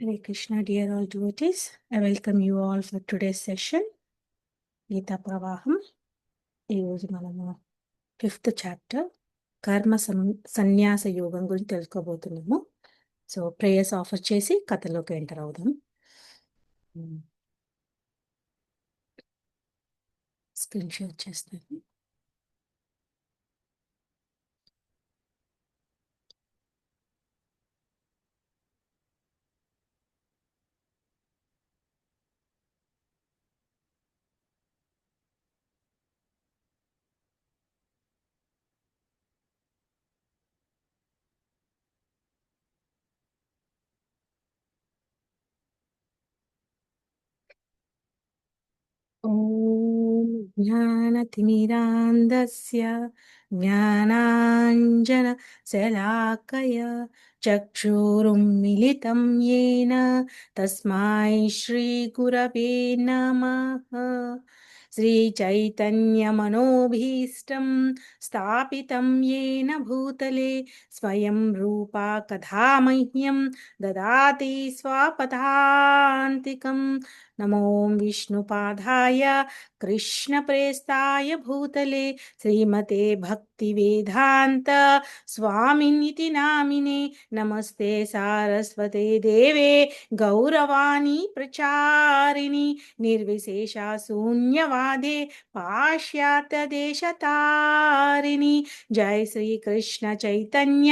Hare Krishna, dear all devotees. I welcome you all for today's session. Gita Pravaham. ఈరోజు మనము 5th chapter కర్మ సన్యాస యోగం గురించి తెలుసుకోబోతున్నాము. సో ప్రేయర్స్ ఆఫర్ చేసి కథలోకి ఎంటర్ అవుదాం. స్క్రీన్ షేర్ చేస్తాను. ఓం జ్ఞానతిమిరాంధస్య జ్ఞానాంజన శలాకయ చక్షురున్మిలితం యేన తస్మై శ్రీ గురవే నమః. శ్రీచైతన్యమనోభీష్టం స్థాపితం యేన భూతలే స్వయం రూపా కథా మహ్యం దదాతి స్వపదాంతికం. నమో విష్ణుపాదాయ కృష్ణప్రేస్తాయ భూతలే శ్రీమతే భక్తివేదాంత స్వామినితి నామినే. నమస్తే సారస్వతే దేవే గౌరవాణి ప్రచారిణి నిర్విశేష శూన్యవాదే పాశ్చాత్య దేశతారిణి. జై శ్రీ కృష్ణ చైతన్య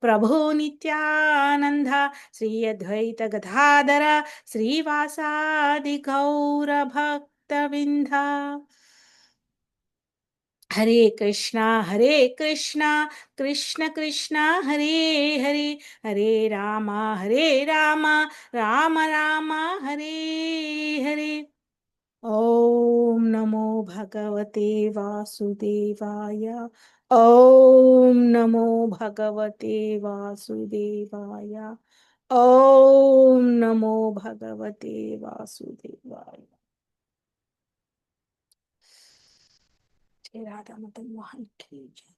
ప్రభో నిత్యానంద శ్రీ అద్వైత గదాధర శ్రీవాసాది గౌర భక్తవింద. హరే కృష్ణ కృష్ణ కృష్ణ హరే హరే హరే రామ రామ రామ హరే హరే. ఓం నమో భగవతే వాసుదేవాయ. ఓం నమో భగవతే వాసుదేవాయ. ఓం నమో భగవతే వాసుదేవాయ. రాధా మదన్ మోహన్ की जय.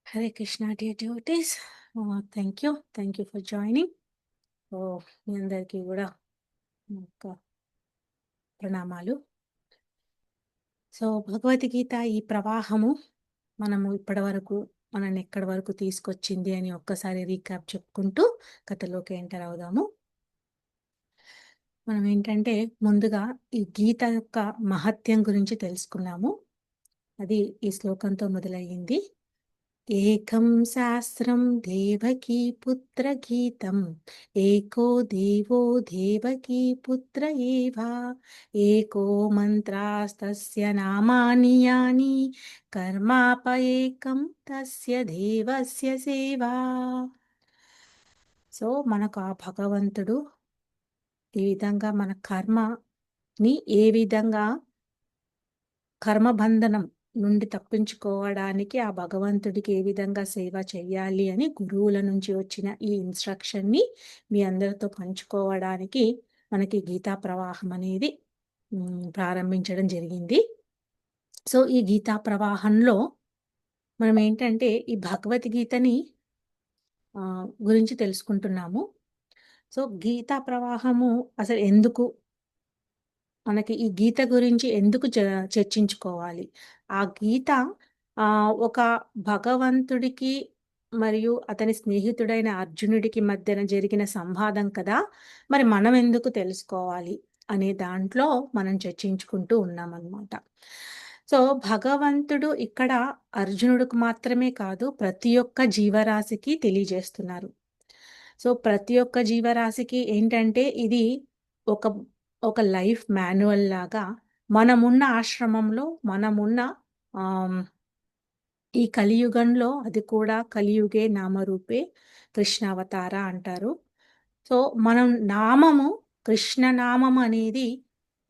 Hare Krishna dear devotees. Thank you for joining. మీ అందరికీ కూడా ప్రణామాలు. సో భగవద్గీత ఈ ప్రవాహము మనము ఇప్పటి వరకు మనల్ని ఎక్కడి వరకు తీసుకొచ్చింది అని ఒక్కసారి రీక్యాప్ చెప్పుకుంటూ కథలోకి ఎంటర్ అవుదాము. మనం ఏంటంటే ముందుగా ఈ గీత యొక్క మహత్యం గురించి తెలుసుకున్నాము. అది ఈ శ్లోకంతో మొదలయ్యింది. ఏకం శాస్త్రం దేవకీ పుత్ర గీతం ఏకో దేవో దేవకీ పుత్ర ఏవ ఏకో మంత్రాస్తస్య నామాని యాని కర్మాపయేకం తస్య దేవస్య సేవా. సో మనకు ఆ భగవంతుడు ఈ విధంగా మన కర్మని ఏ విధంగా కర్మబంధనం నుండి తప్పించుకోవడానికి ఆ భగవంతుడికి ఏ విధంగా సేవ చేయాలి అని గురువుల నుంచి వచ్చిన ఈ ఇన్స్ట్రక్షన్ని మీ అందరితో పంచుకోవడానికి మనకి గీతా ప్రవాహం అనేది ప్రారంభించడం జరిగింది. సో ఈ గీతా ప్రవాహంలో మనం ఏంటంటే ఈ భగవద్గీతని గురించి తెలుసుకుంటున్నాము. సో గీతా ప్రవాహము అసలు ఎందుకు, మనకి ఈ గీత గురించి ఎందుకు చర్చించుకోవాలి? ఆ గీత ఒక భగవంతుడికి మరియు అతని స్నేహితుడైన అర్జునుడికి మధ్యన జరిగిన సంవాదం కదా. మరి మనం ఎందుకు తెలుసుకోవాలి అనే దాంట్లో మనం చర్చించుకుంటూ ఉన్నామన్నమాట. సో భగవంతుడు ఇక్కడ అర్జునుడికి మాత్రమే కాదు ప్రతి ఒక్క జీవరాశికి తెలియజేస్తున్నారు. సో ప్రతి ఒక్క జీవరాశికి ఏంటంటే ఇది ఒక లైఫ్ మాన్యువల్ లాగా మనమున్న ఆశ్రమంలో మనమున్న ఈ కలియుగంలో, అది కూడా కలియుగే నామరూపే కృష్ణావతార అంటారు. సో మనం నామము, కృష్ణ నామం అనేది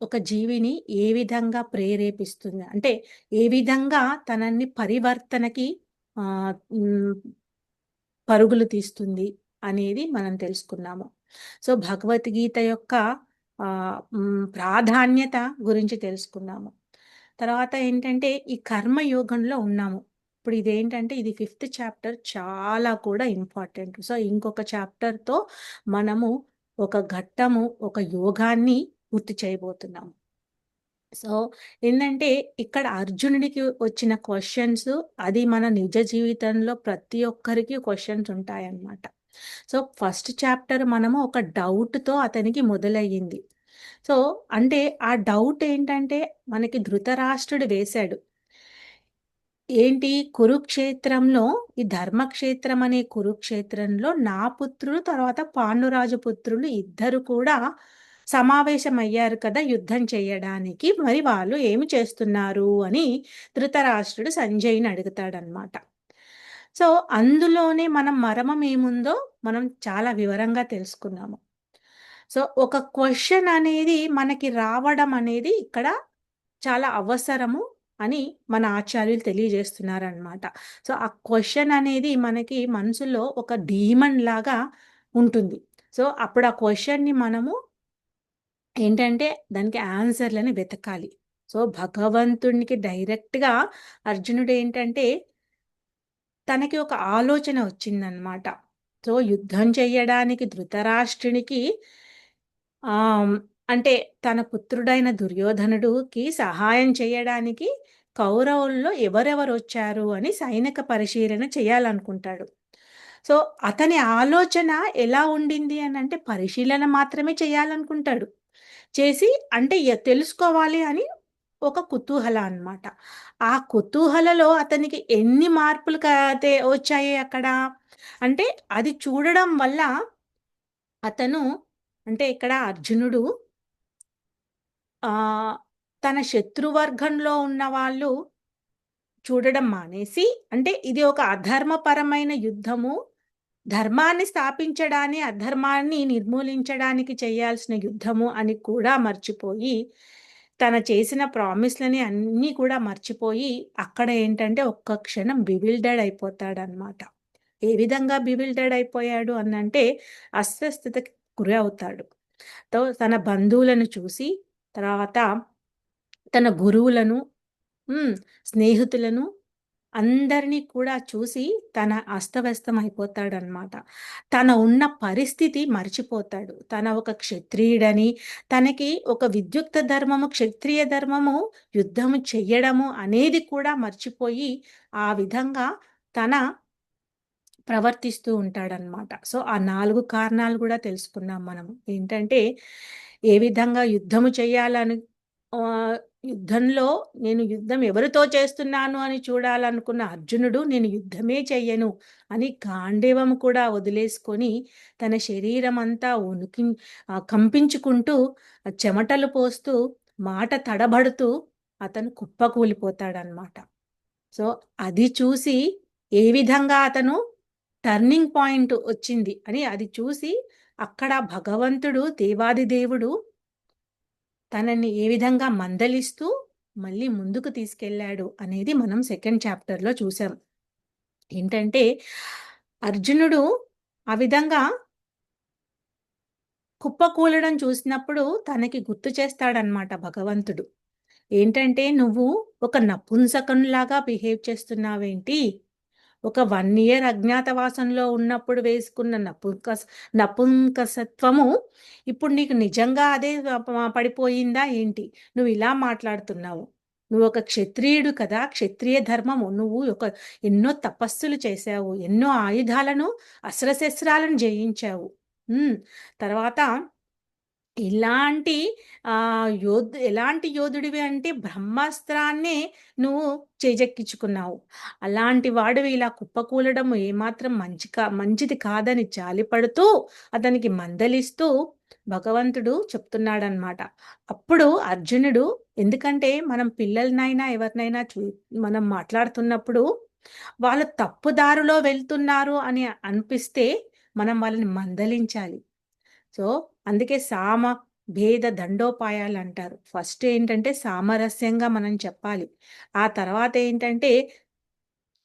ఒక జీవిని ఏ విధంగా ప్రేరేపిస్తుంది అంటే ఏ విధంగా తనని పరివర్తనకి పరుగులు తీస్తుంది అనేది మనం తెలుసుకున్నాము. సో భగవద్గీత యొక్క ప్రాధాన్యత గురించి తెలుసుకున్నాము. తర్వాత ఏంటంటే ఈ కర్మయోగంలో ఉన్నాము. ఇప్పుడు ఇదేంటంటే ఇది 5th చాప్టర్ చాలా కూడా ఇంపార్టెంట్. సో, ఇంకొక చాప్టర్‌తో మనము ఒక ఘట్టము, ఒక యోగాన్ని పూర్తి చేయబోతున్నాము. సో, ఏందంటే ఇక్కడ అర్జునుడికి వచ్చిన క్వెషన్స్ అది మన నిజ జీవితంలో ప్రతి ఒక్కరికి క్వెషన్స్ ఉంటాయన్నమాట. సో, ఫస్ట్ చాప్టర్ మనము ఒక డౌట్‌తో అతనికి మొదలయ్యింది. సో, అంటే ఆ డౌట్ ఏంటంటే మనకి ధృతరాష్ట్రుడు వేశాడు. ఏంటి కురుక్షేత్రంలో ఈ ధర్మక్షేత్రం అనే కురుక్షేత్రంలో నా పుత్రులు తర్వాత పాండురాజు పుత్రులు ఇద్దరు కూడా సమావేశమయ్యారు కదా యుద్ధం చేయడానికి. మరి వాళ్ళు ఏమి చేస్తున్నారు అని ధృతరాష్ట్రుడు సంజయ్‌ని అడుగుతాడనమాట. సో, అందులోనే మనం మర్మం ఏముందో మనం చాలా వివరంగా తెలుసుకున్నాము. సో, ఒక క్వెషన్ అనేది మనకి రావడం అనేది ఇక్కడ చాలా అవసరము అని మన ఆచార్యులు తెలియజేస్తున్నారనమాట. సో, ఆ క్వెషన్ అనేది మనకి మనసులో ఒక డీమన్ లాగా ఉంటుంది. సో, అప్పుడు ఆ క్వెషన్‌ని మనము ఏంటంటే దానికి ఆన్సర్‌లని వెతకాలి. సో, భగవంతునికి డైరెక్ట్‌గా అర్జునుడేంటంటే తనకి ఒక ఆలోచన వచ్చిందనమాట. సో, యుద్ధం చెయ్యడానికి ధృతరాష్ట్రునికి ఆహ్, అంటే తన పుత్రుడైన దుర్యోధనుడుకి సహాయం చేయడానికి కౌరవుల్లో ఎవరెవరొచ్చారు అని సైనిక పరిశీలన చేయాలనుకుంటాడు. సో, అతని ఆలోచన ఎలా ఉండింది అనంటే పరిశీలన మాత్రమే చేయాలనుకుంటాడు. చేసి అంటే తెలుసుకోవాలి అని ఒక కుతూహల అన్నమాట. ఆ కుతూహలలో అతనికి ఎన్ని మార్పులు వచ్చాయి అక్కడ అంటే అది చూడడం వల్ల అతను అంటే ఇక్కడ అర్జునుడు ఆహ్, తన శత్రువర్గంలో ఉన్న వాళ్ళు చూడడం మానేసి అంటే ఇది ఒక అధర్మపరమైన యుద్ధము. ధర్మాన్ని స్థాపించడాన్ని, అధర్మాన్ని నిర్మూలించడానికి చేయాల్సిన యుద్ధము అని కూడా మర్చిపోయి, తన చేసిన ప్రామిస్‌లని అన్నీ కూడా మర్చిపోయి, అక్కడ ఏంటంటే ఒక్క క్షణం బివిల్డర్డ్ అయిపోతాడనమాట. ఏ విధంగా బివిల్డర్డ్ అయిపోయాడు అనంటే, అస్వస్థతకి గురి అవుతాడు. తన బంధువులను చూసి, తర్వాత తన గురువులను హ్మ్. స్నేహితులను అందరిని కూడా చూసి తన అస్తవ్యస్తం అయిపోతాడనమాట. తన ఉన్న పరిస్థితి మర్చిపోతాడు. తన ఒక క్షత్రియుడని, తనకి ఒక విద్యుక్త ధర్మము, క్షత్రియ ధర్మము యుద్ధము చెయ్యడము అనేది కూడా మర్చిపోయి, ఆ విధంగా తన ప్రవర్తిస్తూ ఉంటాడనమాట. సో, ఆ 4 కారణాలు గూడా తెలుసుకున్నాం మనము. ఏంటంటే, ఏ విధంగా యుద్ధము చేయాలని ఆహ్, యుద్ధంలో నేను యుద్ధం ఎవరితో చేస్తున్నాను అని చూడాలనుకున్న అర్జునుడు, నేను యుద్ధమే చెయ్యను అని గాండీవం కూడా వదిలేసుకొని, తన శరీరమంతా కంపించుకుంటూ, చెమటలు పోస్తూ, మాట తడబడుతూ అతను కుప్పకూలిపోతాడనమాట. సో, అది చూసి ఏ విధంగా అతను టర్నింగ్ పాయింట్ వచ్చింది అని అది చూసి అక్కడ భగవంతుడు, దేవాది దేవుడు తనని ఏ విధంగా మందలిస్తూ మళ్ళీ ముందుకు తీసుకెళ్ళాడు అనేది మనం సెకండ్ చాప్టర్‌లో చూసాం. ఏంటంటే అర్జునుడు ఆ విధంగా కుప్పకూలడం చూసినప్పుడు తనకి గుర్తు చేస్తాడన్నమాట భగవంతుడు. ఏంటంటే, "నువ్వు ఒక నపుంసకునిలాగా బిహేవ్ చేస్తున్నావేంటి? ఒక 1 ఇయర్ అజ్ఞాతవాసంలో ఉన్నప్పుడు వేసుకున్న నపుంసకత్వము ఇప్పుడు నీకు నిజంగా అదే పడిపోయిందా ఏంటి? నువ్విలా మాట్లాడుతున్నావు. నువ్వొక క్షత్రియుడు కదా! క్షత్రియ ధర్మము. నువ్వు ఎన్నో తపస్సులు చేశావు. ఎన్నో ఆయుధాలను, అస్త్రశస్త్రాలను జయించావు. హ్మ్. తర్వాత ఇలాంటి ఎలాంటి యోధుడివి అంటే బ్రహ్మాస్త్రాన్నే నువ్వు చేజెక్కించుకున్నావు. అలాంటి వాడివి ఇలా కుప్పకూలడం ఏమాత్రం మంచిది కాదని జాలిపడుతూ, అతనికి మందలిస్తూ భగవంతుడు చెప్తున్నాడనమాట. అప్పుడు అర్జునుడు ఎందుకంటే మనం పిల్లలనైనా, ఎవరినైనా మనం మాట్లాడుతున్నప్పుడు వాళ్ళు తప్పు దారిలో వెళ్తున్నారు అని అనిపిస్తే మనం వాళ్ళని మందలించాలి. సో, అందుకే భేద దండోపాయాలంటారు. ఫస్ట్ ఏంటంటే సామరస్యంగా మనం చెప్పాలి. ఆ తర్వాత ఏంటంటే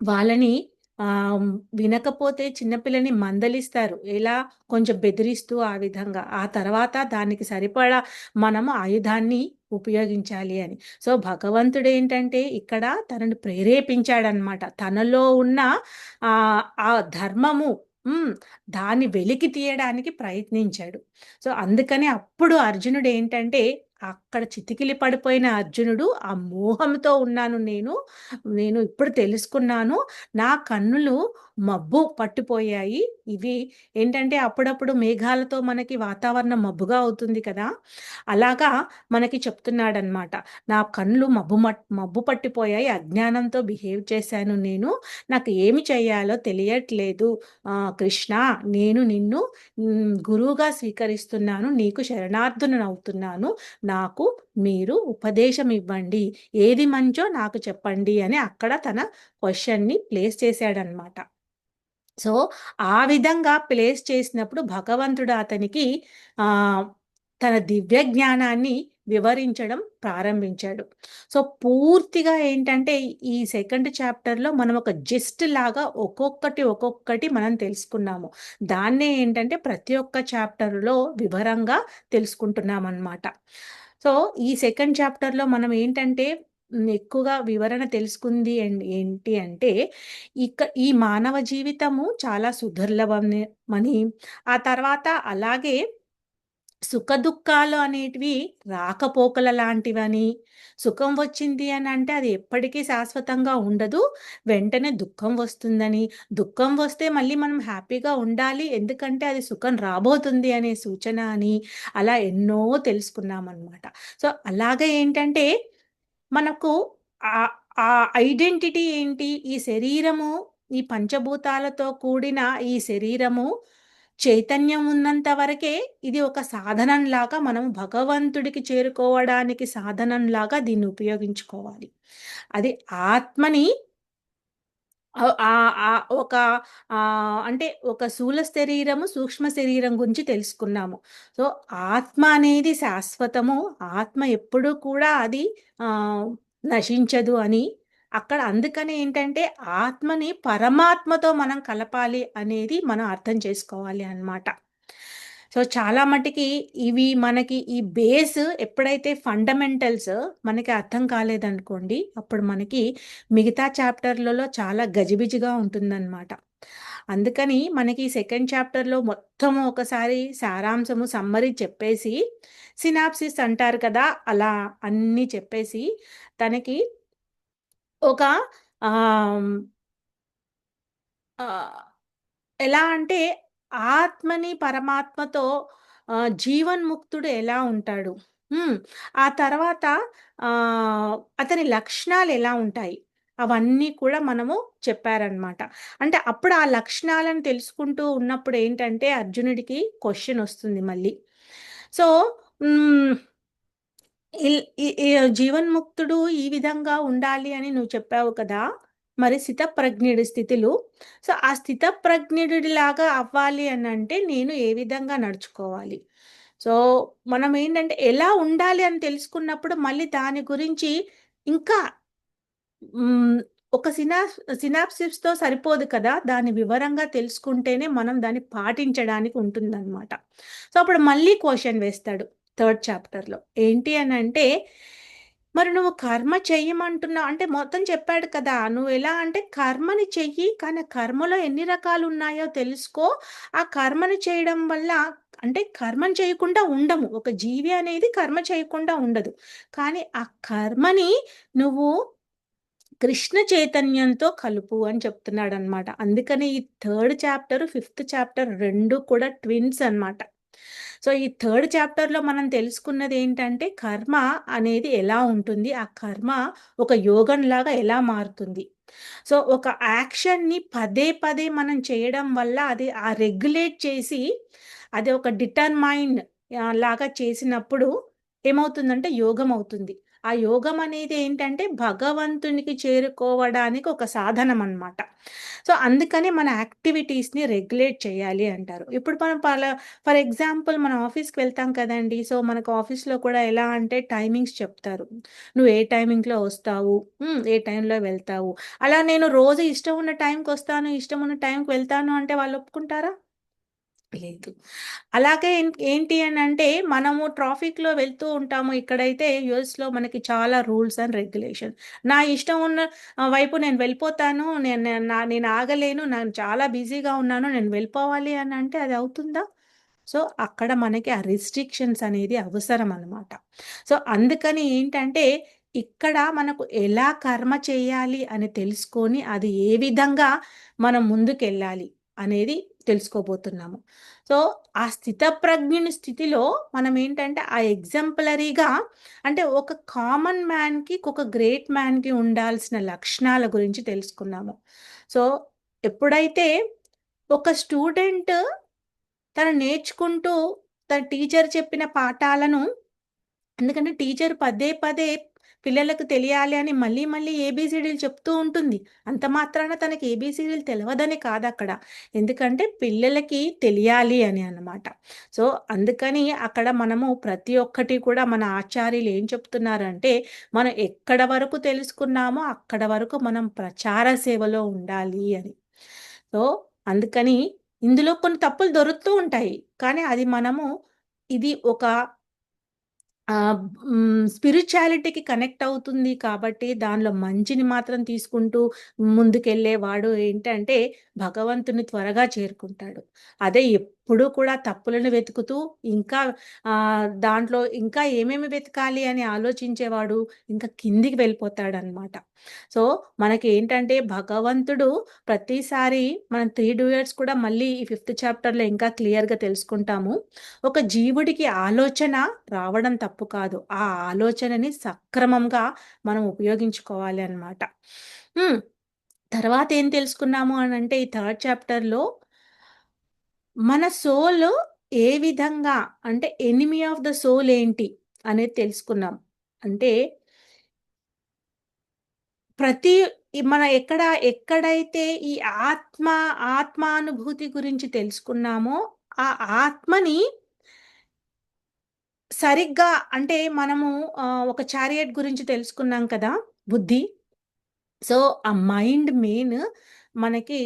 వాళ్ళని వినకపోతే చిన్నపిల్లని మందలిస్తారు. ఎలా? కొంచెం బెదిరిస్తూ ఆ విధంగా. ఆ తర్వాత దానికి సరిపడా మనము ఆయుధాన్ని ఉపయోగించాలి అని. సో, భగవంతుడేంటంటే ఇక్కడ తనని ప్రేరేపించాడనమాట. తనలో ఉన్న ఆ ధర్మము హ్మ్. దాన్ని వెలికి తీయడానికి ప్రయత్నించాడు. సో, అందుకని అప్పుడు అర్జునుడేంటంటే అక్కడ చితికిలి పడిపోయిన అర్జునుడు ఆ మోహంతో ఉన్నాను నేను. నేను ఇప్పుడు తెలుసుకున్నాను. నా కన్నులు మబ్బు పట్టిపోయాయి. ఇవి ఏంటంటే అప్పుడప్పుడు మేఘాలతో మనకి వాతావరణం మబ్బుగా అవుతుంది కదా! అలాగా మనకి చెప్తున్నాడనమాట. నా కళ్ళు మబ్బు పట్టిపోయాయి. అజ్ఞానంతో బిహేవ్ చేశాను నేను. నాకు ఏమి చేయాలో తెలియట్లేదు. కృష్ణ, నేను నిన్ను గురువుగా స్వీకరిస్తున్నాను. నీకు శరణార్థుననవుతున్నాను. నాకు మీరు ఉపదేశం ఇవ్వండి. ఏది మంచో నాకు చెప్పండి అని అక్కడ తన క్వెషన్‌ని ప్లేస్ చేశాడనమాట. సో, ఆ విధంగా ప్లేస్ చేసినప్పుడు భగవంతుడు అతనికి ఆహ్, తన దివ్య జ్ఞానాన్ని వివరించడం ప్రారంభించాడు. సో, పూర్తిగా ఏంటంటే ఈ సెకండ్ చాప్టర్‌లో మనం ఒక జస్ట్ లాగా ఒక్కొక్కటి మనం తెలుసుకున్నాము. దాన్నే ఏంటంటే ప్రతి ఒక్క చాప్టర్‌లో వివరంగా తెలుసుకుంటున్నామనమాట. సో, ఈ సెకండ్ చాప్టర్‌లో మనం ఏంటంటే ఎక్కువగా వివరణ తెలుసుకుంది ఏంటి అంటే ఈ మానవ జీవితము చాలా సుదుర్లభమని, ఆ తర్వాత అలాగే సుఖదుఖాలు అనేటివి రాకపోకల లాంటివని, సుఖం వచ్చింది అని అంటే అది ఎప్పటికీ శాశ్వతంగా ఉండదు. వెంటనే దుఃఖం వస్తుందని, దుఃఖం వస్తే మళ్ళీ మనం హ్యాపీగా ఉండాలి. ఎందుకంటే అది సుఖం రాబోతుంది అనే సూచన అని, అలా ఎన్నో తెలుసుకున్నామనమాట. సో, అలాగే ఏంటంటే మనకు ఆహ్, ఆ ఐడెంటిటీ ఏంటి? ఈ శరీరము, ఈ పంచభూతాలతో కూడిన ఈ శరీరము చైతన్యం ఉన్నంత వరకే ఇది ఒక సాధనంలాగా మనం భగవంతుడికి చేరుకోవడానికి సాధనంలాగా దీన్ని ఉపయోగించుకోవాలి. అది ఆత్మని ఆహ్, ఆహ్, ఆహ్, ఒక అంటే ఒక స్థూల శరీరము, సూక్ష్మ శరీరం గురించి తెలుసుకున్నాము. సో, ఆత్మ అనేది శాశ్వతము. ఆత్మ ఎప్పుడూ కూడా అది ఆహ్, నశించదు అని అక్కడ అందుకని ఏంటంటే ఆత్మని పరమాత్మతో మనం కలపాలి అనేది మనం అర్థం చేసుకోవాలి అన్నమాట. సో, చాలా మటికి ఇవి మనకి ఈ బేస్ ఎప్పుడైతే ఫండమెంటల్స్ మనకి అర్థం కాలేదనుకోండి, అప్పుడు మనకి మిగతా చాప్టర్‌లలో చాలా గజిబిజిగా ఉంటుందన్నమాట. అందుకని మనకి సెకండ్ చాప్టర్‌లో మొత్తం ఒకసారి సారాంశము, సమ్మరీ చెప్పేసి, సినాప్సిస్ అంటారు కదా! అలా అన్నీ చెప్పేసి, తనకి ఒక ఆహ్, ఆహ్, ఎలా అంటే ఆత్మని పరమాత్మతో జీవన్ముక్తుడు ఎలా ఉంటాడు? హ్మ్. ఆ తర్వాత అతని లక్షణాలు ఎలా ఉంటాయి? అవన్నీ కూడా మనము చెప్పారనమాట. అంటే అప్పుడు ఆ లక్షణాలను తెలుసుకుంటూ ఉన్నప్పుడు ఏంటంటే అర్జునుడికి క్వెషన్ ఒస్తుంది మళ్ళీ. సో, హ్మ్. ఈ జీవన్ముక్తుడు ఈ విధంగా ఉండాలి అని నువ్వు చెప్పావు కదా! మరి స్థితప్రజ్ఞుడి స్థితిలో సో, ఆ స్థితప్రజ్ఞుడిలాగా అవ్వాలి అనంటే నేను ఏ విధంగా నడుచుకోవాలి? సో, మనమేంటంటే ఎలా ఉండాలి అని తెలుసుకున్నప్పుడు మళ్ళీ దాని గురించి ఇంకా హ్మ్. ఒక సినాప్సిస్‌తో సరిపోదు కదా! దాన్ని వివరంగా తెలుసుకుంటేనే మనం దాన్ని పాటించడానికి ఉంటుందనమాట. సో, అప్పుడు మళ్ళీ క్వెషన్ వేస్తాడు థర్డ్ చాప్టర్‌లో. ఏంటి అనంటే, మరి నువ్వు కర్మ చెయ్యమంటున్నావు అంటే మొత్తం చెప్పాడు కదా! నువ్వెలా అంటే కర్మని చెయ్యి, కానీ ఆ కర్మలో ఎన్ని రకాలున్నాయో తెలుసుకో. ఆ కర్మని చేయడం వల్ల అంటే కర్మని చేయకుండా ఉండము. ఒక జీవి అనేది కర్మ చేయకుండా ఉండదు. కానీ ఆ కర్మని నువ్వు కృష్ణ చైతన్యంతో కలుపు అని చెప్తున్నాడనమాట. అందుకని ఈ థర్డ్ చాప్టర్, ఫిఫ్త్ చాప్టర్ 2 కూడా ట్విన్స్ అన్నమాట. సో, ఈ థర్డ్ చాప్టర్‌లో మనం తెలుసుకున్నదేంటంటే, కర్మ అనేది ఎలా ఉంటుంది? ఆ కర్మ ఒక యోగంలాగా ఎలా మారుతుంది? సో, ఒక యాక్షన్‌ని పదే పదే మనం చేయడం వల్ల అది రెగ్యులేట్ చేసి, అది ఒక డిటర్మైన్ లాగా చేసినప్పుడు ఏమవుతుందంటే యోగం అవుతుంది. ఆ యోగం అనేది ఏంటంటే భగవంతునికి చేరుకోవడానికి ఒక సాధనం అన్నమాట. సో, అందుకని మన యాక్టివిటీస్‌ని రెగ్యులేట్ చేయాలి అంటారు. ఇప్పుడు మనం ఫర్ ఎగ్జాంపుల్ మనం ఆఫీస్‌కి వెళ్తాం కదండీ! సో, మనకు ఆఫీస్‌లో కూడా ఎలా అంటే టైమింగ్స్ చెప్తారు. నువ్వు ఏ టైమింగ్‌లో వస్తావు, ఏ టైంలో వెళ్తావు. అలా నేను రోజు ఇష్టం ఉన్న టైంకొస్తాను, ఇష్టం ఉన్న టైంకి వెళ్తాను అంటే వాళ్ళు ఒప్పుకుంటారా? లేదు. అలాగే ఏంటి అనంటే, మనము ట్రాఫిక్‌లో వెళ్తూ ఉంటాము. ఇక్కడైతే యూఎస్‌లో మనకి చాలా రూల్స్ అండ్ రెగ్యులేషన్. నా ఇష్టం ఉన్న వైపు నేను వెళ్ళిపోతాను. నేను ఆగలేను. నేను చాలా బిజీగా ఉన్నాను. నేను వెళ్ళిపోవాలి అని అంటే అది అవుతుందా? సో, అక్కడ మనకి ఆ రిస్ట్రిక్షన్స్ అనేది అవసరం అన్నమాట. సో, అందుకని ఏంటంటే, ఇక్కడ మనకు ఎలా కర్మ చేయాలి అని తెలుసుకొని, అది ఏ విధంగా మనం ముందుకెళ్ళాలి అనేది తెలుసుకోబోతున్నాము. సో, ఆ స్థితప్రజ్ఞుని స్థితిలో మనమేంటంటే, ఆ ఎగ్జాంపులరీగా అంటే ఒక కామన్ మ్యాన్‌కి, ఒక గ్రేట్ మ్యాన్‌కి ఉండాల్సిన లక్షణాల గురించి తెలుసుకున్నాము. సో, ఎప్పుడైతే ఒక స్టూడెంట్ తను నేర్చుకుంటూ తన టీచర్ చెప్పిన పాఠాలను ఎందుకంటే టీచర్ పదే పదే పిల్లలకు తెలియాలి అని మళ్ళీ మళ్ళీ ఏబీసీడీలు చెప్తూ ఉంటుంది. అంత మాత్రాన తనకి ఏబీసీడీలు తెలవదని కాదక్కడ. ఎందుకంటే పిల్లలకి తెలియాలి అని అన్నమాట. సో, అందుకని అక్కడ మనము ప్రతి ఒక్కటి కూడా మన ఆచార్యులు ఏం చెప్తున్నారంటే, మనం ఎక్కడ వరకు తెలుసుకున్నామో అక్కడ వరకు మనం ప్రచార సేవలో ఉండాలి అని. సో, అందుకని ఇందులో కొన్ని తప్పులు దొరుకుతూ ఉంటాయి. కానీ అది మనము ఇది ఒక స్పిరిచ్యుయాలిటీకి కనెక్ట్ అవుతుంది కాబట్టి, దానిలో మంచిని మాత్రం తీసుకుంటూ ముందుకెళ్ళేవాడు ఏంటంటే, భగవంతుని త్వరగా చేరుకుంటాడు. అదే ఎప్పుడూ కూడా తప్పులను వెతుకుతూ, ఇంకా దాంట్లో ఇంకా ఏమేమి వెతకాలి అని ఆలోచించేవాడు, ఇంకా కిందికి వెళ్ళిపోతాడనమాట. సో, మనకేంటంటే భగవంతుడు ప్రతిసారి మనం 3 డ్యూయట్స్ కూడా మళ్ళీ ఈ ఫిఫ్త్ చాప్టర్‌లో ఇంకా క్లియర్‌గా తెలుసుకుంటాము. ఒక జీవుడికి ఆలోచన రావడం తప్పు కాదు. ఆ ఆలోచనని సక్రమంగా మనం ఉపయోగించుకోవాలి అన్నమాట. హ్మ్. తర్వాత ఏం తెలుసుకున్నాము అనంటే ఈ థర్డ్ చాప్టర్‌లో మన సోల్ ఏ విధంగా అంటే ఎనిమీ ఆఫ్ ద సోల్ ఏంటి అనేది తెలుసుకున్నాం. అంటే ప్రతి మన ఎక్కడైతే ఈ ఆత్మ, ఆత్మానుభూతి గురించి తెలుసుకున్నామో ఆ ఆత్మని సరిగ్గా అంటే మనము ఒక చారియట్ గురించి తెలుసుకున్నాం కదా! బుద్ధి. సో, ఆ మైండ్ మెయిన్ మనకి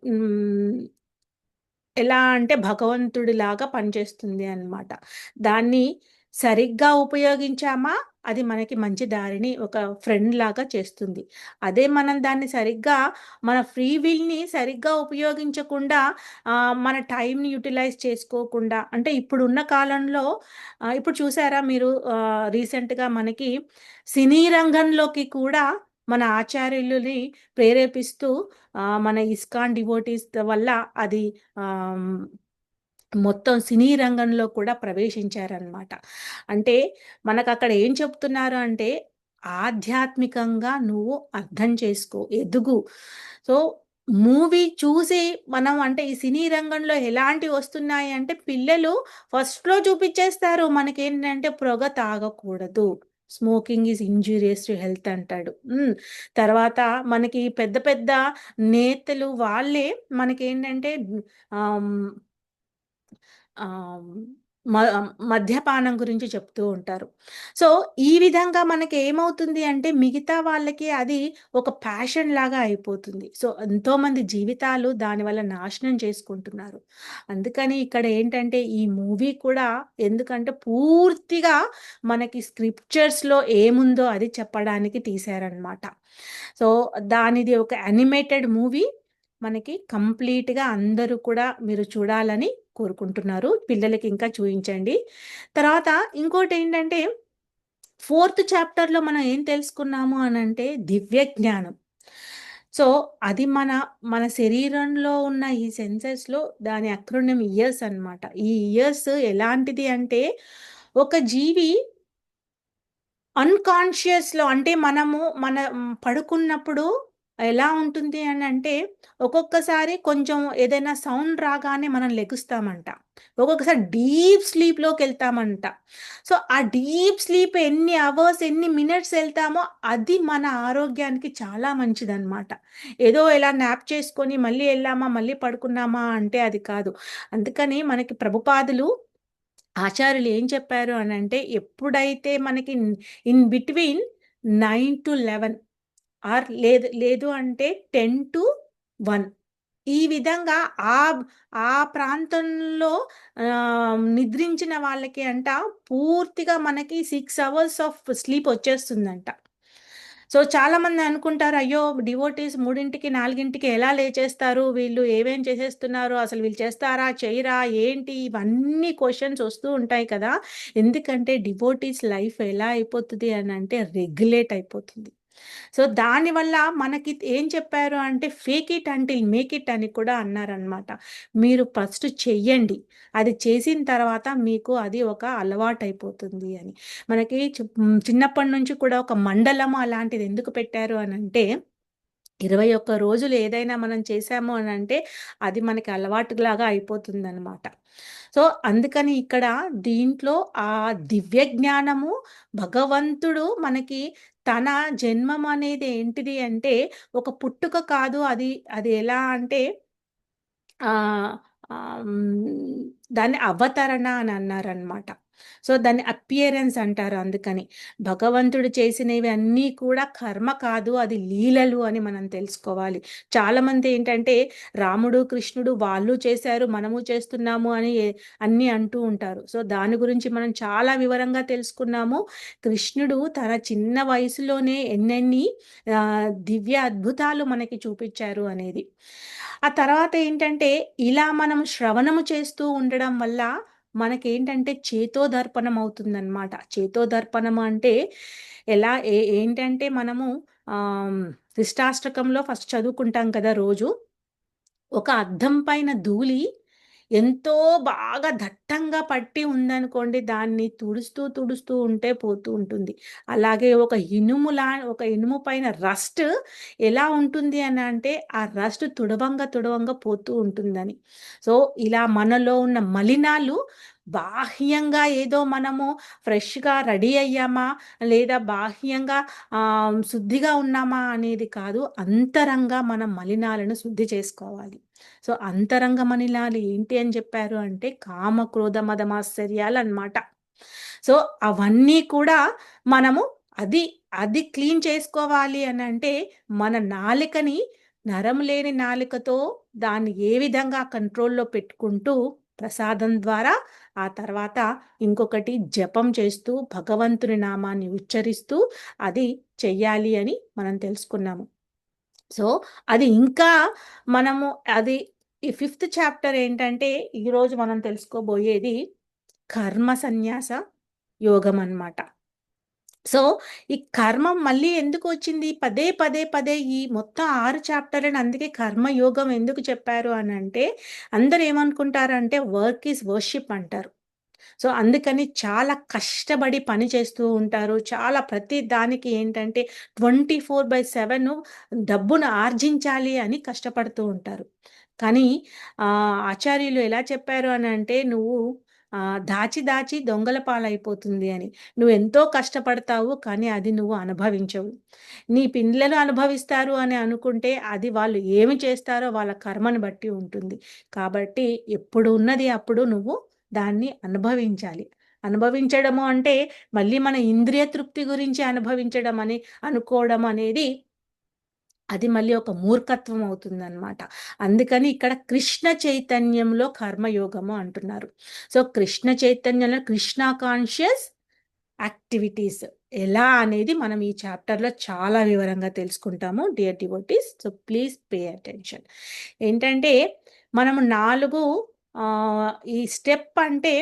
హ్మ్. ఎలా అంటే భగవంతుడిలాగా పనిచేస్తుంది అన్నమాట. దాన్ని సరిగ్గా ఉపయోగించామా, అది మనకి మంచి దారిని ఒక ఫ్రెండ్‌లాగా చేస్తుంది. అదే మనం దాన్ని సరిగ్గా మన ఫ్రీ విల్‌ని సరిగ్గా ఉపయోగించకుండా మన టైమ్‌ని యుటిలైజ్ చేసుకోకుండా అంటే ఇప్పుడున్న కాలంలో ఇప్పుడు చూసారా మీరు రీసెంట్‌గా మనకి సినీ రంగంలోకి కూడా మన ఆచార్యులని ప్రేరేపిస్తూ మన ఇస్కాన్ డివోటీస్ వల్ల అది ఆహ్, మొత్తం సినీ రంగంలో కూడా ప్రవేశించారనమాట. అంటే మనకక్కడ ఏం చెప్తున్నారు అంటే, ఆధ్యాత్మికంగా నువ్వు అర్థం చేసుకో, ఎదుగు. సో, మూవీ చూసి మనం అంటే ఈ సినీ రంగంలో ఎలాంటివొస్తున్నాయి అంటే పిల్లలు ఫస్ట్‌లో చూపిచ్చేస్తారు. మనకేంటంటే పొగ తాగకూడదు. Smoking is injurious to health అంటాడు. తర్వాత మనకి పెద్ద పెద్ద నేతలు వాళ్ళే మనకేంటంటే ఆహ్, ఆహ్, మ మద్యపానం గురించి చెప్తూ ఉంటారు. సో, ఈ విధంగా మనకేమవుతుంది అంటే మిగతా వాళ్ళకి అది ఒక ప్యాషన్ లాగా అయిపోతుంది. సో, ఎంతోమంది జీవితాలు దానివల్ల నాశనం చేసుకుంటున్నారు. అందుకని ఇక్కడ ఏంటంటే ఈ మూవీ కూడా ఎందుకంటే పూర్తిగా మనకి స్క్రిప్చర్స్‌లో ఏముందో అది చెప్పడానికి తీశారనమాట. సో, దానిది ఒక యానిమేటెడ్ మూవీ మనకి కంప్లీట్‌గా అందరూ కూడా మీరు చూడాలని కోరుకుంటున్నారు. పిల్లలకి ఇంకా చూయించండి. తర్వాత ఇంకోటేంటంటే, ఫోర్త్ చాప్టర్‌లో మనం ఏం తెలుసుకున్నాము అనంటే దివ్య జ్ఞానం. సో, అది మన శరీరంలో ఉన్న ఈ సెన్సెస్‌లో దాని అక్రోనిమ్ ఇయర్స్ అన్నమాట. ఈ ఇయర్స్ ఎలాంటిది అంటే, ఒక జీవి అన్‌కాన్షియస్‌లో అంటే మనము పడుకున్నప్పుడు ఎలా ఉంటుంది అనంటే, ఒక్కొక్కసారి కొంచెం ఏదైనా సౌండ్ రాగానే మనం లెగుస్తామంట. ఒక్కొక్కసారి డీప్ స్లీప్‌లోకెళ్తామంట. సో, ఆ డీప్ స్లీప్ ఎన్ని అవర్స్, ఎన్ని మినిట్స్ ఎళ్తామో అది మన ఆరోగ్యానికి చాలా మంచిదనమాట. ఏదో ఇలా న్యాప్ చేసుకొని మళ్ళీ ఎళ్ళామా, మళ్ళీ పడుకున్నామా అంటే అది కాదు. అందుకని మనకి ప్రభుపాదులు, ఆచార్యులు ఏం చెప్పారు అనంటే, ఎప్పుడైతే మనకి ఇన్ బిట్వీన్ 9-11 ఆర్ లేదు లేదు అంటే 10-1 ఈ విధంగా ఆ ఆ ప్రాంతంలో నిద్రించిన వాళ్ళకి పూర్తిగా మనకి 6 అవర్స్ ఆఫ్ స్లీప్ వచ్చేస్తుందంట. సో, చాలామంది అనుకుంటారు, అయ్యో! డివోటీస్ 3కి, 4కి ఎలా లేచేస్తారు? వీళ్ళు ఏమేం చేసేస్తున్నారు? అసలు వీళ్ళు చేస్తారా? చెయ్యరా? ఏంటి? ఇవన్నీ క్వెషన్స్ వస్తూ ఉంటాయి కదా! ఎందుకంటే డివోటీస్ లైఫ్ ఎలా అయిపోతది అనంటే రెగ్యులేట్ అయిపోతుంది. సో, దానివల్ల మనకి ఏం చెప్పారు అంటే, fake it until make it అని కూడా అన్నారనమాట. మీరు ఫస్ట్ చెయ్యండి. అది చేసిన తర్వాత మీకు అది ఒక అలవాటయిపోతుంది అని. మనకి చిన్నప్పటి నుంచి కూడా ఒక మండలము అలాంటిది ఎందుకు పెట్టారు అనంటే, 21 రోజులు ఏదైనా మనం చేశాము అనంటే, అది మనకి అలవాటులాగా అయిపోతుందనమాట. సో, అందుకని ఇక్కడ దీంట్లో ఆ దివ్య జ్ఞానము భగవంతుడు మనకి తన జన్మం అనేది ఏంటిది అంటే, ఒక పుట్టుక కాదు అది. అది ఎలా అంటే ఆహ్, దాన్ని అవతరణ అని అన్నారనమాట. సో, దాన్ని అపియరెన్స్ అంటారు అందుకని. భగవంతుడు చేసినవి అన్నీ కూడా కర్మ కాదు, అది లీలలు అని మనం తెలుసుకోవాలి. చాలామంది ఏంటంటే, రాముడు, కృష్ణుడు వాళ్ళు చేశారు, మనము చేస్తున్నాము అని అన్నీ అంటూ ఉంటారు. సో, దాని గురించి మనం చాలా వివరంగా తెలుసుకున్నాము. కృష్ణుడు తన చిన్న వయసులోనే ఎన్నెన్ని దివ్య అద్భుతాలు మనకి చూపిచ్చారు అనేది. ఆ తర్వాత ఏంటంటే, ఇలా మనం శ్రవణము చేస్తూ ఉండడం వల్ల మనకేంటంటే చేతోదర్పణం అవుతుందనమాట. చేతోదర్పణం అంటే ఏంటంటే మనము శిష్టాష్టకంలో ఫస్ట్ చదువుకుంటాం కదా రోజు. ఒక అద్దం పైన ధూళి ఎంతో బాగా దట్టంగా పట్టి ఉందనుకోండి, దాన్ని తుడుస్తూ, తుడుస్తూ ఉంటే పోతూ ఉంటుంది. అలాగే ఒక ఇనుము పైన రస్ట్ ఎలా ఉంటుంది అనంటే, ఆ రస్ట్ తుడవంగా, తుడవంగా పోతూ ఉంటుందని. సో, ఇలా మనలో ఉన్న మలినాలు బాహ్యంగా ఏదో మనము ఫ్రెష్‌గా రెడీ అయ్యామా, లేదా బాహ్యంగా శుద్ధిగా ఉన్నామా అనేది కాదు. అంతరంగా మనం మలినాలను శుద్ధి చేసుకోవాలి. సో, అంతరంగ మలినాలు ఏంటి అని చెప్పారు అంటే, కామ, క్రోధ, మద, మాత్సర్యాలనమాట. సో, అవన్నీ కూడా మనము అది, అది క్లీన్ చేసుకోవాలి అనంటే, మన నాలికని నరం లేని నాలుకతో దాన్ని ఏ విధంగా కంట్రోల్‌లో పెట్టుకుంటూ, ప్రసాదం ద్వారా, ఆ తర్వాత ఇంకొకటి జపం చేస్తూ, భగవంతుని నామాన్ని ఉచ్చరిస్తూ, అది చెయ్యాలి అని మనం తెలుసుకున్నాము. సో, అది ఇంకా మనము అది ఈ ఫిఫ్త్ చాప్టర్ ఏంటంటే, ఈరోజు మనం తెలుసుకోబోయేది కర్మ సన్యాస యోగం అన్నమాట. సో, ఈ కర్మ మళ్ళీ ఎందుకొచ్చింది? పదే, పదే, పదే ఈ మొత్తం 6 చాప్టర్‌లని అందుకే కర్మయోగం ఎందుకు చెప్పారు అనంటే, అందరూ ఏమనుకుంటారంటే వర్క్ ఈజ్ వర్షిప్ అంటారు. సో, అందుకని చాలా కష్టపడి పని చేస్తూ ఉంటారు. చాలా ప్రతి దానికి ఏంటంటే 24/7 డబ్బును ఆర్జించాలి అని కష్టపడుతూ ఉంటారు. కానీ ఆచార్యులు ఎలా చెప్పారు అనంటే, "నువ్వు దాచి దాచి దొంగల పాలైపోతుంది" అని. నువ్వెంతో కష్టపడతావు, కానీ అది నువ్వు అనుభవించవు. నీ పిల్లలు అనుభవిస్తారు అని అనుకుంటే, అది వాళ్ళు ఏమి చేస్తారో వాళ్ళ కర్మను బట్టి ఉంటుంది. కాబట్టి ఎప్పుడు ఉన్నది అప్పుడు నువ్వు దాన్ని అనుభవించాలి. అనుభవించడము అంటే, మళ్ళీ మన ఇంద్రియ తృప్తి గురించి అనుభవించడం అని అనుకోవడం అనేది, అది మళ్ళీ ఒక మూర్ఖత్వం అవుతుందనమాట. అందుకని ఇక్కడ కృష్ణ చైతన్యంలో కర్మయోగము అంటున్నారు. సో, కృష్ణ చైతన్యంలో కృష్ణ కాన్షియస్ యాక్టివిటీస్ ఎలా అనేది మనం ఈ చాప్టర్‌లో చాలా వివరంగా తెలుసుకుంటాము dear devotees. So, please pay attention. ఏంటంటే, మనము 4 ఈ స్టెప్ అంటే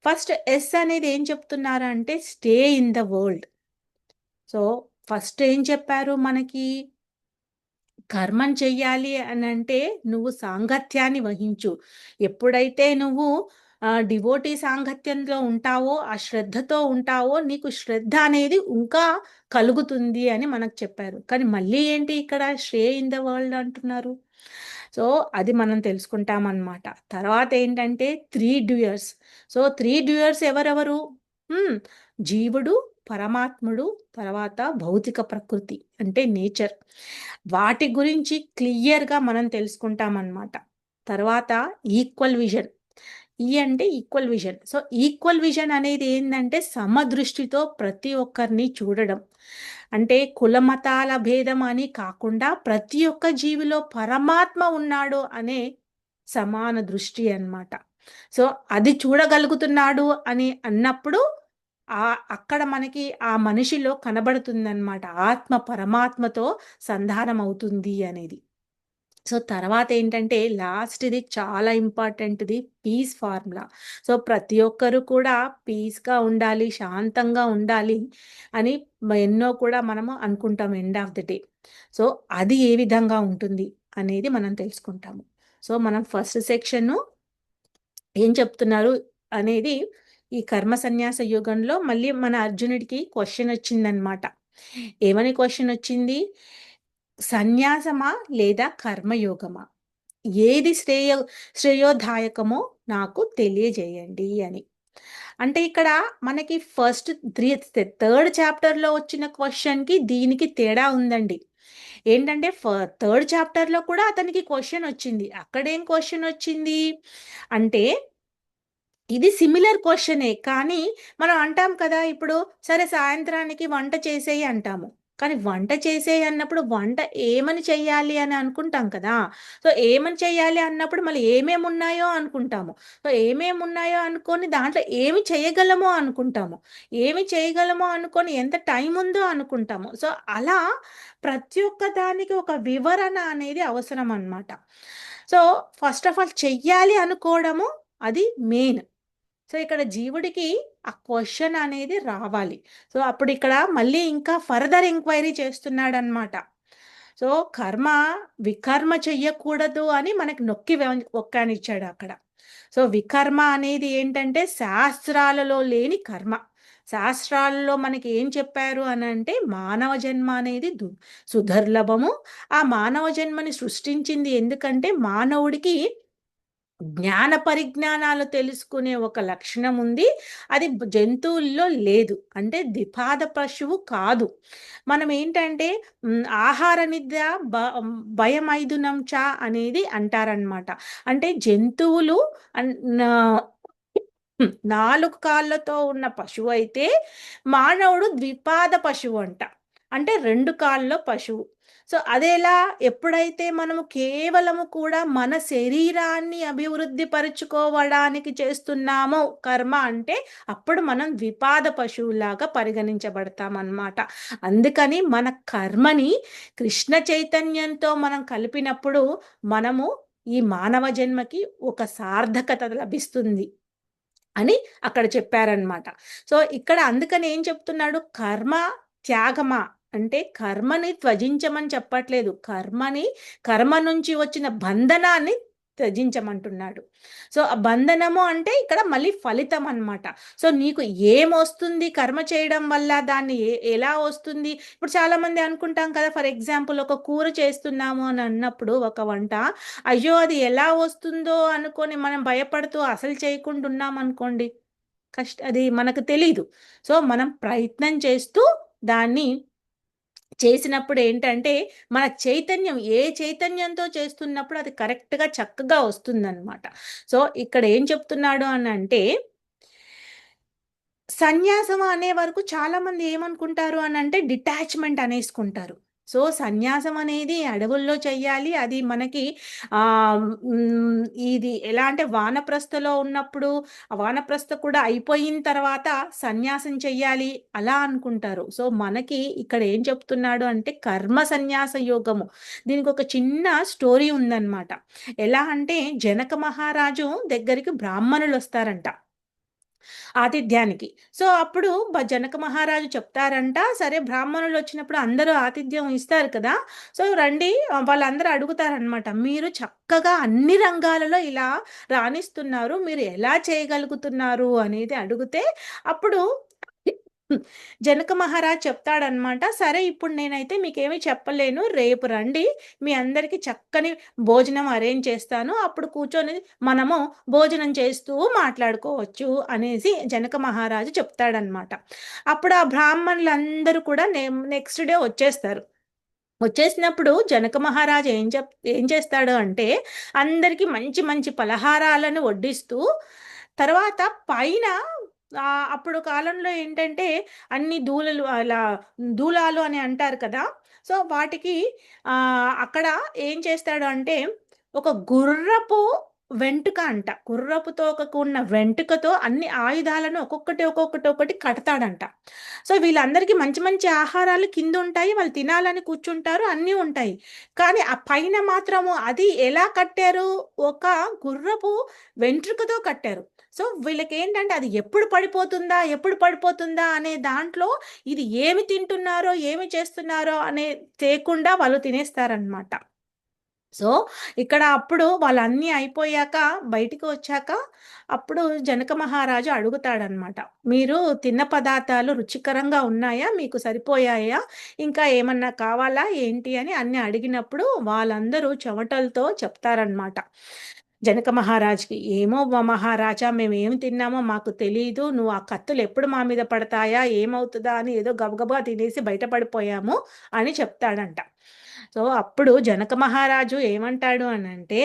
ఫస్ట్ ఎస్ అనేది ఏం చెప్తున్నారంటే stay in the world. So, first ఏం చెప్పారు మనకి? కర్మం చెయ్యాలి అనంటే నువ్వు సాంగత్యాన్ని వహించు. ఎప్పుడైతే నువ్వు డివోటీ సాంగత్యంలో ఉంటావో, ఆ శ్రద్ధతో ఉంటావో, నీకు శ్రద్ధ అనేది ఇంకా కలుగుతుంది అని మనకు చెప్పారు. కానీ మళ్ళీ ఏంటి ఇక్కడ శ్రేయ ఇన్ ద వరల్డ్ అంటున్నారు. సో అది మనం తెలుసుకుంటామన్నమాట. తర్వాత ఏంటంటే 3 డ్యూయర్స్. సో 3 డ్యూయర్స్ ఎవరెవరు? హ్మ్. జీవుడు, పరమాత్ముడు, తర్వాత భౌతిక ప్రకృతి అంటే నేచర్. వాటి గురించి క్లియర్‌గా మనం తెలుసుకుంటామన్నమాట. తర్వాత ఈక్వల్ విజన్. ఈ అంటే equal vision. So equal vision అనేది ఏందంటే సమదృష్టితో ప్రతి ఒక్కరిని చూడడం. అంటే కులమతాల భేదం అని కాకుండా ప్రతి ఒక్క జీవిలో పరమాత్మ ఉన్నాడు అనే సమాన దృష్టి అన్నమాట. సో అది చూడగలుగుతున్నాడు అని అన్నప్పుడు అక్కడ మనకి ఆ మనిషిలో కనబడుతుందన్నమాట. ఆత్మ పరమాత్మతో సంధానం అవుతుంది అనేది. సో తర్వాత ఏంటంటే లాస్ట్‌ది చాలా ఇంపార్టెంట్‌ది పీస్ ఫార్ములా. సో ప్రతి ఒక్కరు కూడా పీస్‌గా ఉండాలి, శాంతంగా ఉండాలి అని ఎన్నో కూడా మనము అనుకుంటాం end of the day. So అది ఏ విధంగా ఉంటుంది అనేది మనం తెలుసుకుంటాము. సో మనం ఫస్ట్ సెక్షను ఏం చెప్తున్నారు అనేది ఈ కర్మ సన్యాస యుగంలో మళ్ళీ మన అర్జునుడికి క్వెషన్ వచ్చిందనమాట. ఏమని క్వెషన్ వచ్చింది? సన్యాసమా లేదా కర్మయోగమా? ఏది శ్రేయోదాయకమో నాకు తెలియజేయండి అని. అంటే ఇక్కడ మనకి ఫస్ట్ థర్డ్ చాప్టర్‌లో వచ్చిన క్వెషన్‌కి దీనికి తేడా ఉందండి. ఏంటంటే థర్డ్ చాప్టర్‌లో కూడా అతనికి క్వెషన్ వచ్చింది. అక్కడేం క్వెషన్ వచ్చింది? అంటే ఇది సిమిలర్ క్వెషనే. కానీ మనం అంటాం కదా! ఇప్పుడు సరే సాయంత్రానికి వంట చేసేయి అంటాము. కానీ వంట చేసేయి అన్నప్పుడు వంట ఏమని చెయ్యాలి అని అనుకుంటాం కదా! సో, ఏమని చెయ్యాలి అన్నప్పుడు మళ్ళీ ఏమేమున్నాయో అనుకుంటాము. సో, ఏమేమున్నాయో అనుకోని దాంట్లో ఏమి చేయగలమో అనుకుంటాము. ఏమి చేయగలమో అనుకోని ఎంత టైం ఉందో అనుకుంటాము. సో, అలా ప్రతి ఒక్క దానికి ఒక వివరణ అనేది అవసరం అన్నమాట. సో, ఫస్ట్ ఆఫ్ ఆల్ చెయ్యాలి అనుకోవడము అది మెయిన్. సో, ఇక్కడ జీవుడికి ఆ క్వెషన్ అనేది రావాలి. సో, అప్పుడిక్కడ మళ్ళీ ఇంకా ఫర్దర్ ఎంక్వైరీ చేస్తున్నాడనమాట. సో, వికర్మ చెయ్యకూడదు అని మనకి నొక్కి ఒక్కానిచ్చాడక్కడ. సో, వికర్మ అనేది ఏంటంటే శాస్త్రాలలో లేని కర్మ. శాస్త్రాలలో మనకి ఏం చెప్పారు అనంటే మానవ జన్మ అనేది సుదుర్లభము. ఆ మానవ జన్మని సృష్టించింది ఎందుకంటే మానవుడికి జ్ఞాన పరిజ్ఞానాలు తెలుసుకునే ఒక లక్షణం ఉంది. అది జంతువుల్లో లేదు. అంటే ద్విపాద పశువు కాదు. మనం ఏంటంటే ఆహార నిద్ర భయమైదునం చ అనేది అంటారనమాట. అంటే జంతువులు అన్ నా 4 కాళ్ళతో ఉన్న పశువైతే మానవుడు ద్విపాద పశువు అంట. అంటే 2 కాళ్ళలో పశువు. సో, అదెలా? ఎప్పుడైతే మనము కేవలము కూడా మన శరీరాన్ని అభివృద్ధి పరుచుకోవడానికి చేస్తున్నామో కర్మ అంటే, అప్పుడు మనం ద్విపాద పశువులాగా పరిగణించబడతామనమాట. అందుకని మన కర్మని కృష్ణ చైతన్యంతో మనం కలిపినప్పుడు, మనము ఈ మానవ జన్మకి ఒక సార్థకత లభిస్తుంది అని అక్కడ చెప్పారనమాట. సో, ఇక్కడ అందుకని ఏం చెప్తున్నాడు? కర్మ త్యాగమా? అంటే కర్మని త్యజించమని చెప్పట్లేదు. కర్మ నుంచి వచ్చిన బంధనాన్ని త్యజించమంటున్నాడు. సో, ఆ బంధనము అంటే ఇక్కడ మళ్ళీ ఫలితం అన్నమాట. సో, నీకు ఏమొస్తుంది కర్మ చేయడం వల్ల? దాన్ని ఎలా వస్తుంది? ఇప్పుడు చాలామంది అనుకుంటాం కదా! ఫర్ ఎగ్జాంపుల్ ఒక కూర చేస్తున్నాము అని అన్నప్పుడు ఒక వంట, అయ్యో! అది ఎలా వస్తుందో అనుకోని మనం భయపడుతూ అసలు చేయకుండా ఉన్నామనుకోండి, అది మనకు తెలీదు. సో, మనం ప్రయత్నం చేస్తూ దాన్ని చేసినప్పుడు ఏంటంటే, మన చైతన్యం ఏ చైతన్యంతో చేస్తున్నప్పుడు అది కరెక్ట్‌గా చక్కగా వస్తుందనమాట. సో, ఇక్కడ ఏం చెప్తున్నాడు అనంటే సన్యాసం అనే వరకు చాలామంది ఏమనుకుంటారు అనంటే డిటాచ్‌మెంట్ అనేసుకుంటారు. సో, సన్యాసం అనేది అడవుల్లో చెయ్యాలి. అది మనకి ఇది ఎలా అంటే వానప్రస్థలో ఉన్నప్పుడు, ఆ వానప్రస్థ కూడా అయిపోయిన తర్వాత సన్యాసం చెయ్యాలి అలా అనుకుంటారు. సో, మనకి ఇక్కడ ఏం చెప్తున్నాడు అంటే కర్మ సన్యాస యోగము. దీనికొక చిన్న స్టోరీ ఉందన్నమాట. ఎలా అంటే జనక మహారాజు దగ్గరికి బ్రాహ్మణులొస్తారంట. ఆతిథ్యానికి. సో, అప్పుడు జనక మహారాజు చెప్తారంట, సరే బ్రాహ్మణులు వచ్చినప్పుడు అందరూ ఆతిథ్యం ఇస్తారు కదా! సో, రండి వాళ్ళందరూ అడుగుతారనమాట. మీరు చక్కగా అన్ని రంగాలలో ఇలా రాణిస్తున్నారు. మీరు ఎలా చేయగలుగుతున్నారు అనేది అడిగితే, అప్పుడు జనక మహారాజ్ చెప్తాడనమాట, సరే ఇప్పుడు నేనైతే మీకేమీ చెప్పలేను. రేపు రండి. మీ అందరికీ చక్కని భోజనం అరేంజ్ చేస్తాను. అప్పుడు కూర్చొని మనము భోజనం చేస్తూ మాట్లాడుకోవచ్చు అనేసి జనక మహారాజు చెప్తాడనమాట. అప్పుడు ఆ బ్రాహ్మణులందరూ కూడా నెక్స్ట్ డే వచ్చేస్తారు. వచ్చేసినప్పుడు జనక మహారాజు ఏం చేస్తాడు అంటే అందరికీ మంచి మంచి పలహారాలను వడ్డిస్తూ తర్వాత పైన అప్పుడు కాలంలో ఏంటంటే అన్ని దూలలు అలా దూలాలు అని అంటారు కదా! సో, వాటికి అక్కడ ఏం చేస్తాడు అంటే ఒక గుర్రపు వెంట్రుక అంట. గుర్రపు తోకకు ఉన్న వెంట్రుకతో అన్ని ఆయుధాలను ఒక్కొక్కటి కడతాడంట. సో, వీళ్ళందరికీ మంచి మంచి ఆహారాలు కిందుంటాయి. వాళ్ళు తినాలని కూర్చుంటారు. అన్నీ ఉంటాయి. కానీ ఆ పైన మాత్రము అది ఎలా కట్టారు? ఒక గుర్రపు వెంట్రుకతో కట్టారు. సో, వీళ్ళకేంటంటే అది ఎప్పుడు పడిపోతుందా అనే దాంట్లో ఇది ఏమి తింటున్నారో, ఏమి చేస్తున్నారో అనే తేకుండా వాళ్ళు తినేస్తారనమాట. సో, ఇక్కడ అప్పుడు వాళ్ళన్నీ అయిపోయాక బయటికి వచ్చాక అప్పుడు జనక మహారాజు అడుగుతాడనమాట. మీరు తిన్న పదార్థాలు రుచికరంగా ఉన్నాయా? మీకు సరిపోయాయా? ఇంకా ఏమన్నా కావాలా? ఏంటి అని అన్నీ అడిగినప్పుడు వాళ్ళందరూ చెమటలతో చెప్తారనమాట. జనక మహారాజుకి, "ఏమో మహారాజా మేమేం తిన్నామో మాకు తెలీదు. నువ్వు ఆ కత్తులు ఎప్పుడు మా మీద పడతాయా? ఏమవుతదా?" అని ఏదో గబగబా తినేసి బయట పడిపోయాము అని చెప్తాడంట. సో, అప్పుడు జనక మహారాజు ఏమంటాడు అనంటే,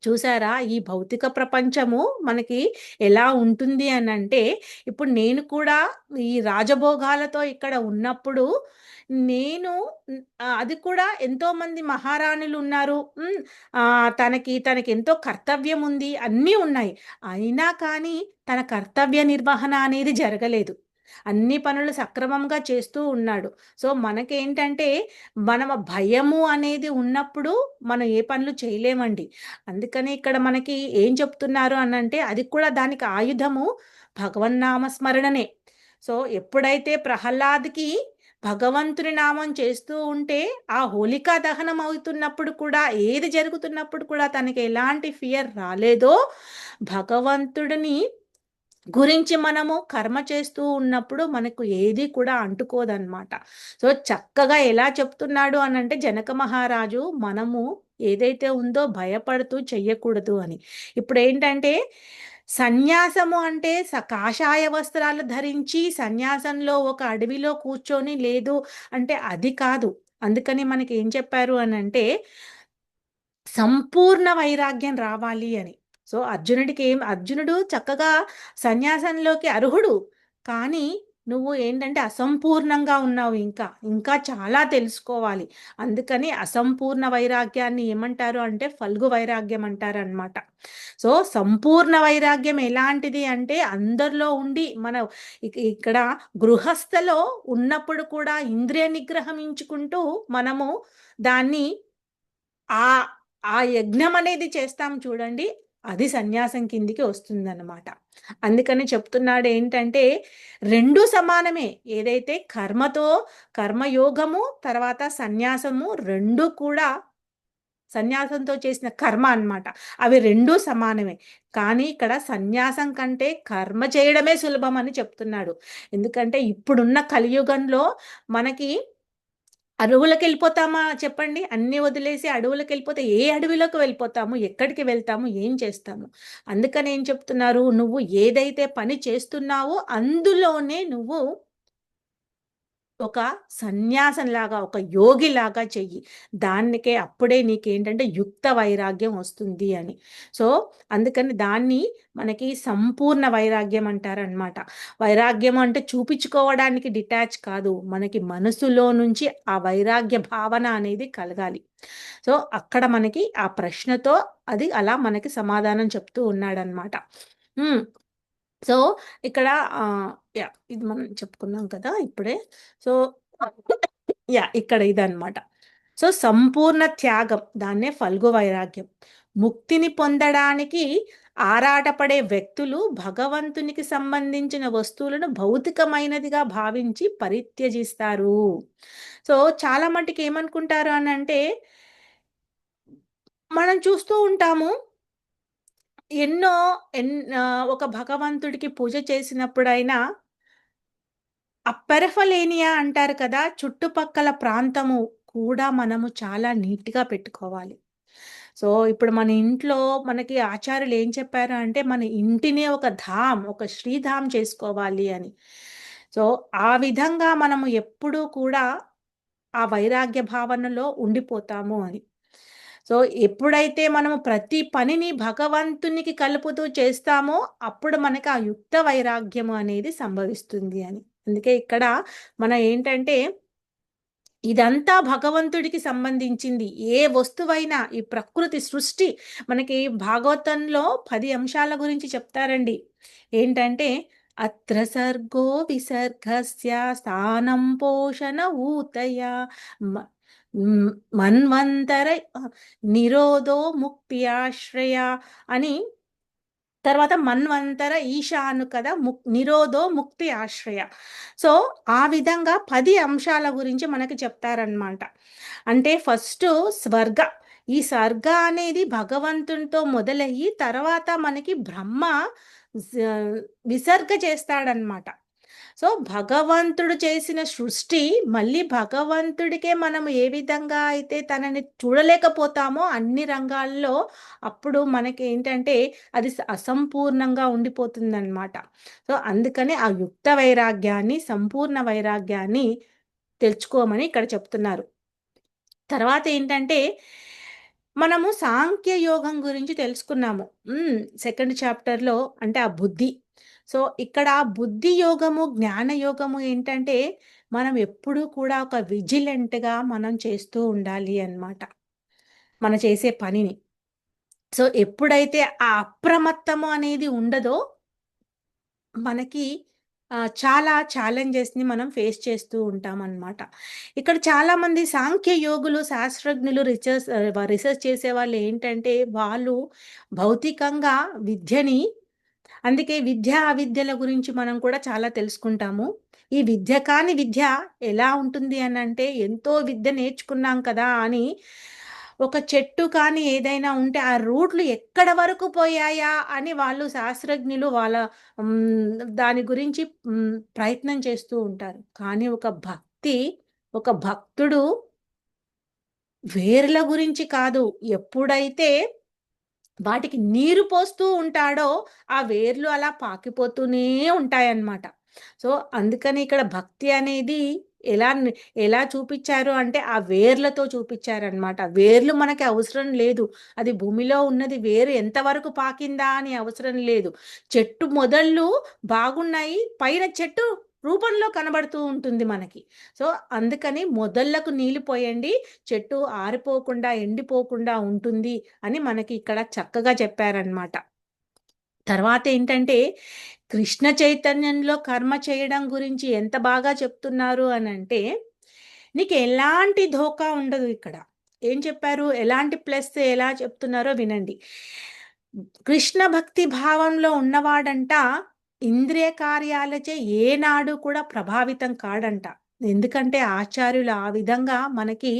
చూసారా ఈ భౌతిక ప్రపంచము మనకి ఎలా ఉంటుంది అనంటే, ఇప్పుడు నేను కూడా ఈ రాజభోగాలతో ఇక్కడ ఉన్నప్పుడు, నేను అది కూడా ఎంతోమంది మహారాణులున్నారు. తనకెంతో కర్తవ్యం ఉంది. అన్నీ ఉన్నాయి. అయినా కానీ తన కర్తవ్య నిర్వహణ అనేది జరగలేదు. అన్ని పనులు సక్రమంగా చేస్తూ ఉన్నాడు. సో, మనకేంటంటే మనం భయము అనేది ఉన్నప్పుడు మనం ఏ పనులు చేయలేమండి. అందుకని ఇక్కడ మనకి ఏం చెప్తున్నారు అనంటే అది కూడా దానికి ఆయుధము భగవన్నామ స్మరణనే. సో, ఎప్పుడైతే ప్రహ్లాద్‌కి భగవంతుని నామం చేస్తూ ఉంటే ఆ హోలికా దహనం అవుతున్నప్పుడు కూడా ఏది జరుగుతున్నప్పుడు కూడా తనకి ఎలాంటి ఫియర్ రాలేదో భగవంతుడిని గురించి మనము కర్మ చేస్తూ ఉన్నప్పుడు మనకు ఏది కూడా అంటుకోదనమాట. సో, చక్కగా ఎలా చెప్తున్నాడు అనంటే జనక మహారాజు మనము ఏదైతే ఉందో భయపడుతూ చెయ్యకూడదు అని. ఇప్పుడేంటంటే సన్యాసము అంటే కాషాయ వస్త్రాలు ధరించి సన్యాసంలో ఒక అడవిలో కూర్చొని లేదు అంటే అది కాదు. అందుకని మనకేం చెప్పారు అనంటే సంపూర్ణ వైరాగ్యం రావాలి అని. సో, అర్జునుడు చక్కగా సన్యాసంలోకి అర్హుడు. కానీ నువ్వు ఏంటంటే అసంపూర్ణంగా ఉన్నావు ఇంకా. ఇంకా చాలా తెలుసుకోవాలి. అందుకని అసంపూర్ణ వైరాగ్యాన్ని ఏమంటారు అంటే ఫల్గు వైరాగ్యం అంటారనమాట. సో, సంపూర్ణ వైరాగ్యం ఎలాంటిది అంటే అందరిలో ఉండి ఇక్కడ గృహస్థలో ఉన్నప్పుడు కూడా ఇంద్రియ నిగ్రహమించుకుంటూ మనము దాన్ని ఆ ఆ యజ్ఞం అనేది చేస్తాం చూడండి. అది సన్యాసం కిందికి వస్తుందన్నమాట. అందుకని చెప్తున్నాడు ఏంటంటే 2 సమానమే. ఏదైతే కర్మయోగము తర్వాత సన్యాసము 2 కూడా సన్యాసంతో చేసిన కర్మ అన్నమాట. అవి 2 సమానమే. కానీ ఇక్కడ సన్యాసం కంటే కర్మ చేయడమే సులభం అని చెప్తున్నాడు. ఎందుకంటే ఇప్పుడున్న కలియుగంలో మనకి అడవులకెళ్ళిపోతామా చెప్పండి? అన్నీ వదిలేసి అడవులకెళ్ళిపోతే ఏ అడవిలోకి వెళ్ళిపోతాము? ఎక్కడికి వెళ్తాము? ఏం చేస్తాము? అందుకని ఏం చెప్తున్నారు? నువ్వు ఏదైతే పని చేస్తున్నావో అందులోనే నువ్వు ఒక సన్యాసంలాగా, ఒక యోగిలాగా చెయ్యి. అప్పుడే నీకేంటంటే యుక్త వైరాగ్యం వస్తుంది అని. సో, అందుకని దాన్ని మనకి సంపూర్ణ వైరాగ్యం అంటారనమాట. వైరాగ్యం అంటే చూపించుకోవడానికి డిటాచ్ కాదు. మనకి మనసులో నుంచి ఆ వైరాగ్య భావన అనేది కలగాలి. సో, అక్కడ మనకి ఆ ప్రశ్నతో అది అలా మనకి సమాధానం చెప్తూ ఉన్నాడనమాట. హ్మ్. సో, ఇక్కడ ఇది మనం చెప్పుకున్నాం కదా ఇప్పుడే. సో, ఇక్కడ ఇదనమాట. సో, సంపూర్ణ త్యాగం దాన్నే ఫల్గు వైరాగ్యం. ముక్తిని పొందడానికి ఆరాటపడే వ్యక్తులు భగవంతునికి సంబంధించిన వస్తువులను భౌతికమైనదిగా భావించి పరిత్యజిస్తారు. సో చాలా మట్టుకు ఏమనుకుంటారు అని అంటే, మనం చూస్తూ ఉంటాము ఎన్నో ఒక భగవంతుడికి పూజ చేసినప్పుడైనా అప్పెరఫలేనియా అంటారు కదా! చుట్టుపక్కల ప్రాంతము కూడా మనము చాలా నీట్‌గా పెట్టుకోవాలి. సో, ఇప్పుడు మన ఇంట్లో మనకి ఆచార్యులు ఏం చెప్పారు అంటే, మన ఇంటినే ఒక ఒక శ్రీధామ్ చేసుకోవాలి అని. సో, ఆ విధంగా మనము ఎప్పుడూ కూడా ఆ వైరాగ్య భావనలో ఉండిపోతాము అని. సో, ఎప్పుడైతే మనము ప్రతి పనిని భగవంతునికి కలుపుతూ చేస్తామో, అప్పుడు మనకు ఆ యుక్త వైరాగ్యము అనేది సంభవిస్తుంది అని. అందుకే ఇక్కడ మనం ఏంటంటే, ఇదంతా భగవంతుడికి సంబంధించింది. ఏ వస్తువైనా ఈ ప్రకృతి సృష్టి మనకి భాగవతంలో 10 అంశాల గురించి చెప్తారండి. ఏంటంటే, అత్ర సర్గో విసర్గస్య స్థానం పోషణ ఊతయ మ హ్మ్. మన్వంతర నిరోధో ముక్తి ఆశ్రయ అని, తర్వాత మన్వంతర ఈశాను కదా నిరోధో ముక్తి ఆశ్రయ. సో, ఆ విధంగా 10 అంశాల గురించి మనకి చెప్తారనమాట. అంటే ఫస్టు స్వర్గ. ఈ స్వర్గ అనేది భగవంతునితో మొదలయ్యి తర్వాత మనకి బ్రహ్మ జ విసర్గ చేస్తాడనమాట. సో, భగవంతుడు చేసిన సృష్టి మళ్ళీ భగవంతుడికే మనం ఏ విధంగా అయితే తనని చూడలేకపోతామో అన్ని రంగాల్లో, అప్పుడు మనకేంటంటే అది అసంపూర్ణంగా ఉండిపోతుందనమాట. సో, అందుకని ఆ యుక్త వైరాగ్యాన్ని, సంపూర్ణ వైరాగ్యాన్ని తెచ్చుకోమని ఇక్కడ చెప్తున్నారు. తర్వాతేంటంటే, మనము సాంఖ్య యోగం గురించి తెలుసుకున్నాము. సెకండ్ చాప్టర్‌లో అంటే ఆ బుద్ధి. సో, ఇక్కడ బుద్ధి యోగము, జ్ఞాన యోగము ఏంటంటే, మనం ఎప్పుడూ కూడా ఒక విజిలెంట్‌గా మనం చేస్తూ ఉండాలి అన్నమాట. మనం చేసే పనిని. సో, ఎప్పుడైతే ఆ అప్రమత్తము అనేది ఉండదో మనకి చాలా ఛాలెంజెస్‌ని మనం ఫేస్ చేస్తూ ఉంటామనమాట. ఇక్కడ చాలామంది సాంఖ్య యోగులు, శాస్త్రజ్ఞులు రిసర్చ్ చేసేవాళ్ళు ఏంటంటే, వాళ్ళు భౌతికంగా విద్యని అందుకే విద్య, అవిద్యల గురించి మనం కూడా చాలా తెలుసుకుంటాము. ఈ విద్య కాని విద్య ఎలా ఉంటుంది అనంటే, ఎంతో విద్య నేర్చుకున్నాం కదా అని ఒక చెట్టు కానీ ఏదైనా ఉంటే ఆ రూట్లు ఎక్కడ వరకు పోయాయా అని వాళ్ళు శాస్త్రజ్ఞులు వాళ్ళ దాని గురించి ప్రయత్నం చేస్తూ ఉంటారు. కానీ ఒక భక్తుడు వేర్ల గురించి కాదు. ఎప్పుడైతే వాటికి నీరు పోస్తూ ఉంటాడో, ఆ వేర్లు అలా పాకిపోతూనే ఉంటాయన్నమాట. సో, అందుకని ఇక్కడ భక్తి అనేది ఎలా న్ ఎలా చూపిచ్చారు అంటే, ఆ వేర్లతో చూపిచ్చారన్నమాట. వేర్లు మనకి అవసరం లేదు. అది భూమిలో ఉన్నది వేరు ఎంతవరకు పాకిందా అని అవసరం లేదు. చెట్టు మొదళ్ళు బాగున్నాయి. పైన చెట్టు రూపంలో కనబడుతూ ఉంటుంది మనకి. సో, అందుకని మొదళ్ళకు నీళ్లు పోయండి. చెట్టు ఆరిపోకుండా, ఎండిపోకుండా ఉంటుంది అని మనకి ఇక్కడ చక్కగా చెప్పారన్నమాట. తర్వాతేంటంటే, కృష్ణ చైతన్యంలో కర్మ చేయడం గురించి ఎంత బాగా చెప్తున్నారు అనంటే, నీకెలాంటి ధోకా ఉండదు ఇక్కడ. ఏం చెప్పారు? ఎలాంటి ప్లస్ ఎలా చెప్తున్నారో వినండి. కృష్ణ భక్తి భావంలో ఉన్నవాడంట, ఇంద్రియ కార్యాలచే ఏనాడు కూడా ప్రభావితం కాడంట. ఎందుకంటే ఆచార్యులు ఆ విధంగా మనకి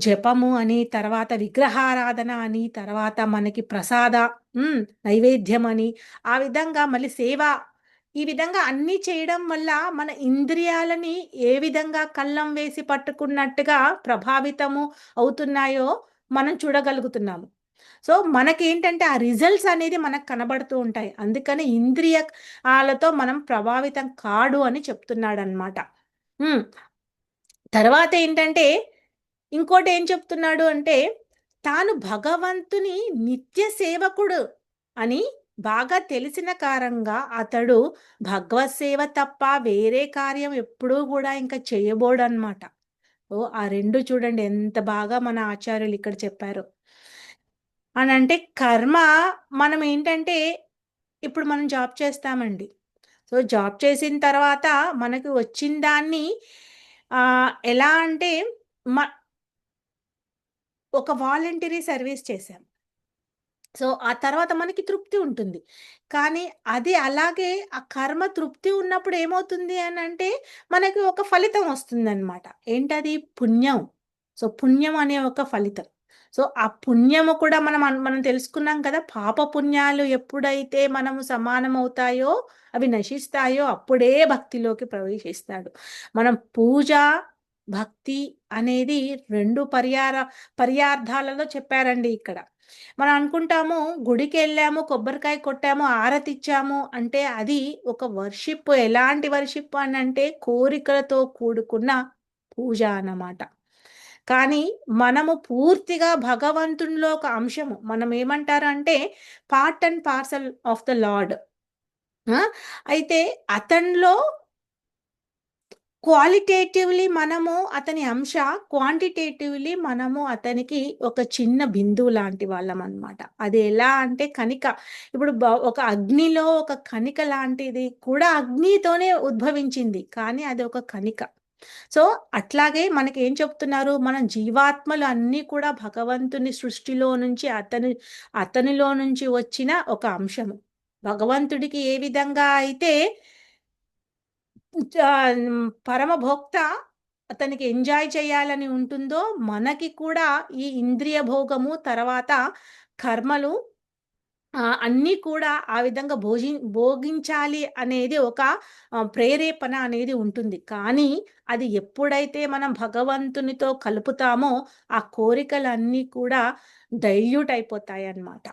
జపము అని, తర్వాత విగ్రహారాధన అని, తర్వాత మనకి హ్మ్. నైవేద్యం అని, ఆ విధంగా మళ్ళీ సేవ, ఈ విధంగా అన్నీ చేయడం వల్ల మన ఇంద్రియాలని ఏ విధంగా కళ్ళం వేసి పట్టుకున్నట్టుగా ప్రభావితము అవుతున్నాయో మనం చూడగలుగుతున్నాము. సో, మనకేంటంటే ఆ రిజల్ట్స్ అనేది మనకు కనబడుతూ ఉంటాయి. అందుకని ఆలతో మనం ప్రభావితం కాడు అని చెప్తున్నాడనమాట. హ్మ్. తర్వాతేంటంటే ఇంకోటేం చెప్తున్నాడు అంటే, తాను భగవంతుని నిత్య సేవకుడు అని బాగా తెలిసిన కారంగా అతడు భగవత్ సేవ తప్ప వేరే కార్యం ఎప్పుడూ గూడా ఇంక చేయబోడనమాట. ఓహ్! ఆ 2 చూడండి ఎంత బాగా మన ఆచార్యులు ఇక్కడ చెప్పారో. అనంటే కర్మ మనమేంటంటే, ఇప్పుడు మనం జాబ్ చేస్తామండి. సో, జాబ్ చేసిన తర్వాత మనకు వచ్చిన దాన్ని ఎలా అంటే మ ఒక వాలంటరీ సర్వీస్ చేశాం. సో, ఆ తర్వాత మనకి తృప్తి ఉంటుంది. కానీ అది అలాగే ఆ కర్మ తృప్తి ఉన్నప్పుడు ఏమవుతుంది అనంటే, మనకి ఒక ఫలితం వస్తుందనమాట. ఏంటది? పుణ్యం. సో, పుణ్యం అనే ఒక ఫలితం. సో, ఆ పుణ్యము కూడా మనం తెలుసుకున్నాం కదా! పాప పుణ్యాలు ఎప్పుడైతే మనము సమానమవుతాయో, అవి నశిస్తాయో అప్పుడే భక్తిలోకి ప్రవేశిస్తాడు. మనం పూజ, భక్తి అనేది 2 పర్యార్థాలలో చెప్పారండి ఇక్కడ. మనం అనుకుంటాము గుడికెళ్ళాము, కొబ్బరికాయ కొట్టాము, ఆరతిచ్చాము అంటే అది ఒక వర్షిప్. ఎలాంటి వర్షిప్ అనంటే కోరికలతో కూడుకున్న పూజ అన్నమాట. కానీ మనము పూర్తిగా భగవంతునిలో ఒక అంశము. మనం ఏమంటారంటే part and parcel of the lord. ఆ! అయితే అతనిలో క్వాలిటేటివ్‌లీ మనము అతని అంశ, క్వాంటిటేటివ్‌లీ మనము అతనికి ఒక చిన్న బిందువు లాంటి వాళ్ళమనమాట. అది ఎలా అంటే కణిక. ఇప్పుడు ఒక అగ్నిలో ఒక కణిక లాంటిది కూడా అగ్నితోనే ఉద్భవించింది. కానీ అది ఒక కణిక. సో, అట్లాగే మనకేం చెప్తున్నారు, మనం జీవాత్మలు అన్నీ కూడా భగవంతుని సృష్టిలో నుంచి అతనిలో నుంచి వచ్చిన ఒక అంశము. భగవంతుడికి ఏ విధంగా అయితే పరమభోక్త అతనికి ఎంజాయ్ చేయాలని ఉంటుందో, మనకి కూడా ఈ ఇంద్రియ భోగము, తర్వాత కర్మలు అన్నీ కూడా ఆ విధంగా భోగించాలి అనేది ఒక ప్రేరేపణ అనేది ఉంటుంది. కానీ అది ఎప్పుడైతే మనం భగవంతునితో కలుపుతామో, ఆ కోరికలన్నీ కూడా డైల్యూట్ అయిపోతాయన్నమాట.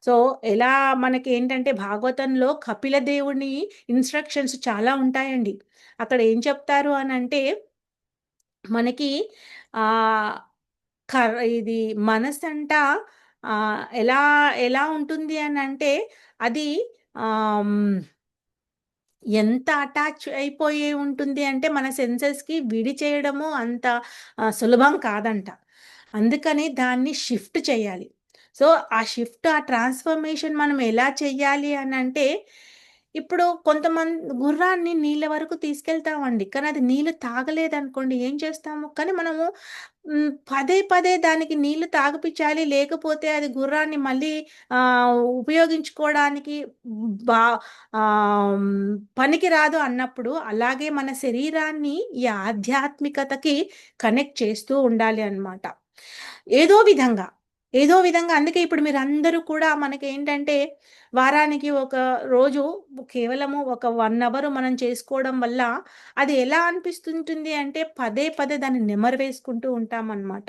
సో, ఎలా మనకేంటంటే భాగవతంలో కపిల దేవుని ఇన్‌స్ట్రక్షన్స్ చాలా ఉంటాయండి. అక్కడ ఏం చెప్తారు అనంటే, మనకి ఆహ్, ఇది మనసంట ఎలా ఎలా ఉంటుంది అనంటే, అది ఆహ్, హ్మ్ ఎంత అటాచ్ అయిపోయి ఉంటుంది అంటే, మన సెన్సెస్‌కి విడిచేయడము అంత సులభం కాదంట. అందుకని దాన్ని షిఫ్ట్ చేయాలి. సో, ఆ ట్రాన్స్‌ఫర్మేషన్ మనం ఎలా చెయ్యాలి అనంటే, ఇప్పుడు గుర్రాన్ని నీళ్ళ వరకు తీసుకెళ్తామండి. కానీ అది నీళ్ళు తాగలేదనుకోండి ఏం చేస్తాము? కానీ మనము పదే పదే దానికి నీళ్లు తాగిపిచ్చాలి. లేకపోతే అది గుర్రాన్ని మళ్ళీ ఉపయోగించుకోవడానికి బా పనికి రాదు అన్నప్పుడు, అలాగే మన శరీరాన్ని ఈ ఆధ్యాత్మికతకి కనెక్ట్ చేస్తూ ఉండాలి అన్నమాట. ఏదో విధంగా, ఏదో విధంగా అందుకే ఇప్పుడు మీరందరూ కూడా మనకేంటంటే, వారానికి ఒక రోజు కేవలము ఒక 1 అవర్ మనం చేసుకోవడం వల్ల, అది ఎలా అనిపిస్తుంటుంది అంటే, పదే పదే దాన్ని నెమరు వేసుకుంటూ ఉంటామనమాట.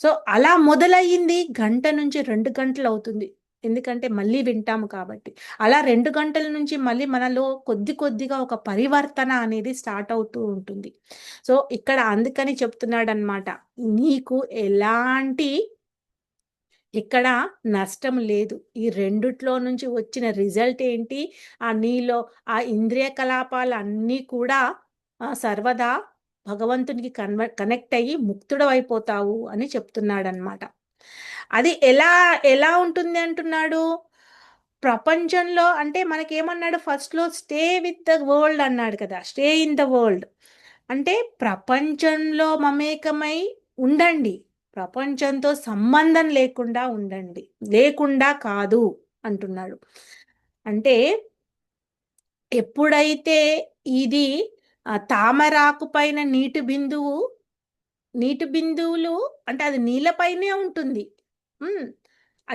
సో, అలా మొదలయ్యింది గంట నుంచి 2 గంటలవుతుంది. ఎందుకంటే, మళ్ళీ వింటాము కాబట్టి. అలా 2 గంటల నుంచి మళ్ళీ మనలో కొద్ది కొద్దిగా ఒక పరివర్తన అనేది స్టార్ట్ అవుతూ ఉంటుంది. సో, ఇక్కడ అందుకని చెప్తున్నాడనమాట. నీకు ఎలాంటి ఇక్కడ నష్టం లేదు. ఈ రెండిట్లో నుంచి వచ్చిన రిజల్ట్ ఏంటి? నీలో ఆ ఇంద్రియ కలాపాలన్నీ కూడా సర్వదా భగవంతునికి కనెక్ట్ అయ్యి ముక్తుడవైపోతావు అని చెప్తున్నాడనమాట. అది ఎలా ఉంటుంది అంటున్నాడు? ప్రపంచంలో అంటే మనకేమన్నాడు ఫస్ట్‌లో స్టే విత్ ద వరల్డ్ అన్నాడు కదా! Stay in the world. అంటే ప్రపంచంలో మమేకమై ఉండండి. ప్రపంచంతో సంబంధం లేకుండా ఉండండి. లేకుండా కాదు అంటున్నాడు. అంటే ఎప్పుడైతే ఇది తామరాకు పైన నీటి బిందువులు అంటే అది నీళ్ళ పైనే ఉంటుంది. హ్మ్. ఆ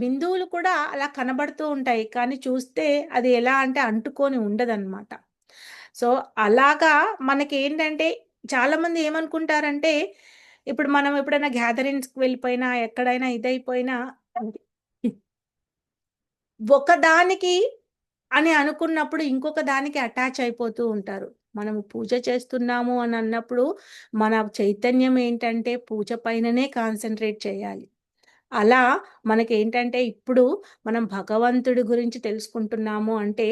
బిందువులు కూడా అలా కనబడుతూ ఉంటాయి. కానీ చూస్తే అది ఎలా అంటే అంటుకొని ఉండదనమాట. సో, అలాగా మనకేంటంటే చాలామంది ఏమనుకుంటారంటే, ఇప్పుడు మనం ఎప్పుడైనా గ్యాదరింగ్స్‌కి వెళ్ళిపోయినా, ఎక్కడైనా ఇదైపోయినా ఒకదానికి అని అనుకున్నప్పుడు ఇంకొక దానికి అటాచ్ అయిపోతూ ఉంటారు. మనము పూజ చేస్తున్నాము అని అన్నప్పుడు మన చైతన్యం ఏంటంటే పూజ పైననే కాన్సంట్రేట్ చేయాలి. అలా మనకేంటంటే ఇప్పుడు మనం భగవంతుడి గురించి తెలుసుకుంటున్నాము అంటే,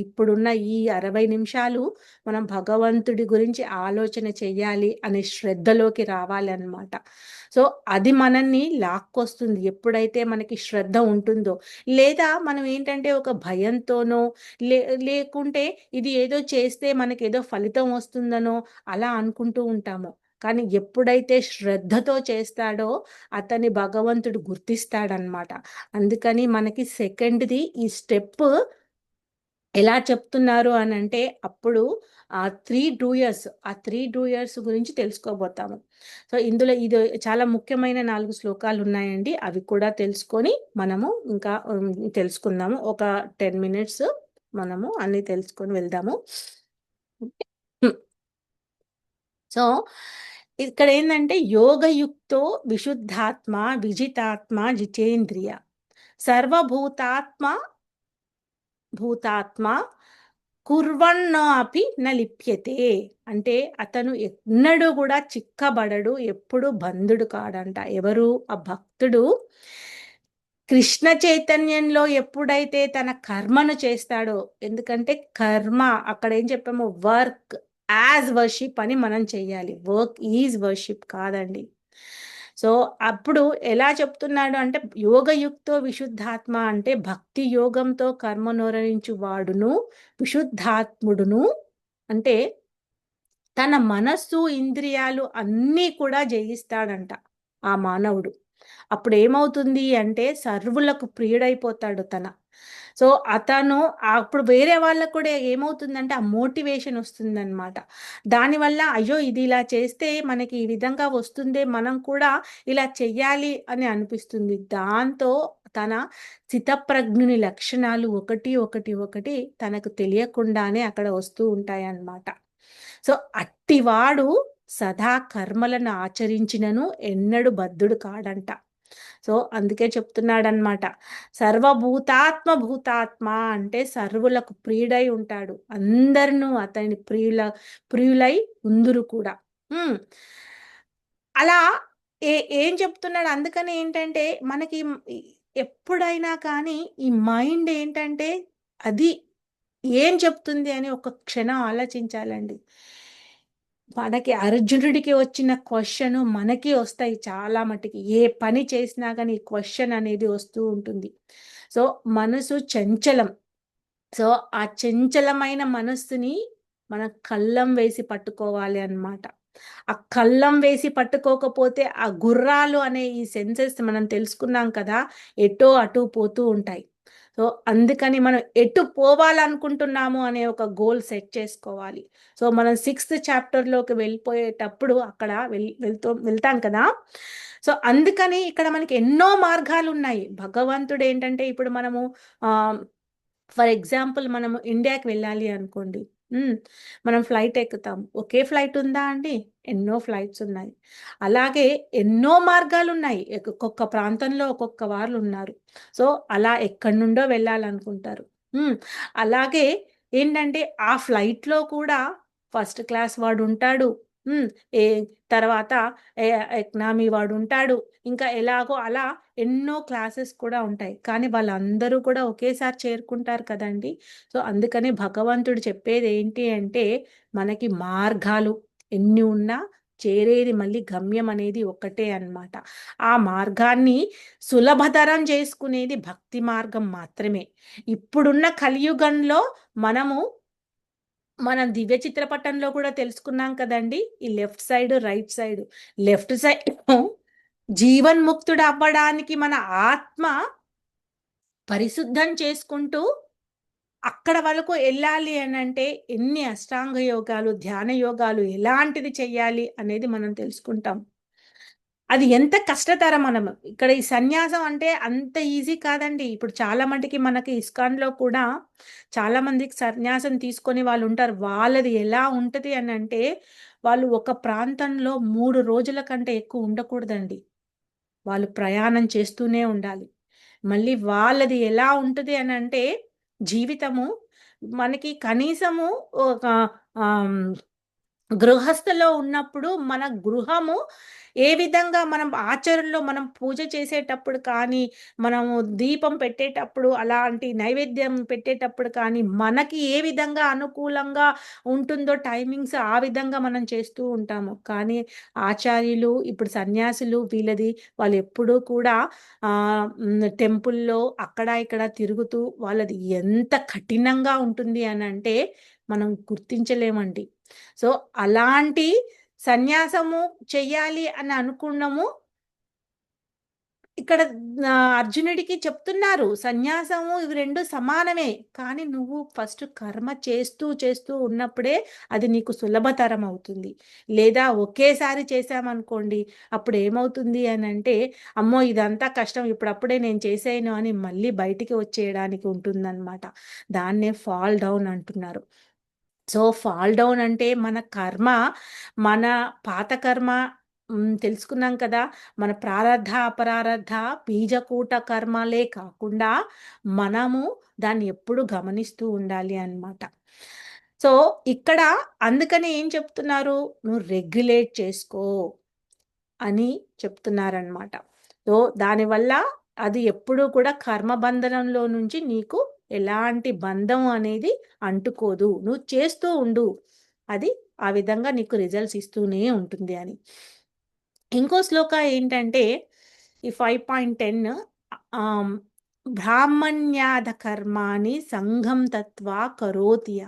ఇప్పుడున్న ఈ 60 నిమిషాలు మనం భగవంతుడి గురించి ఆలోచన చెయ్యాలి అనే శ్రద్ధలోకి రావాలనమాట. సో, అది మనల్ని లాక్కొస్తుంది. ఎప్పుడైతే మనకి శ్రద్ధ ఉంటుందో. లేదా మనం ఏంటంటే ఒక భయంతోనో, లే లేకుంటే ఇది ఏదో చేస్తే మనకేదో ఫలితం వస్తుందనో అలా అనుకుంటూ ఉంటాము. కానీ ఎప్పుడైతే శ్రద్ధతో చేస్తాడో అతని భగవంతుడు గుర్తిస్తాడనమాట. అందుకని మనకి సెకండ్ది ఈ స్టెప్ ఎలా చెప్తున్నారు అని అంటే అప్పుడు ఆ 3 డూయర్స్ గురించి తెలుసుకోబోతాము. సో ఇందులో ఇది చాలా ముఖ్యమైన 4 శ్లోకాలు ఉన్నాయండి. అవి కూడా తెలుసుకొని మనము ఇంకా తెలుసుకుందాము. ఒక 10 మినిట్స్ మనము అన్ని తెలుసుకొని వెళ్దాము. సో ఇక్కడ ఏంటంటే యోగయుక్తో విశుద్ధాత్మ విజితాత్మ జితేంద్రియ సర్వభూతాత్మ భూతాత్మ కుర్వన్నాపి న లిప్యతే అంటే అతను ఎన్నడూ కూడా చిక్కబడడు, ఎప్పుడు బంధుడు కాడంట. ఎవరు? ఆ భక్తుడు కృష్ణ చైతన్యంలో ఎప్పుడైతే తన కర్మను చేస్తాడో, ఎందుకంటే కర్మ అక్కడ ఏం చెప్పాము, వర్క్ యాజ్ వర్షిప్ అని మనం చెయ్యాలి, వర్క్ ఈజ్ వర్షిప్ కాదండి. సో అప్పుడు ఎలా చెప్తున్నాడు అంటే యోగయుక్తో విశుద్ధాత్మ అంటే భక్తి యోగంతో కర్మనోరరించు వాడును విశుద్ధాత్ముడును అంటే తన మనస్సు ఇంద్రియాలు అన్నీ కూడా జయిస్తాడంట ఆ మానవుడు. అప్పుడు ఏమవుతుంది అంటే సర్వులకు ప్రియుడైపోతాడు తన. సో అతను అప్పుడు వేరే వాళ్ళకు కూడా ఏమవుతుందంటే ఆ మోటివేషన్ వస్తుందన్నమాట. దానివల్ల అయ్యో ఇది ఇలా చేస్తే మనకి ఈ విధంగా వస్తుందే, మనం కూడా ఇలా చెయ్యాలి అని అనిపిస్తుంది. దాంతో తన స్థితప్రజ్ఞుని లక్షణాలు ఒకటి తనకు తెలియకుండానే అక్కడ వస్తూ ఉంటాయన్నమాట. సో అట్టివాడు సదా కర్మలను ఆచరించినను ఎన్నడు బద్ధుడు కాడంట. సో అందుకే చెప్తున్నాడనమాట, భూతాత్మ అంటే సర్వులకు ప్రియుడై ఉంటాడు, అందరినూ అతని ప్రియులై ఉందురు కూడా. అలా ఏం చెప్తున్నాడు, అందుకని ఏంటంటే మనకి ఎప్పుడైనా కానీ ఈ మైండ్ ఏంటంటే అది ఏం చెప్తుంది అని ఒక క్షణం ఆలోచించాలండి. మనకి అర్జునుడికి వచ్చిన క్వశ్చన్ మనకి వస్తాయి చాలా మటుకి. ఏ పని చేసినా కానీ క్వశ్చన్ అనేది వస్తూ ఉంటుంది. సో మనసు చంచలం. సో ఆ చంచలమైన మనస్సుని మన కళ్ళం వేసి పట్టుకోవాలి అన్నమాట. ఆ కళ్ళం వేసి పట్టుకోకపోతే ఆ గుర్రాలు అనే ఈ సెన్సెస్ మనం తెలుసుకున్నాం కదా, ఎటో అటు పోతూ ఉంటాయి. సో అందుకని మనం ఎటు పోవాలనుకుంటున్నాము అనే ఒక గోల్ సెట్ చేసుకోవాలి. సో మనం 6th చాప్టర్లోకి వెళ్ళిపోయేటప్పుడు అక్కడ వెళ్తాం కదా. సో అందుకని ఇక్కడ మనకి ఎన్నో మార్గాలు ఉన్నాయి. భగవంతుడు ఏంటంటే ఇప్పుడు మనము ఫర్ ఎగ్జాంపుల్ మనము ఇండియాకి వెళ్ళాలి అనుకోండి, మనం ఫ్లైట్ ఎక్కుతాం. ఒకే ఫ్లైట్ ఉందా అండి? ఎన్నో ఫ్లైట్స్ ఉన్నాయి. అలాగే ఎన్నో మార్గాలు ఉన్నాయి. ఒక్కొక్క ప్రాంతంలో ఒక్కొక్క వాళ్ళు ఉన్నారు. సో అలా ఎక్కడి నుండో వెళ్ళాలనుకుంటారు. అలాగే ఏంటంటే ఆ ఫ్లైట్లో కూడా ఫస్ట్ క్లాస్ వాడు ఉంటాడు, ఏ తర్వాత ఎకనామీ వాడు ఉంటాడు, ఇంకా ఎలాగో అలా ఎన్నో క్లాసెస్ కూడా ఉంటాయి. కానీ వాళ్ళందరూ కూడా ఒకేసారి చేరుకుంటారు కదండి. సో అందుకని భగవంతుడు చెప్పేది ఏంటి అంటే మనకి మార్గాలు ఎన్ని ఉన్నా చేరేది మళ్ళీ గమ్యం అనేది ఒక్కటే అన్నమాట. ఆ మార్గాన్ని సులభతరం చేసుకునేది భక్తి మార్గం మాత్రమే. ఇప్పుడున్న కలియుగంలో మనం దివ్య చిత్రపటంలో కూడా తెలుసుకున్నాం కదండి, ఈ left side right side. Left side జీవన్ముక్తుడు అవ్వడానికి మన ఆత్మ పరిశుద్ధం చేసుకుంటూ అక్కడ వరకు వెళ్ళాలి అని అంటే ఎన్ని అష్టాంగ యోగాలు, ధ్యాన యోగాలు ఎలాంటిది చెయ్యాలి అనేది మనం తెలుసుకుంటాం. అది ఎంత కష్టతరం. మనం ఇక్కడ ఈ సన్యాసం అంటే అంత ఈజీ కాదండి. ఇప్పుడు చాలా మటుకి మనకి ఇస్కాన్లో కూడా చాలా మందికి సన్యాసం తీసుకొని వాళ్ళు ఉంటారు. వాళ్ళది ఎలా ఉంటది అని అంటే వాళ్ళు ఒక ప్రాంతంలో 3 రోజుల కంటే ఎక్కువ ఉండకూడదండి. వాళ్ళు ప్రయాణం చేస్తూనే ఉండాలి. మళ్ళీ వాళ్ళది ఎలా ఉంటది అని అంటే జీవితము మనకి కనీసము ఒక గృహస్థలో ఉన్నప్పుడు మన గృహము ఏ విధంగా మనం ఆచరణలో మనం పూజ చేసేటప్పుడు కానీ, మనము దీపం పెట్టేటప్పుడు, అలాంటి నైవేద్యం పెట్టేటప్పుడు కానీ, మనకి ఏ విధంగా అనుకూలంగా ఉంటుందో టైమింగ్స్ ఆ విధంగా మనం చేస్తూ ఉంటాము. కానీ ఆచార్యులు, ఇప్పుడు సన్యాసులు వీళ్ళది వాళ్ళు ఎప్పుడూ కూడా టెంపుల్లో అక్కడ ఇక్కడ తిరుగుతూ వాళ్ళది ఎంత కఠినంగా ఉంటుంది అని అంటే మనం గుర్తించలేమండి. సో అలాంటి సన్యాసము చెయ్యాలి అని అనుకున్నాము. ఇక్కడ అర్జునుడికి చెప్తున్నారు సన్యాసము ఇవి రెండు సమానమే. కానీ నువ్వు ఫస్ట్ కర్మ చేస్తూ చేస్తూ ఉన్నప్పుడే అది నీకు సులభతరం అవుతుంది. లేదా ఒకేసారి చేశామనుకోండి అప్పుడు ఏమవుతుంది అని అంటే, అమ్మో ఇదంతా కష్టం ఇప్పుడప్పుడే నేను చేసేయను అని మళ్ళీ బయటికి వచ్చేయడానికి ఉంటుందన్నమాట. దాన్నే ఫాల్ డౌన్ అంటున్నారు. సో ఫాల్ డౌన్ అంటే మన కర్మ, మన పాత కర్మ తెలుసుకున్నాం కదా. మన ప్రారబ్ధ అపరారబ్ధ బీజకూట కర్మలే కాకుండా మనము దాన్ని ఎప్పుడు గమనిస్తూ ఉండాలి అన్నమాట. సో ఇక్కడ అందుకని ఏం చెప్తున్నారు, నువ్వు రెగ్యులేట్ చేసుకో అని చెప్తున్నారనమాట. సో దానివల్ల అది ఎప్పుడూ కూడా కర్మబంధనంలో నుంచి నీకు ఎలాంటి బంధం అనేది అంటుకోదు. నువ్వు చేస్తూ ఉండు, అది ఆ విధంగా నీకు రిజల్ట్స్ ఇస్తూనే ఉంటుంది అని. ఇంకో శ్లోక ఏంటంటే ఈ 5.10 బ్రాహ్మణ్యాద కర్మాణి సంఘం తత్వా కరోతియ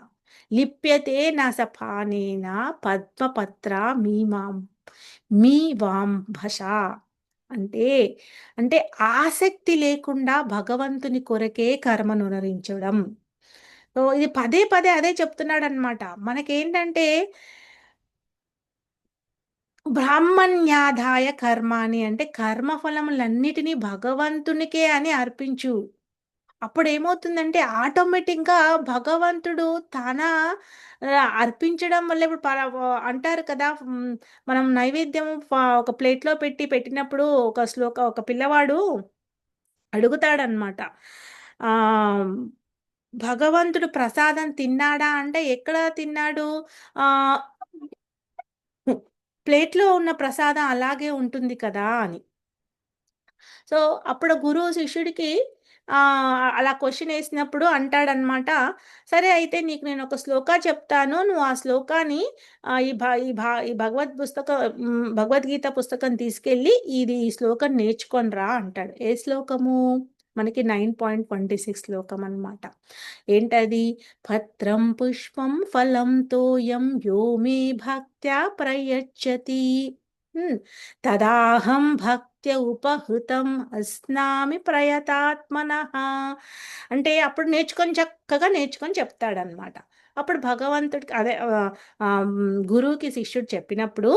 లిప్యతే నా సపానేన పద్మపత్ర మీ వాంభష. అంటే అంటే ఆసక్తి లేకుండా భగవంతుని కొరకే కర్మను నరించడం. సో ఇది పదే పదే అదే చెప్తున్నాడు అనమాట. మనకేంటంటే బ్రాహ్మణ్యాదాయ కర్మాని అంటే కర్మఫలములన్నిటినీ భగవంతునికే అని అర్పించు. అప్పుడేమవుతుందంటే ఆటోమేటిక్‌గా భగవంతుడు తన అర్పించడం వల్ల ఇప్పుడు అంటారు కదా. మనం నైవేద్యం ఒక ప్లేట్‌లో పెట్టినప్పుడు ఒక పిల్లవాడు అడుగుతాడనమాట. ఆహ్, భగవంతుడు ప్రసాదం తిన్నాడా అంటే ఎక్కడ తిన్నాడు? ఆహ్, ప్లేట్‌లో ఉన్న ప్రసాదం అలాగే ఉంటుంది కదా అని. సో, అప్పుడు గురువు శిష్యుడికి అలా క్వెషన్ ఏసినప్పుడు అంటాడనమాట, "సరే అయితే నీకు నేనొక శ్లోక చెప్తాను. నువ్వు ఆ శ్లోకాన్ని ఈ భగవద్గీత పుస్తకం తీసుకెళ్ళి ఈ శ్లోకం నేర్చుకొని రా" అంటాడు. ఏ శ్లోకము? మనకి 9.26 శ్లోకం అనమాట. ఏంటది? "పత్రం పుష్పం ఫలం తోయం యో మే భక్త్యా ప్రయచ్చతి తదాహం భక్త్య ఉపహృతం అస్నామి ప్రయతాత్మనః." అంటే అప్పుడు చక్కగా నేర్చుకొని చెప్తాడనమాట. అప్పుడు భగవంతుడికి అదే గురువుకి శిష్యుడు చెప్పినప్పుడు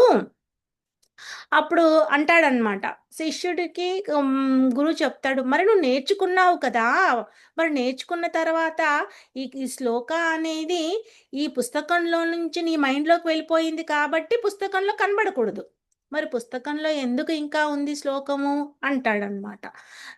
అప్పుడు అంటాడనమాట. శిష్యుడికి గురువు చెప్తాడు, "మరి నువ్వు నేర్చుకున్నావు కదా! మరి నేర్చుకున్న తర్వాత ఈ శ్లోక అనేది ఈ పుస్తకంలో నుంచి నీ మైండ్‌లోకి వెళ్ళిపోయింది కాబట్టి పుస్తకంలో కనబడకూడదు. మరి పుస్తకంలో ఎందుకు ఇంకా ఉంది శ్లోకము?" అంటాడనమాట.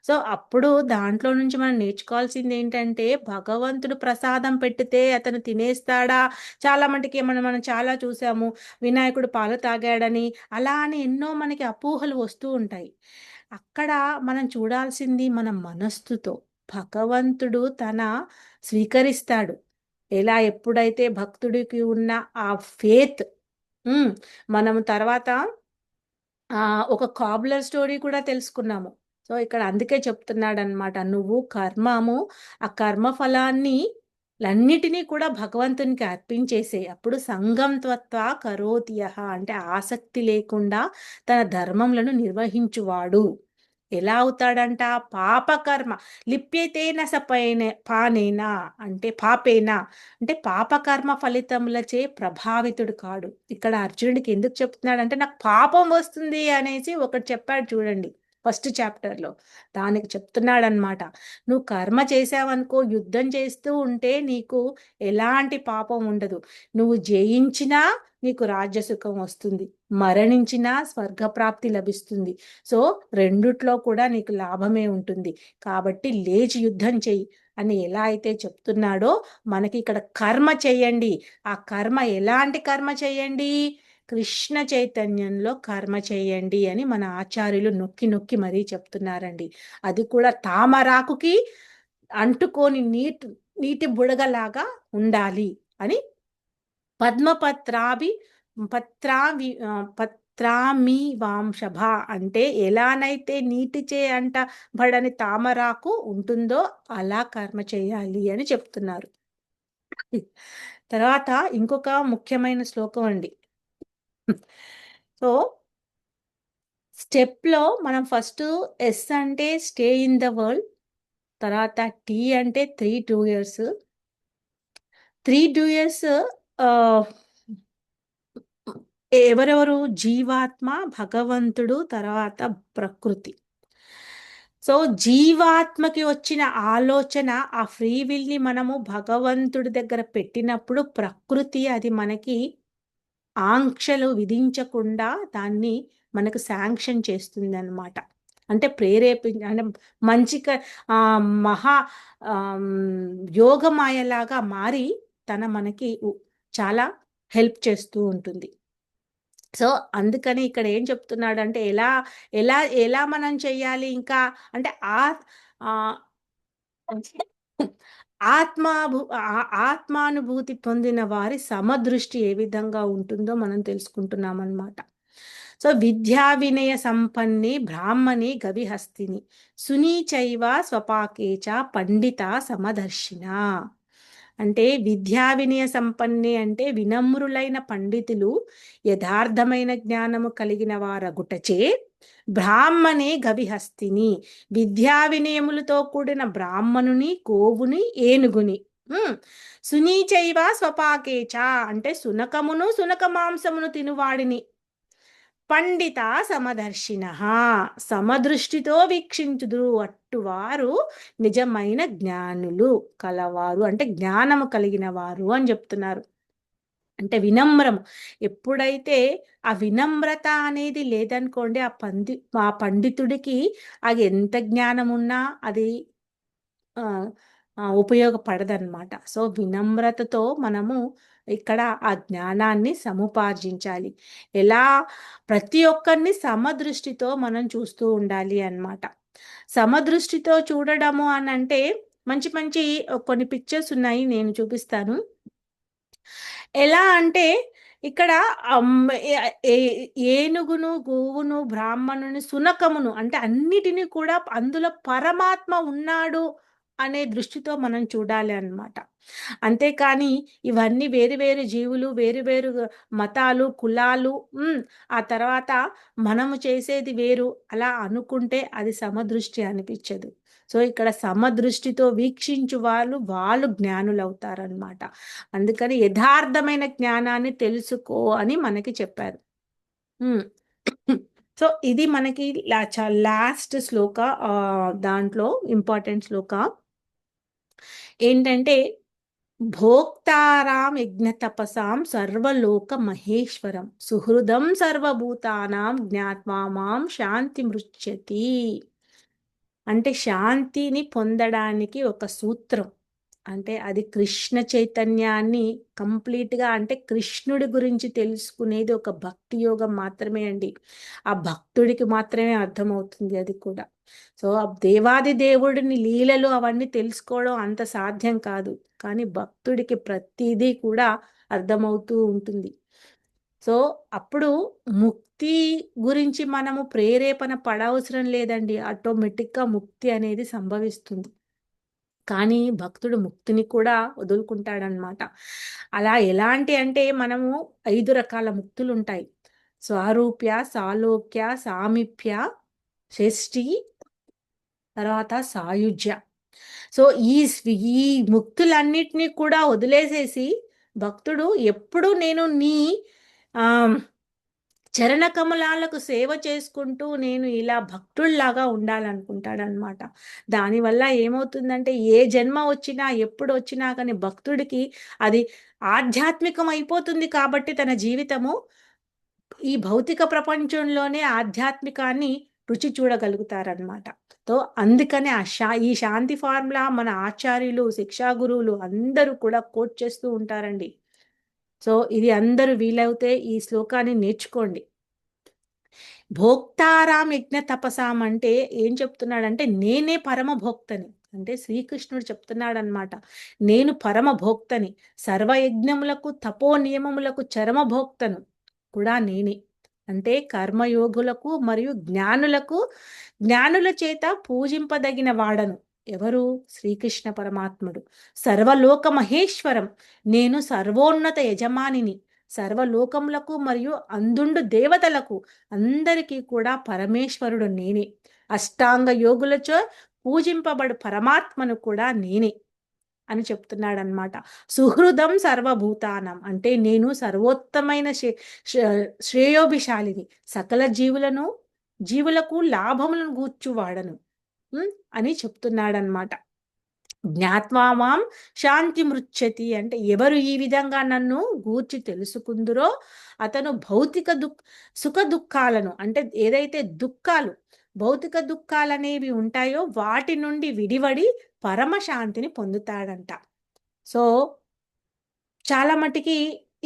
సో, అప్పుడు దాంట్లో నుంచి మనం నేర్చుకోవాల్సిందేంటంటే, భగవంతుడు ప్రసాదం పెట్టితే అతను తినేస్తాడా? చాలా మటికి మనం చాలా చూసాము. వినాయకుడు పాలు తాగాడని అలా అని ఎన్నో మనకి అపోహలు వస్తూ ఉంటాయి. అక్కడ మనం చూడాల్సింది మన మనస్సుతో. భగవంతుడు స్వీకరిస్తాడు. ఎలా ఎప్పుడైతే భక్తుడికి ఉన్న ఆ ఫేత్. మనం తర్వాత ఒక కాబ్లర్ స్టోరీ కూడా తెలుసుకున్నాము. సో, ఇక్కడ అందుకే చెప్తున్నాడనమాట. నువ్వు ఆ కర్మ ఫలాన్ని లన్నిటినీ కూడా భగవంతునికి అర్పించేసేయి. అప్పుడు సంగం త్వత్వా కరోతి యః అంటే ఆసక్తి లేకుండా తన ధర్మములను నిర్వహించువాడు. ఎలా అవుతాడంట? పాపకర్మ లిప్యతేన పానేనా అంటే పాపేనా అంటే పాపకర్మ ఫలితములచే ప్రభావితుడు కాడు. ఇక్కడ అర్జునుడికి ఎందుకు చెప్తున్నాడంటే నాకు పాపం వస్తుంది అనేసి ఒకటి చెప్పాడు చూడండి ఫస్ట్ చాప్టర్‌లో. దానికి చెప్తున్నాడన్నమాట. నువ్వు కర్మ చేశావనుకో, యుద్ధం చేస్తూ ఉంటే నీకు ఎలాంటి పాపం ఉండదు. నువ్వు జయించినా నీకు రాజ్యసుఖం వస్తుంది. మరణించినా స్వర్గప్రాప్తి లభిస్తుంది. సో, రెండిట్లో కూడా నీకు లాభమే ఉంటుంది. కాబట్టి లేచి యుద్ధం చెయ్యి అని ఎలా అయితే చెప్తున్నాడో, మనకి ఇక్కడ కర్మ చేయండి. ఆ కర్మ ఎలాంటి కర్మ చేయండి? కృష్ణ చైతన్యంలో కర్మ చేయండి అని మన ఆచార్యులు నొక్కి నొక్కి మరీ చెప్తున్నారండి. అది కూడా తామరాకుకి అంటుకోని నీటి బుడగలాగా ఉండాలి అని పద్మపత్రాభి పత్రామి వాంశభ అంటే ఎలానైతే నీటిచే అంటబడని తామరాకు ఉంటుందో అలా కర్మ చేయాలి అని చెప్తున్నారు. తర్వాత ఇంకొక ముఖ్యమైన శ్లోకం అండి. సో స్టెప్లో మనం ఫస్ట్ ఎస్ అంటే స్టే ఇన్ ద వరల్డ్, తర్వాత టీ అంటే 3 years, 3 years ఎవరెవరు? జీవాత్మ, భగవంతుడు, తర్వాత ప్రకృతి. సో జీవాత్మకి వచ్చిన ఆలోచన, ఆ ఫ్రీ విల్ని మనము భగవంతుడి దగ్గర పెట్టినప్పుడు ప్రకృతి అది మనకి ఆంక్షలు విధించకుండా దాన్ని మనకు శాంక్షన్ చేస్తుంది అనమాట. అంటే అంటే మంచిక మహా యోగమాయలాగా మారి తన మనకి చాలా హెల్ప్ చేస్తూ ఉంటుంది. సో అందుకని ఇక్కడ ఏం చెప్తున్నాడంటే ఎలా ఎలా ఎలా మనం చెయ్యాలి ఇంకా అంటే ఆత్మానుభూతి పొందిన వారి సమదృష్టి ఏ విధంగా ఉంటుందో మనం తెలుసుకుంటున్నాం అన్నమాట. సో విద్యా వినయ సంపన్ని బ్రాహ్మణి గవిహస్తిని సునీచైవ స్వపాకేచ పండిత సమదర్శిన. అంటే విద్యా వినయ సంపన్నే అంటే వినమ్రులైన పండితులు, యథార్థమైన జ్ఞానము కలిగిన వారగుటచే బ్రాహ్మణే గవిహస్తిని, విద్యా వినయములతో కూడిన బ్రాహ్మణుని, గోవుని, ఏనుగుని, సునీచైవ స్వపాకేచ అంటే సునకమును సునక మాంసమును తినువాడిని, పండిత సమదర్శిన సమదృష్టితో వీక్షించుదురు అట్టువారు నిజమైన జ్ఞానులు కలవారు, అంటే జ్ఞానము కలిగిన వారు అని చెప్తున్నారు. అంటే వినమ్రం, ఎప్పుడైతే ఆ వినమ్రత అనేది లేదనుకోండి ఆ పండితుడికి అది ఎంత జ్ఞానం ఉన్నా అది ఉపయోగపడదన్నమాట. సో వినమ్రతతో మనము ఇక్కడ ఆ జ్ఞానాన్ని సముపార్జించాలి. ఎలా? ప్రతి ఒక్కరిని సమదృష్టితో మనం చూస్తూ ఉండాలి అన్నమాట. సమదృష్టితో చూడడము అని అంటే మంచి మంచి కొన్ని పిక్చర్స్ ఉన్నాయి, నేను చూపిస్తాను. ఎలా అంటే ఇక్కడ ఏనుగును, గోవును, బ్రాహ్మణుని, సునకమును అంటే అన్నిటినీ కూడా అందులో పరమాత్మ ఉన్నాడు అనే దృష్టితో మనం చూడాలి అన్నమాట. అంతేకాని ఇవన్నీ వేరు వేరు జీవులు, వేరు వేరు మతాలు, కులాలు, ఆ తర్వాత మనము చేసేది వేరు అలా అనుకుంటే అది సమదృష్టి అనిపించదు. సో ఇక్కడ సమదృష్టితో వీక్షించు వాళ్ళు జ్ఞానులు అవుతారనమాట. అందుకని యథార్థమైన జ్ఞానాన్ని తెలుసుకో అని మనకి చెప్పారు. సో ఇది మనకి లాస్ట్ శ్లోక, దాంట్లో ఇంపార్టెంట్ శ్లోక ఏంటంటే భోక్తారాం యజ్ఞ తపసాం సర్వలోక మహేశ్వరం సుహృదం సర్వభూతానాం జ్ఞాత్వా మాం శాంతి మృచ్యతి. అంటే శాంతిని పొందడానికి ఒక సూత్రం, అంటే అది కృష్ణ చైతన్యాన్ని కంప్లీట్గా, అంటే కృష్ణుడి గురించి తెలుసుకునేది ఒక భక్తి యోగం మాత్రమే అండి. ఆ భక్తుడికి మాత్రమే అర్థమవుతుంది అది కూడా. సో ఆ దేవాది దేవుడిని లీలలు అవన్నీ తెలుసుకోవడం అంత సాధ్యం కాదు, కానీ భక్తుడికి ప్రతిదీ కూడా అర్థమవుతూ ఉంటుంది. సో అప్పుడు ముక్తి గురించి మనము ప్రేరేపణ పడవసరం లేదండి, ఆటోమేటిక్గా ముక్తి అనేది సంభవిస్తుంది. కానీ భక్తుడు ముక్తిని కూడా వదులుకుంటాడనమాట. అలా ఎలాంటి అంటే మనము 5 రకాల ముక్తులు ఉంటాయి. స్వారూప్య, సాలోక్య, సామీప్య, షష్ఠి, తర్వాత సాయుజ్య. సో ఈ ముక్తులన్నిటినీ కూడా వదిలేసేసి భక్తుడు ఎప్పుడు నేను నీ చరణ కమలాలకు సేవ చేసుకుంటూ నేను ఇలా భక్తుల్లాగా ఉండాలనుకుంటాడనమాట. దానివల్ల ఏమవుతుందంటే ఏ జన్మ వచ్చినా ఎప్పుడు వచ్చినా కానీ భక్తుడికి అది ఆధ్యాత్మికం అయిపోతుంది. కాబట్టి తన జీవితము ఈ భౌతిక ప్రపంచంలోనే ఆధ్యాత్మికాన్ని రుచి చూడగలుగుతారనమాట. సో అందుకనే ఈ శాంతి ఫార్ములా మన ఆచార్యులు, శిక్షా గురువులు అందరూ కూడా కోట్ చేస్తూ ఉంటారండి. సో ఇది అందరూ వీలైతే ఈ శ్లోకాన్ని నేర్చుకోండి. భోక్తారాం యజ్ఞ తపసాం అంటే ఏం చెప్తున్నాడంటే నేనే పరమ భోక్తని, అంటే శ్రీకృష్ణుడు చెప్తున్నాడనమాట. నేను పరమ భోక్తని, సర్వయజ్ఞములకు తపో నియమములకు చరమ భోక్తను కూడా నేనే. అంటే కర్మయోగులకు మరియు జ్ఞానుల చేత పూజింపదగిన వాడను. ఎవరు? శ్రీకృష్ణ పరమాత్ముడు. సర్వలోక మహేశ్వరం, నేను సర్వోన్నత యజమానిని, సర్వలోకములకు మరియు అందుండు దేవతలకు అందరికీ కూడా పరమేశ్వరుడు నేనే. అష్టాంగ యోగులచో పూజింపబడు పరమాత్మను కూడా నేనే అని చెప్తున్నాడనమాట. సుహృదం సర్వభూతానం అంటే నేను సర్వోత్తమైన శ్రేయోభిశాలిని, సకల జీవులకు లాభములను గూర్చువాడను అని చెప్తున్నాడనమాట. జ్ఞాత్వామాం శాంతి మృచ్చతి అంటే ఎవరు ఈ విధంగా నన్ను గూర్చి తెలుసుకుందురో అతను భౌతిక సుఖ దుఃఖాలను అంటే ఏదైతే దుఃఖాలు భౌతిక దుఃఖాలు అనేవి ఉంటాయో వాటి నుండి విడివడి పరమశాంతిని పొందుతాడంట. సో చాలా మటుకి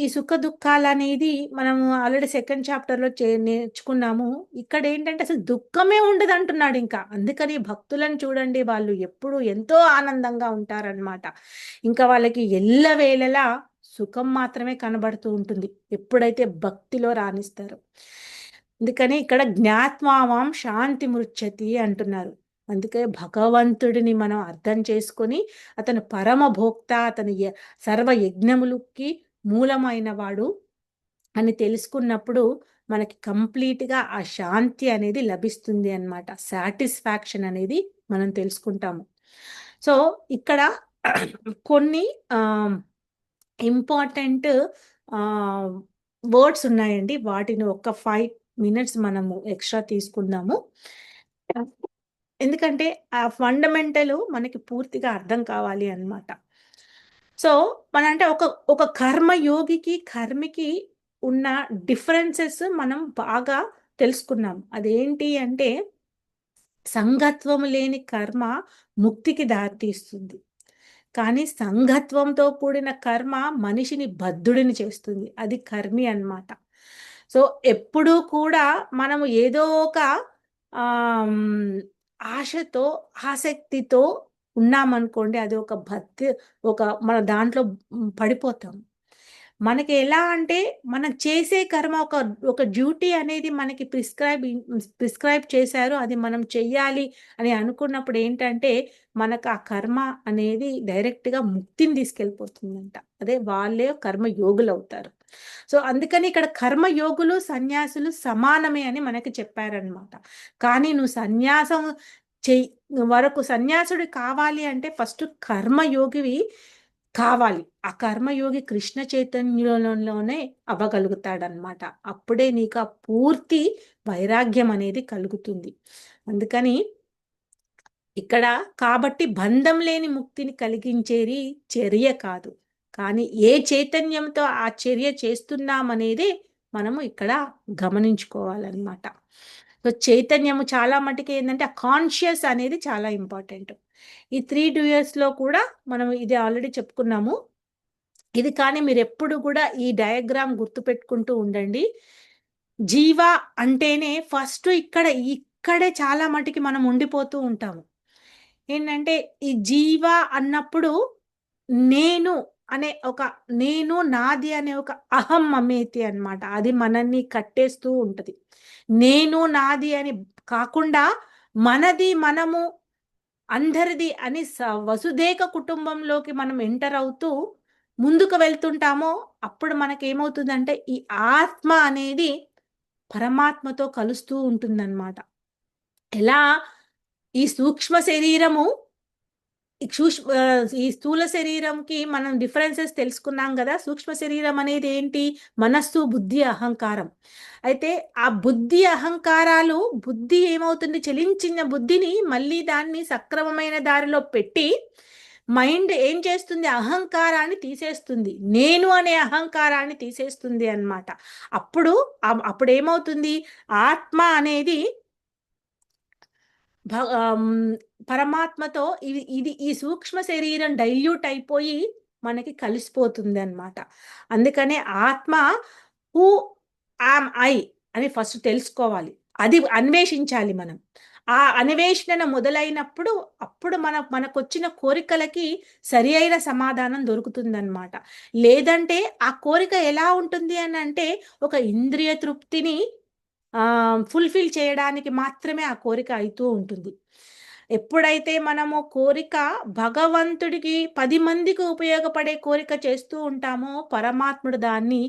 ఈ సుఖ దుఃఖాలు అనేది మనము ఆల్రెడీ సెకండ్ చాప్టర్లో నేర్చుకున్నాము. ఇక్కడ ఏంటంటే అసలు దుఃఖమే ఉండదు అంటున్నాడు. ఇంకా అందుకని భక్తులను చూడండి, వాళ్ళు ఎప్పుడు ఎంతో ఆనందంగా ఉంటారనమాట. ఇంకా వాళ్ళకి ఎల్లవేళలా సుఖం మాత్రమే కనబడుతూ ఉంటుంది ఎప్పుడైతే భక్తిలో రాణిస్తారు. అందుకని ఇక్కడ జ్ఞాత్వామాం శాంతి మృచ్చతి అంటున్నారు. అందుకే భగవంతుడిని మనం అర్థం చేసుకొని అతను పరమ భోక్త, అతని సర్వ యజ్ఞములకి మూలమైన వాడు అని తెలుసుకున్నప్పుడు మనకి కంప్లీట్గా ఆ శాంతి అనేది లభిస్తుంది అన్నమాట. సాటిస్ఫాక్షన్ అనేది మనం తెలుసుకుంటాము. సో ఇక్కడ కొన్ని ఇంపార్టెంట్ వర్డ్స్ ఉన్నాయండి. వాటిని ఒక 5 minutes మనము ఎక్స్ట్రా తీసుకుందాము. ఎందుకంటే ఆ ఫండమెంటల్ మనకి పూర్తిగా అర్థం కావాలి అన్నమాట. సో అంటే ఒక కర్మయోగికి కర్మికి ఉన్న డిఫరెన్సెస్ మనం బాగా తెలుసుకున్నాం. అదేంటి అంటే సంగత్వం లేని కర్మ ముక్తికి దారితీస్తుంది, కానీ సంగత్వంతో కూడిన కర్మ మనిషిని బద్ధుడిని చేస్తుంది. అది కర్మి అన్నమాట. సో ఎప్పుడూ కూడా మనము ఏదో ఒక ఆశతో ఆసక్తితో ఉన్నామనుకోండి, అది ఒక మన దాంట్లో పడిపోతాం. మనకి ఎలా అంటే మనం చేసే కర్మ ఒక డ్యూటీ అనేది మనకి ప్రిస్క్రైబ్ చేశారు, అది మనం చెయ్యాలి అని అనుకున్నప్పుడు ఏంటంటే మనకు ఆ కర్మ అనేది డైరెక్ట్గా ముక్తిని తీసుకెళ్ళిపోతుందంట. అదే వాళ్ళే కర్మయోగులు అవుతారు. సో అందుకని ఇక్కడ కర్మయోగులు సన్యాసులు సమానమే అని మనకి చెప్పారనమాట. కానీ నువ్వు సన్యాసం వరకు సన్యాసుడు కావాలి అంటే ఫస్ట్ కర్మయోగివి కావాలి. ఆ కర్మయోగి కృష్ణ చైతన్యంలోనే అవ్వగలుగుతాడనమాట. అప్పుడే నీకు ఆ పూర్తి వైరాగ్యం అనేది కలుగుతుంది. అందుకని ఇక్కడ కాబట్టి బంధం లేని ముక్తిని కలిగించేది చర్య కాదు, కానీ ఏ చైతన్యంతో ఆ చర్య చేస్తున్నామనేది మనము ఇక్కడ గమనించుకోవాలన్నమాట. సో చైతన్యము చాలా మటుకు ఏంటంటే ఆ కాన్షియస్ అనేది చాలా ఇంపార్టెంట్. ఈ 3 Duyasలో కూడా మనం ఇది ఆల్రెడీ చెప్పుకున్నాము. ఇది కానీ మీరు ఎప్పుడు కూడా ఈ డయాగ్రామ్ గుర్తుపెట్టుకుంటూ ఉండండి. జీవ అంటేనే ఫస్ట్ ఇక్కడే చాలా మటుకి మనం ఉండిపోతూ ఉంటాము. ఏంటంటే ఈ జీవ అన్నప్పుడు నేను నాది అనే ఒక అహం మమేతి అన్నమాట. అది మనల్ని కట్టేస్తూ ఉంటది. నేను నాది అని కాకుండా మనది మనము అందరిది అని వసుదేక కుటుంబంలోకి మనం ఎంటర్ అవుతూ ముందుకు వెళ్తుంటామో అప్పుడు మనకేమవుతుందంటే ఈ ఆత్మ అనేది పరమాత్మతో కలుస్తూ ఉంటుందన్నమాట. ఎలా ఈ సూక్ష్మ శరీరము ఈ స్థూల శరీరంకి మనం డిఫరెన్సెస్ తెలుసుకున్నాం కదా. సూక్ష్మ శరీరం అనేది ఏంటి? మనస్సు, బుద్ధి, అహంకారం. అయితే ఆ బుద్ధి అహంకారాలు బుద్ధి ఏమవుతుంది, చలించిన బుద్ధిని మళ్ళీ దాన్ని సక్రమమైన దారిలో పెట్టి మైండ్ ఏం చేస్తుంది, అహంకారాన్ని తీసేస్తుంది, నేను అనే అహంకారాన్ని తీసేస్తుంది అన్నమాట. అప్పుడు ఏమవుతుంది, ఆత్మ అనేది పరమాత్మతో ఈ సూక్ష్మ శరీరం డైల్యూట్ అయిపోయి మనకి కలిసిపోతుంది అన్నమాట. అందుకనే ఆత్మ హూ యామ్ ఐ అని ఫస్ట్ తెలుసుకోవాలి, అది అన్వేషించాలి మనం. ఆ అన్వేషణ మొదలైనప్పుడు అప్పుడు మనకొచ్చిన కోరికలకి సరి అయిన సమాధానం దొరుకుతుందన్నమాట. లేదంటే ఆ కోరిక ఎలా ఉంటుంది అని అంటే ఒక ఇంద్రియ తృప్తిని ఫుల్ఫిల్ చేయడానికి మాత్రమే ఆ కోరిక అవుతూ ఉంటుంది. ఎప్పుడైతే మనము కోరిక భగవంతుడికి 10 మందికి ఉపయోగపడే కోరిక చేస్తూ ఉంటామో పరమాత్ముడు దాన్ని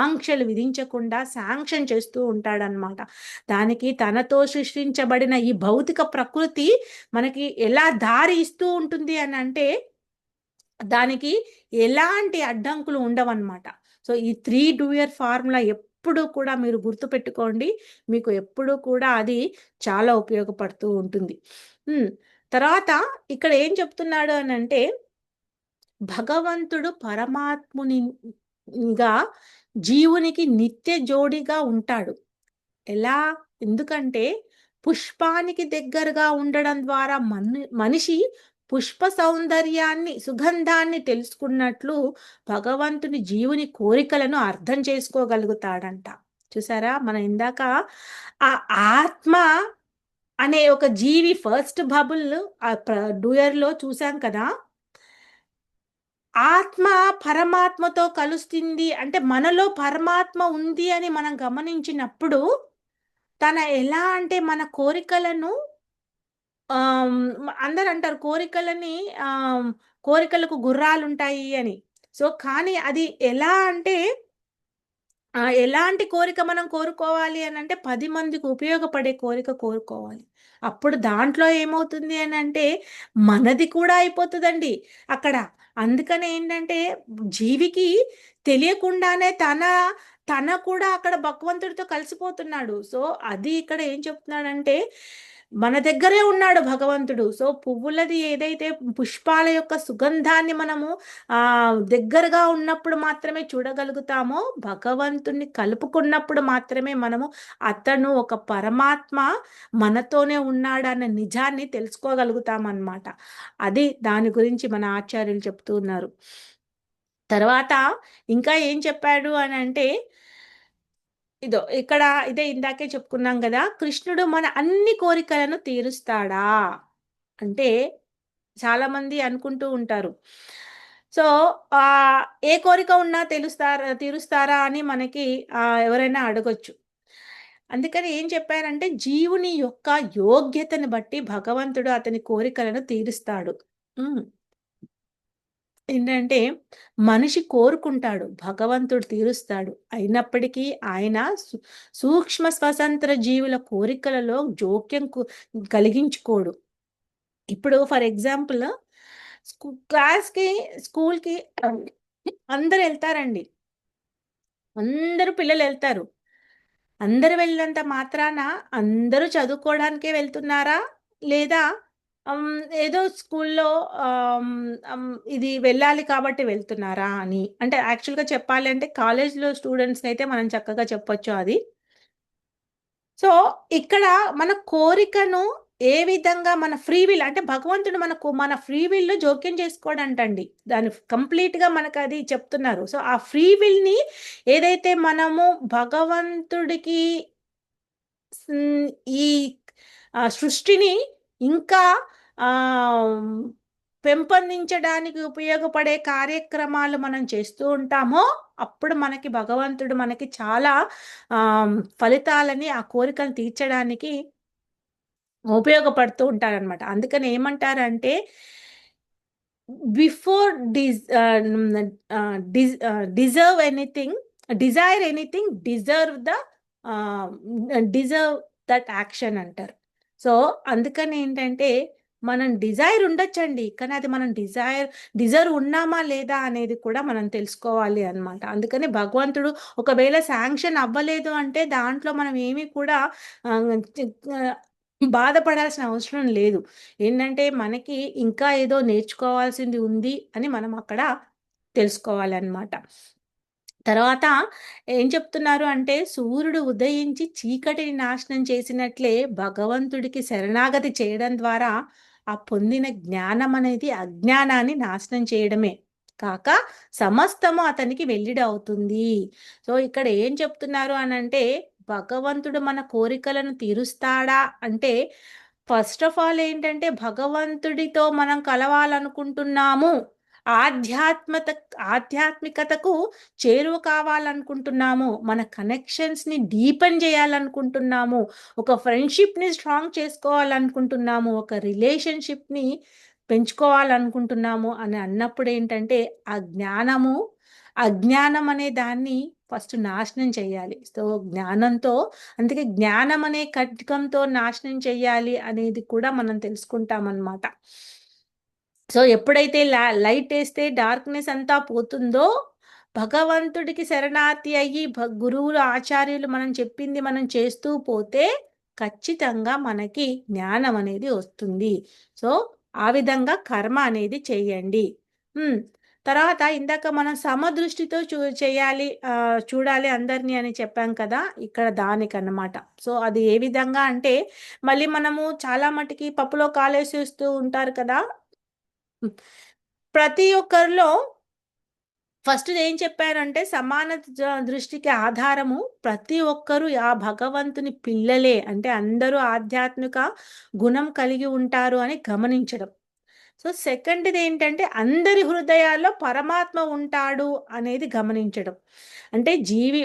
ఆంక్షలు విధించకుండా శాంక్షన్ చేస్తూ ఉంటాడనమాట. దానికి తనతో సృష్టించబడిన ఈ భౌతిక ప్రకృతి మనకి ఎలా దారి ఇస్తూ ఉంటుంది అని అంటే దానికి ఎలాంటి అడ్డంకులు ఉండవన్నమాట. సో ఈ 3 డూయర్ ఫార్ములా ఎప్పుడు కూడా మీరు గుర్తుపెట్టుకోండి. మీకు ఎప్పుడు కూడా అది చాలా ఉపయోగపడుతూ ఉంటుంది. తర్వాత ఇక్కడ ఏం చెప్తున్నాడు అని అంటే భగవంతుడు పరమాత్మునిగా జీవునికి నిత్య జోడిగా ఉంటాడు. ఎలా? ఎందుకంటే పుష్పానికి దగ్గరగా ఉండడం ద్వారా మనిషి పుష్ప సౌందర్యాన్ని సుగంధాన్ని తెలుసుకున్నట్లు భగవంతుని జీవుని కోరికలను అర్థం చేసుకోగలుగుతాడంట. చూసారా, మనం ఇందాక ఆ ఆత్మ అనే ఒక జీవి ఫస్ట్ బబుల్ డూయర్లో చూసాం కదా. ఆత్మ పరమాత్మతో కలుస్తుంది అంటే మనలో పరమాత్మ ఉంది అని మనం గమనించినప్పుడు తన ఎలా అంటే మన కోరికలను అందరు అంటారు కోరికలని కోరికలకు గుర్రాలు ఉంటాయి అని. సో కానీ అది ఎలా అంటే ఎలాంటి కోరిక మనం కోరుకోవాలి అని అంటే 10 మందికి ఉపయోగపడే కోరిక కోరుకోవాలి. అప్పుడు దాంట్లో ఏమవుతుంది అని అంటే మనది కూడా అయిపోతుందండి అక్కడ. అందుకనే ఏంటంటే జీవికి తెలియకుండానే తన కూడా అక్కడ భగవంతుడితో కలిసిపోతున్నాడు. సో అది ఇక్కడ ఏం చెప్తున్నాడంటే మన దగ్గరే ఉన్నాడు భగవంతుడు. సో పువ్వులది ఏదైతే పుష్పాల యొక్క సుగంధాన్ని మనము దగ్గరగా ఉన్నప్పుడు మాత్రమే చూడగలుగుతామో భగవంతుణ్ణి కలుపుకున్నప్పుడు మాత్రమే మనము అతను ఒక పరమాత్మ మనతోనే ఉన్నాడన్న నిజాన్ని తెలుసుకోగలుగుతామన్నమాట. అది దాని గురించి మన ఆచార్యులు చెప్తూ ఉన్నారు. తర్వాత ఇంకా ఏం చెప్పాడు అని అంటే ఇక్కడ ఇదే ఇందాకే చెప్పుకున్నాం కదా, కృష్ణుడు మన అన్ని కోరికలను తీరుస్తాడా అంటే చాలా మంది అనుకుంటూ ఉంటారు. సో ఏ కోరిక ఉన్నా తీరుస్తారా అని మనకి ఎవరైనా అడగొచ్చు. అందుకని ఏం చెప్పారంటే జీవుని యొక్క యోగ్యతను బట్టి భగవంతుడు అతని కోరికలను తీరుస్తాడు. ఏంటంటే మనిషి కోరుకుంటాడు, భగవంతుడు తీరుస్తాడు. అయినప్పటికీ ఆయన సూక్ష్మ స్వతంత్ర జీవుల కోరికలలో జోక్యం కలిగించుకోడు. ఇప్పుడు ఫర్ ఎగ్జాంపుల్ స్కూల్కి అందరు వెళ్తారండి, అందరూ పిల్లలు వెళ్తారు. అందరు వెళ్ళినంత మాత్రాన అందరూ చదువుకోవడానికే వెళ్తున్నారా, లేదా ఏదో స్కూల్లో ఇది వెళ్ళాలి కాబట్టి వెళ్తున్నారా అని అంటే యాక్చువల్గా చెప్పాలి అంటే కాలేజ్లో స్టూడెంట్స్ అయితే మనం చక్కగా చెప్పొచ్చు అది. సో ఇక్కడ మన కోరికను ఏ విధంగా మన ఫ్రీ విల్ అంటే భగవంతుడు మన ఫ్రీ విల్ జోక్యం చేసుకోవడంటండి, దాని కంప్లీట్గా మనకు అది చెప్తున్నారు. సో ఆ ఫ్రీ విల్ని ఏదైతే మనము భగవంతుడికి ఈ సృష్టిని ఇంకా పెంపొందించడానికి ఉపయోగపడే కార్యక్రమాలు మనం చేస్తూ ఉంటామో అప్పుడు మనకి భగవంతుడు మనకి చాలా ఫలితాలని ఆ కోరికలు తీర్చడానికి ఉపయోగపడుతూ ఉంటారనమాట. అందుకని ఏమంటారంటే before deserve anything desire anything deserve that action అంటారు. సో అందుకని ఏంటంటే మనం డిజైర్ ఉండొచ్చండి, కానీ అది మనం డిజైర్ ఉన్నామా లేదా అనేది కూడా మనం తెలుసుకోవాలి అనమాట. అందుకని భగవంతుడు ఒకవేళ శాంక్షన్ అవ్వలేదు అంటే దాంట్లో మనం ఏమీ కూడా బాధపడాల్సిన అవసరం లేదు. ఏంటంటే మనకి ఇంకా ఏదో నేర్చుకోవాల్సింది ఉంది అని మనం అక్కడ తెలుసుకోవాలన్నమాట. తర్వాత ఏం చెప్తున్నారు అంటే సూర్యుడు ఉదయించి చీకటిని నాశనం చేసినట్లే భగవంతుడికి శరణాగతి చేయడం ద్వారా ఆ పొందిన జ్ఞానం అనేది అజ్ఞానాన్ని నాశనం చేయడమే కాక సమస్తము అతనికి వెల్లిడి అవుతుంది. సో ఇక్కడ ఏం చెప్తున్నారు అని అంటే భగవంతుడు మన కోరికలను తీరుస్తాడా అంటే ఫస్ట్ ఆఫ్ ఆల్ ఏంటంటే భగవంతుడితో మనం కలవాలనుకుంటున్నాము, ఆధ్యాత్మికతకు చేరువ కావాలనుకుంటున్నాము, మన కనెక్షన్స్ని డీపెన్ చేయాలనుకుంటున్నాము, ఒక ఫ్రెండ్షిప్ని స్ట్రాంగ్ చేసుకోవాలనుకుంటున్నాము, ఒక రిలేషన్షిప్ని పెంచుకోవాలనుకుంటున్నాము అని అన్నప్పుడు ఏంటంటే ఆ అజ్ఞానం అనే దాన్ని ఫస్ట్ నాశనం చేయాలి. సో జ్ఞానంతో, అందుకే జ్ఞానం అనే ఖడ్గంతో నాశనం చేయాలి అనేది కూడా మనం తెలుసుకుంటామన్నమాట. సో ఎప్పుడైతే లైట్ వేస్తే డార్క్నెస్ అంతా పోతుందో, భగవంతుడికి శరణార్థి అయ్యి గురువులు ఆచార్యులు మనం చెప్పింది మనం చేస్తూ పోతే ఖచ్చితంగా మనకి జ్ఞానం అనేది వస్తుంది. సో ఆ విధంగా కర్మ అనేది చేయండి. తర్వాత ఇందాక మనం సమదృష్టితో చేయాలి, చూడాలి అందరినీ అని చెప్పాం కదా, ఇక్కడ దానికన్నమాట. సో అది ఏ విధంగా అంటే, మళ్ళీ మనము చాలా మటుకి పప్పులో కాలేసేస్తూ ఉంటారు కదా. ప్రతి ఒక్కరిలో ఫస్ట్ ఏం చెప్పారంటే, సమాన దృష్టికి ఆధారము ప్రతి ఒక్కరు ఆ భగవంతుని పిల్లలే, అంటే అందరూ ఆధ్యాత్మిక గుణం కలిగి ఉంటారు అని గమనించడం. సో సెకండ్ది ఏంటంటే, అందరి హృదయాల్లో పరమాత్మ ఉంటాడు అనేది గమనించడం. అంటే జీవి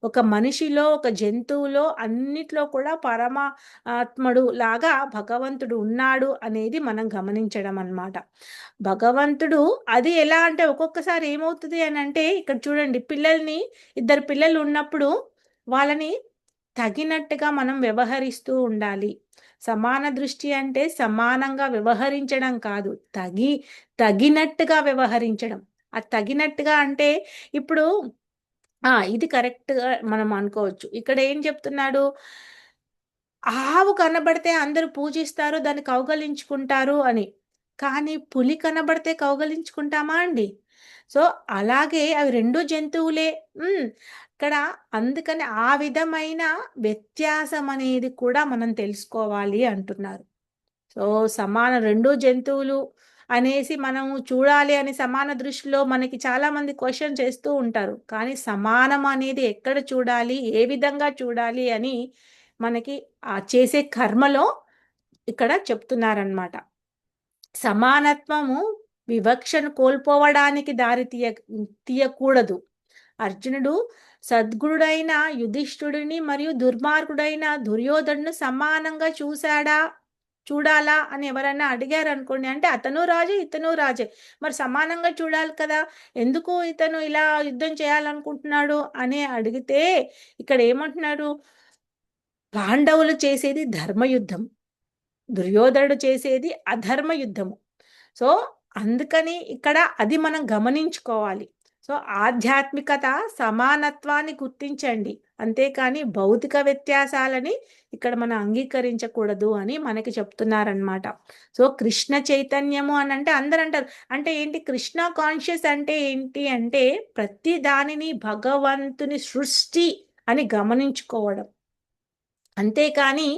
ఒక మనిషిలో, ఒక జంతువులో, అన్నిట్లో కూడా పరమాత్ముడు లాగా భగవంతుడు ఉన్నాడు అనేది మనం గమనించడం అన్నమాట. భగవంతుడు అది ఎలా అంటే, ఒక్కొక్కసారి ఏమవుతుంది అని అంటే, ఇక్కడ చూడండి, ఇద్దరు పిల్లలు ఉన్నప్పుడు వాళ్ళని తగినట్టుగా మనం వ్యవహరిస్తూ ఉండాలి. సమాన దృష్టి అంటే సమానంగా వ్యవహరించడం కాదు, తగినట్టుగా వ్యవహరించడం. అది తగినట్టుగా అంటే ఇప్పుడు ఇది కరెక్ట్గా మనం అనుకోవచ్చు. ఇక్కడ ఏం చెప్తున్నాడు, ఆవు కనబడితే అందరూ పూజిస్తారు, దాన్ని కౌగలించుకుంటారు అని. కానీ పులి కనబడితే కౌగలించుకుంటామా అండి? సో అలాగే అవి రెండు జంతువులే. ఇక్కడ అందుకని ఆ విధమైన వ్యత్యాసం అనేది కూడా మనం తెలుసుకోవాలి అంటున్నారు. సో సమాన రెండు జంతువులు అనేసి మనము చూడాలి అని సమాన దృష్టిలో మనకి చాలా మంది క్వశ్చన్ చేస్తూ ఉంటారు. కానీ సమానం అనేది ఎక్కడ చూడాలి, ఏ విధంగా చూడాలి అని మనకి చేసే కర్మలో ఇక్కడ చెప్తున్నారన్నమాట. సమానత్వము వివక్షను కోల్పోవడానికి దారి తీయకూడదు. అర్జునుడు సద్గురుడైన యుధిష్ఠుడిని మరియు దుర్మార్గుడైన దుర్యోధనుడు సమానంగా చూడాలా అని ఎవరైనా అడిగారు అనుకోండి, అంటే అతను రాజు ఇతను రాజే, మరి సమానంగా చూడాలి కదా, ఎందుకు ఇతను ఇలా యుద్ధం చేయాలనుకుంటున్నాడు అని అడిగితే ఇక్కడ ఏమంటున్నారు, పాండవులు చేసేది ధర్మయుద్ధం, దుర్యోధనుడు చేసేది అధర్మ యుద్ధము. సో అందుకని ఇక్కడ అది మనం గమనించుకోవాలి. సో ఆధ్యాత్మికత సమానత్వాన్ని గుర్తించండి, అంతేకాని భౌతిక వ్యత్యాసాలని ఇక్కడ మనం అంగీకరించకూడదు అని మనకి చెప్తున్నారనమాట. సో కృష్ణ చైతన్యము అని అంటే అందరు అంటారు, అంటే ఏంటి కృష్ణ కాన్షియస్ అంటే ఏంటి అంటే, ప్రతి దానిని భగవంతుని సృష్టి అని గమనించుకోవడం, అంతేకాని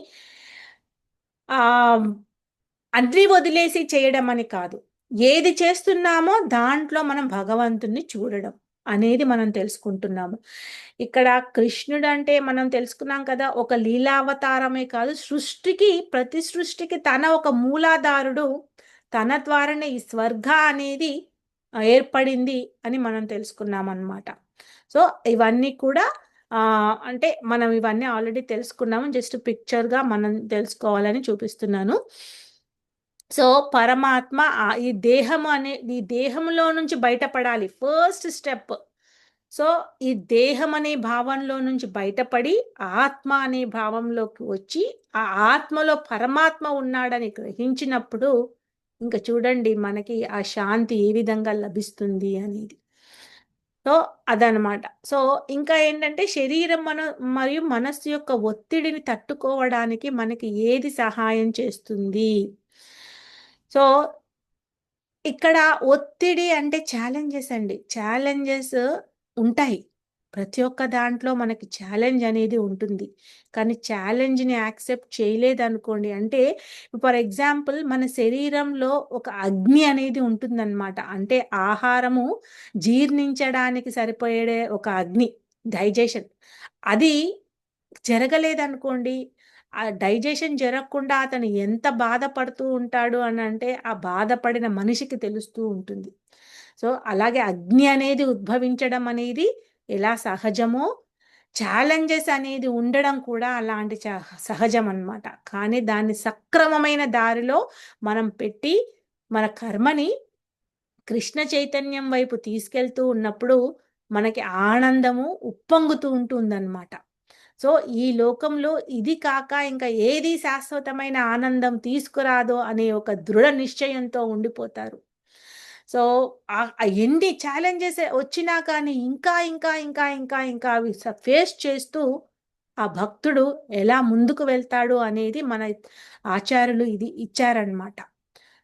అన్ని వదిలేసి చేయడం అని కాదు. ఏది చేస్తున్నామో దాంట్లో మనం భగవంతుణ్ణి చూడడం అనేది మనం తెలుసుకుంటున్నాము. ఇక్కడ కృష్ణుడు అంటే మనం తెలుసుకున్నాం కదా, ఒక లీలావతారమే కాదు, ప్రతి సృష్టికి తన ఒక మూలాధారుడు, తన ద్వారానే ఈ స్వర్గ అనేది ఏర్పడింది అని మనం తెలుసుకున్నాం అన్నమాట. సో ఇవన్నీ కూడా అంటే మనం ఇవన్నీ ఆల్రెడీ తెలుసుకున్నాము, జస్ట్ పిక్చర్గా మనం తెలుసుకోవాలని చూపిస్తున్నాను. సో పరమాత్మ ఈ దేహంలో నుంచి బయటపడాలి, ఫస్ట్ స్టెప్. సో ఈ దేహం అనే భావంలో నుంచి బయటపడి ఆత్మ అనే భావంలోకి వచ్చి ఆ ఆత్మలో పరమాత్మ ఉన్నాడని గ్రహించినప్పుడు ఇంకా చూడండి మనకి ఆ శాంతి ఏ విధంగా లభిస్తుంది అనేది. సో అదనమాట. సో ఇంకా ఏంటంటే, శరీరం మరియు మనస్సు యొక్క ఒత్తిడిని తట్టుకోవడానికి మనకి ఏది సహాయం చేస్తుంది. సో ఇక్కడ ఒత్తిడి అంటే ఛాలెంజెస్ అండి. ఛాలెంజెస్ ఉంటాయి. ప్రతి ఒక్క దాంట్లో మనకి ఛాలెంజ్ అనేది ఉంటుంది. కానీ ఛాలెంజ్‌ని యాక్సెప్ట్ చేయలేదనుకోండి, అంటే ఫర్ ఎగ్జాంపుల్ మన శరీరంలో ఒక అగ్ని అనేది ఉంటుందన్నమాట. అంటే ఆహారము జీర్ణించడానికి సరిపోయే ఒక అగ్ని, డైజెషన్. అది జరగలేదనుకోండి, ఆ డైజెషన్ జరగకుండా అతను ఎంత బాధపడుతూ ఉంటాడు అని అంటే, ఆ బాధపడిన మనిషికి తెలుస్తూ ఉంటుంది. సో అలాగే అగ్ని అనేది ఉద్భవించడం అనేది ఎలా సహజమో, ఛాలెంజెస్ అనేది ఉండడం కూడా అలాంటి సహజం అన్నమాట. కానీ దాన్ని సక్రమమైన దారిలో మనం పెట్టి మన కర్మని కృష్ణ చైతన్యం వైపు తీసుకెళ్తూ ఉన్నప్పుడు మనకి ఆనందము ఉప్పొంగుతూ ఉంటుందన్నమాట. సో ఈ లోకంలో ఇది కాక ఇంకా ఏది శాశ్వతమైన ఆనందం తీసుకురాదో అనే ఒక దృఢ నిశ్చయంతో ఉండిపోతారు. సో ఎన్ని ఛాలెంజెస్ వచ్చినా కానీ ఇంకా అవి ఫేస్ చేస్తూ ఆ భక్తుడు ఎలా ముందుకు వెళ్తాడు అనేది మన ఆచార్యులు ఇది ఇచ్చారనమాట.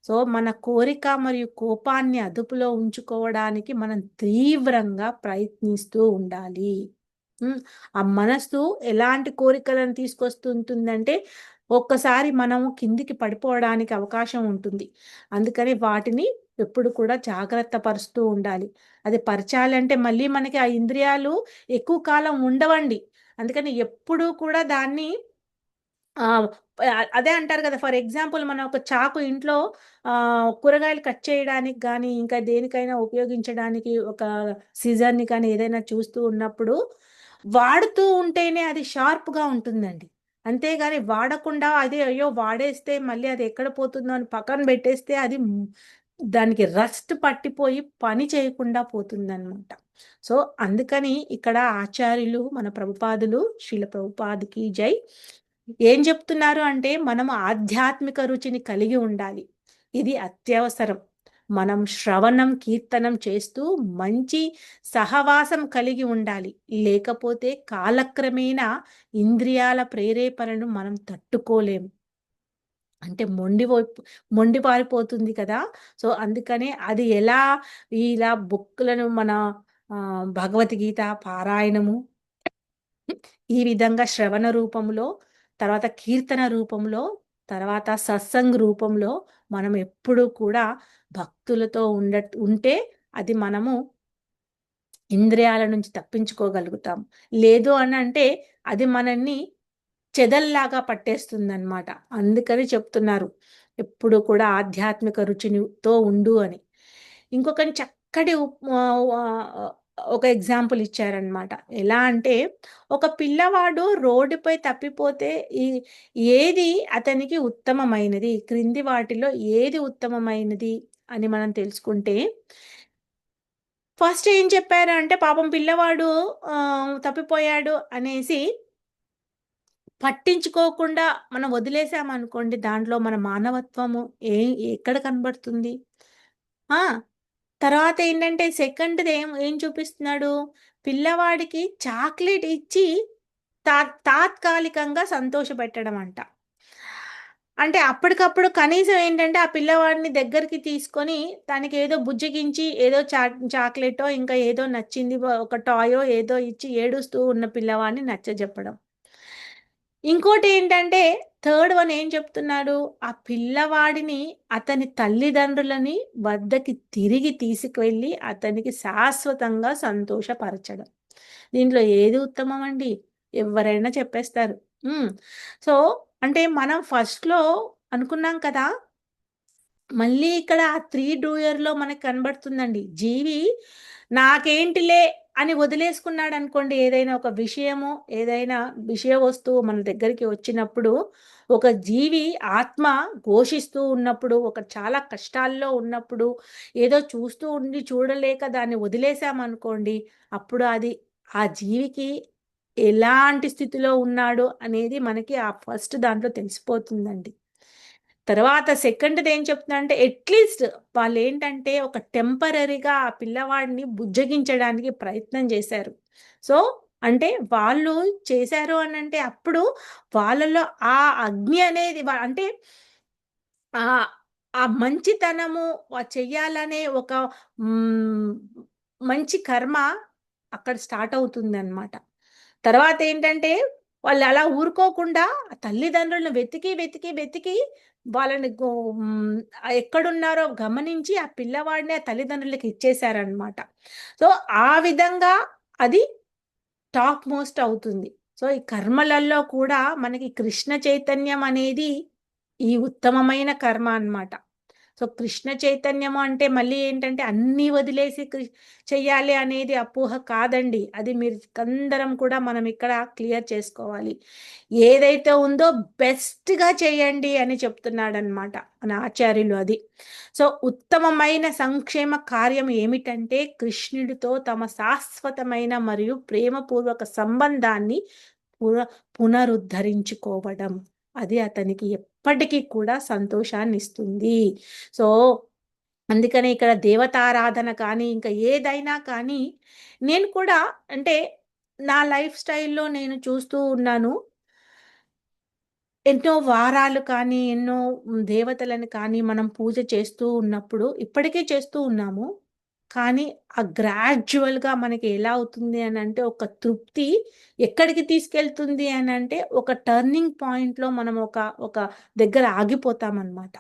సో మన కోరిక మరియు కోపాన్ని అదుపులో ఉంచుకోవడానికి మనం తీవ్రంగా ప్రయత్నిస్తూ ఉండాలి. ఆ మనస్సు ఎలాంటి కోరికలను తీసుకొస్తుంటుందంటే ఒక్కసారి మనము కిందికి పడిపోవడానికి అవకాశం ఉంటుంది. అందుకని వాటిని ఎప్పుడు కూడా జాగ్రత్త పరుస్తూ ఉండాలి. అది పరచాలంటే మళ్ళీ మనకి ఆ ఇంద్రియాలు ఎక్కువ కాలం ఉండవండి. అందుకని ఎప్పుడూ కూడా దాన్ని అదే అంటారు కదా! ఫర్ ఎగ్జాంపుల్ మనం ఒక చాకు ఇంట్లో కూరగాయలు కట్ చేయడానికి గానీ, ఇంకా దేనికైనా ఉపయోగించడానికి ఒక సీజర్‌ని కానీ ఏదైనా చూస్తూ ఉన్నప్పుడు, వాడుతూ ఉంటేనే అది షార్ప్‌గా ఉంటుందండి. అంతేగాని వాడకుండా అదే అయ్యో! వాడేస్తే మళ్ళీ అది ఎక్కడ పోతుందో అని పక్కన పెట్టేస్తే అది దానికి రస్ట్ పట్టిపోయి పని చేయకుండా పోతుందనమాట. సో, అందుకని ఇక్కడ ఆచార్యులు మన ప్రభుపాదులు శ్రీల ప్రభుపాద్‌కి జై. ఏం చెప్తున్నారు అంటే మనం ఆధ్యాత్మిక రుచిని కలిగి ఉండాలి. ఇది అత్యవసరం. మనం శ్రవణం, కీర్తనం చేస్తూ మంచి సహవాసం కలిగి ఉండాలి. లేకపోతే కాలక్రమేణా ఇంద్రియాల ప్రేరేపణను మనం తట్టుకోలేము. అంటే మొండి పారిపోతుంది కదా! సో, అందుకనే అది ఎలా ఇలా బుక్కులను మన భగవద్గీత పారాయణము ఈ విధంగా శ్రవణ రూపంలో, తర్వాత కీర్తన రూపంలో, తర్వాత సత్సంగ్ రూపంలో మనం ఎప్పుడూ కూడా భక్తులతో ఉంటే అది మనము ఇంద్రియాల నుంచి తప్పించుకోగలుగుతాం. లేదు అనంటే అది మనల్ని చెదల్లాగా పట్టేస్తుందనమాట. అందుకని చెప్తున్నారు. ఎప్పుడు కూడా ఆధ్యాత్మిక రుచినితో ఉండు అని. ఇంకొకని చక్కటి ఒక ఎగ్జాంపుల్ ఇచ్చారనమాట. ఎలా అంటే ఒక పిల్లవాడు రోడ్డుపై తప్పిపోతే ఈ ఏది అతనికి ఉత్తమమైనది? క్రింది వాటిలో ఏది ఉత్తమమైనది అని మనం తెలుసుకుంటే ఫస్ట్ ఏం చెప్పారు అంటే పాపం పిల్లవాడు తప్పిపోయాడు అనేసి పట్టించుకోకుండా మనం వదిలేసామనుకోండి, దాంట్లో మన మానవత్వము ఏ ఎక్కడ కనబడుతుంది? ఆ! తర్వాతేంటంటే సెకండ్‌ది ఏం చూపిస్తున్నాడు? పిల్లవాడికి చాక్లేట్ ఇచ్చి తాత్కాలికంగా సంతోషపెట్టడం అంట. అంటే అప్పటికప్పుడు కనీసం ఏంటంటే, ఆ పిల్లవాడిని దగ్గరికి తీసుకొని తనకేదో బుజ్జగించి ఏదో చాక్లేటో ఇంకా ఏదో నచ్చింది ఒక టాయో ఏదో ఇచ్చి ఏడుస్తూ ఉన్న పిల్లవాడిని నచ్చజెప్పడం. ఇంకోటేంటంటే, థర్డ్ వన్ ఏం చెప్తున్నాడు? ఆ పిల్లవాడిని అతని తల్లిదండ్రులని వద్దకి తిరిగి తీసుకువెళ్ళి, అతనికి శాశ్వతంగా సంతోషపరచడం. దీంట్లో ఏది ఉత్తమమండి? ఎవ్వరైనా చెప్పేస్తారు. హ్మ్. సో, అంటే మనం ఫస్ట్‌లో అనుకున్నాం కదా! మళ్ళీ ఇక్కడ ఆ 3 డూయర్‌లో మనకు కనబడుతుందండి. జీవి నాకేంటిలే అని వదిలేసుకున్నాడనుకోండి ఏదైనా ఒక విషయము, ఏదైనా విషయ వస్తువు మన దగ్గరికి వచ్చినప్పుడు, ఒక జీవి ఆత్మ ఘోషిస్తూ ఉన్నప్పుడు, ఒక చాలా కష్టాల్లో ఉన్నప్పుడు, ఏదో చూస్తూ ఉండి చూడలేక దాన్ని వదిలేసామనుకోండి, అప్పుడు అది ఆ జీవికి ఎలాంటి స్థితిలో ఉన్నాడు అనేది మనకి ఆ ఫస్ట్ దాంట్లో తెలిసిపోతుందండి. తర్వాత సెకండ్‌ది ఏం చెప్తుందంటే అట్‌లీస్ట్ వాళ్ళేంటంటే ఒక టెంపరరీగా ఆ పిల్లవాడిని బుజ్జగించడానికి ప్రయత్నం చేశారు. సో, అంటే వాళ్ళు చేశారు అనంటే అప్పుడు వాళ్ళలో ఆ అగ్ని అనేది అంటే ఆహ్, ఆ మంచితనము చెయ్యాలనే ఒక హ్మ్, మంచి కర్మ అక్కడ స్టార్ట్ అవుతుందనమాట. తర్వాతేంటంటే వాళ్ళలా ఊరుకోకుండా తల్లిదండ్రులను వెతికి వాళ్ళని ఎక్కడున్నారో గమనించి ఆ పిల్లవాడిని ఆ తల్లిదండ్రులకి ఇచ్చేశారనమాట. సో, ఆ విధంగా అది టాప్ మోస్ట్ అవుతుంది. సో, ఈ కర్మలలో కూడా మనకి కృష్ణ చైతన్యం అనేది ఈ ఉత్తమమైన కర్మ అన్నమాట. సో కృష్ణ చైతన్యము అంటే మళ్ళీ ఏంటంటే అన్నీ వదిలేసి చెయ్యాలి అనేది అపోహ కాదండి. అది మీరు అందరం కూడా మనం ఇక్కడ క్లియర్ చేసుకోవాలి. ఏదైతే ఉందో బెస్ట్‌గా చేయండి అని చెప్తున్నాడనమాట మన ఆచార్యులు అది. సో ఉత్తమమైన సంక్షేమ కార్యం ఏమిటంటే కృష్ణుడితో తమ శాశ్వతమైన మరియు ప్రేమపూర్వక సంబంధాన్ని పున పునరుద్ధరించుకోవడం. అది అతనికి ఎప్పటికీ కూడా సంతోషాన్ని ఇస్తుంది. సో అందుకనే ఇక్కడ దేవతారాధన కానీ ఇంకా ఏదైనా కానీ నేను కూడా అంటే నా లైఫ్ స్టైల్‌లో నేను చూస్తూ ఉన్నాను. ఎన్నో వారాలు కానీ, ఎన్నో దేవతలను కానీ మనం పూజ చేస్తూ ఉన్నప్పుడు ఇప్పటికే చేస్తూ ఉన్నాము. కానీ ఆ గ్రాడ్యువల్‌గా మనకి ఎలా అవుతుంది అనంటే ఒక తృప్తి ఎక్కడికి తీసుకెళ్తుంది అనంటే ఒక టర్నింగ్ పాయింట్‌లో మనం ఒక దగ్గర ఆగిపోతామనమాట.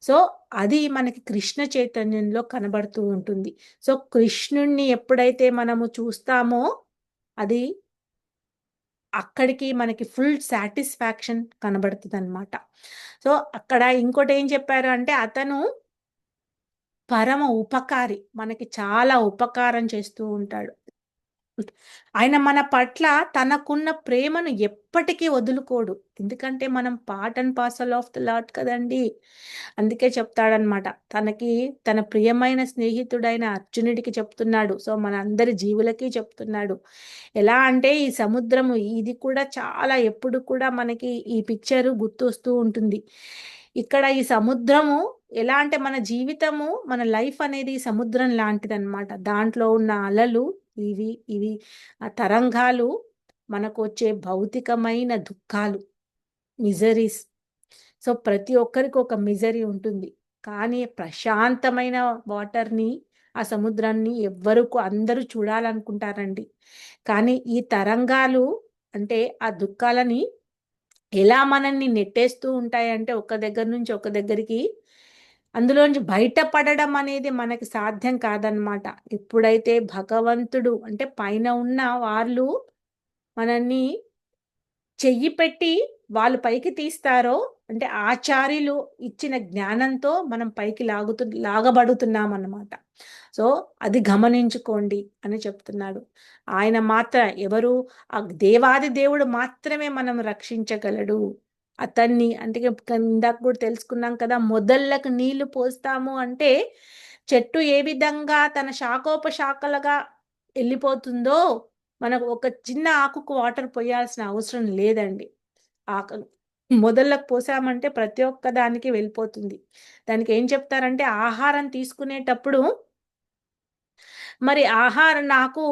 సో అది మనకి కృష్ణ చైతన్యంలో కనబడుతూ ఉంటుంది. సో కృష్ణుడిని ఎప్పుడైతే మనము చూస్తామో అది అక్కడికి మనకి ఫుల్ సాటిస్ఫాక్షన్ కనబడుతుందన్నమాట. సో అక్కడ ఇంకోటేం చెప్పారు అంటే అతను పరమ ఉపకారి. మనకి చాలా ఉపకారం చేస్తూ ఉంటాడు. ఆయన మన పట్ల తనకున్న ప్రేమను ఎప్పటికీ వదులుకోడు. ఎందుకంటే మనం part and parcel of the lord కదండీ! అందుకే చెప్తాడనమాట. తనకి తన ప్రియమైన స్నేహితుడైన అర్జునుడికి చెప్తున్నాడు. సో మనందరి జీవులకి చెప్తున్నాడు. ఎలా అంటే ఈ సముద్రము ఇది కూడా చాలా ఎప్పుడు కూడా మనకి ఈ పిక్చరు గుర్తొస్తూ ఉంటుంది. ఇక్కడ ఈ సముద్రము ఎలా అంటే మన జీవితము, మన లైఫ్ అనేది సముద్రం లాంటిదనమాట. దాంట్లో ఉన్న అలలు ఇవి తరంగాలు మనకొచ్చే భౌతికమైన దుఃఖాలు, మిజరీస్. సో ప్రతి ఒక్కరికి ఒక మిజరీ ఉంటుంది. కానీ ప్రశాంతమైన వాటర్‌ని, ఆ సముద్రాన్ని అందరూ చూడాలనుకుంటారండి. కానీ ఈ తరంగాలు అంటే ఆ దుఃఖాలని ఎలా మనల్ని నెట్టేస్తూ ఉంటాయంటే ఒక దగ్గర నుంచి ఒక దగ్గరికి అందులోంచి బయటపడడం అనేది మనకి సాధ్యం కాదనమాట. ఎప్పుడైతే భగవంతుడు అంటే పైన ఉన్న వాళ్ళు మనల్ని చెయ్యి పెట్టి వాళ్ళు పైకి తీస్తారో అంటే ఆచార్యులు ఇచ్చిన జ్ఞానంతో మనం పైకి లాగబడుతున్నామన్నమాట. సో అది గమనించుకోండి అని చెప్తున్నాడు. ఆయన ఎవరు ఆ దేవాది దేవుడు మాత్రమే మనం రక్షించగలడు. అతన్ని అంటే ఇందాక కూడా తెలుసుకున్నాం కదా! మొదళ్ళకు నీళ్లు పోస్తాము అంటే చెట్టు ఏ విధంగా తన శాఖోపశాఖలుగా ఎళ్ళిపోతుందో మనకు ఒక చిన్న ఆకుకు వాటర్ పొయ్యాల్సిన అవసరం లేదండి. మొదళ్ళకు పోసామంటే ప్రతి ఒక్క దానికి వెళ్ళిపోతుంది. దానికి ఏం చెప్తారంటే ఆహారం తీసుకునేటప్పుడు మరి ఆహారం నాకు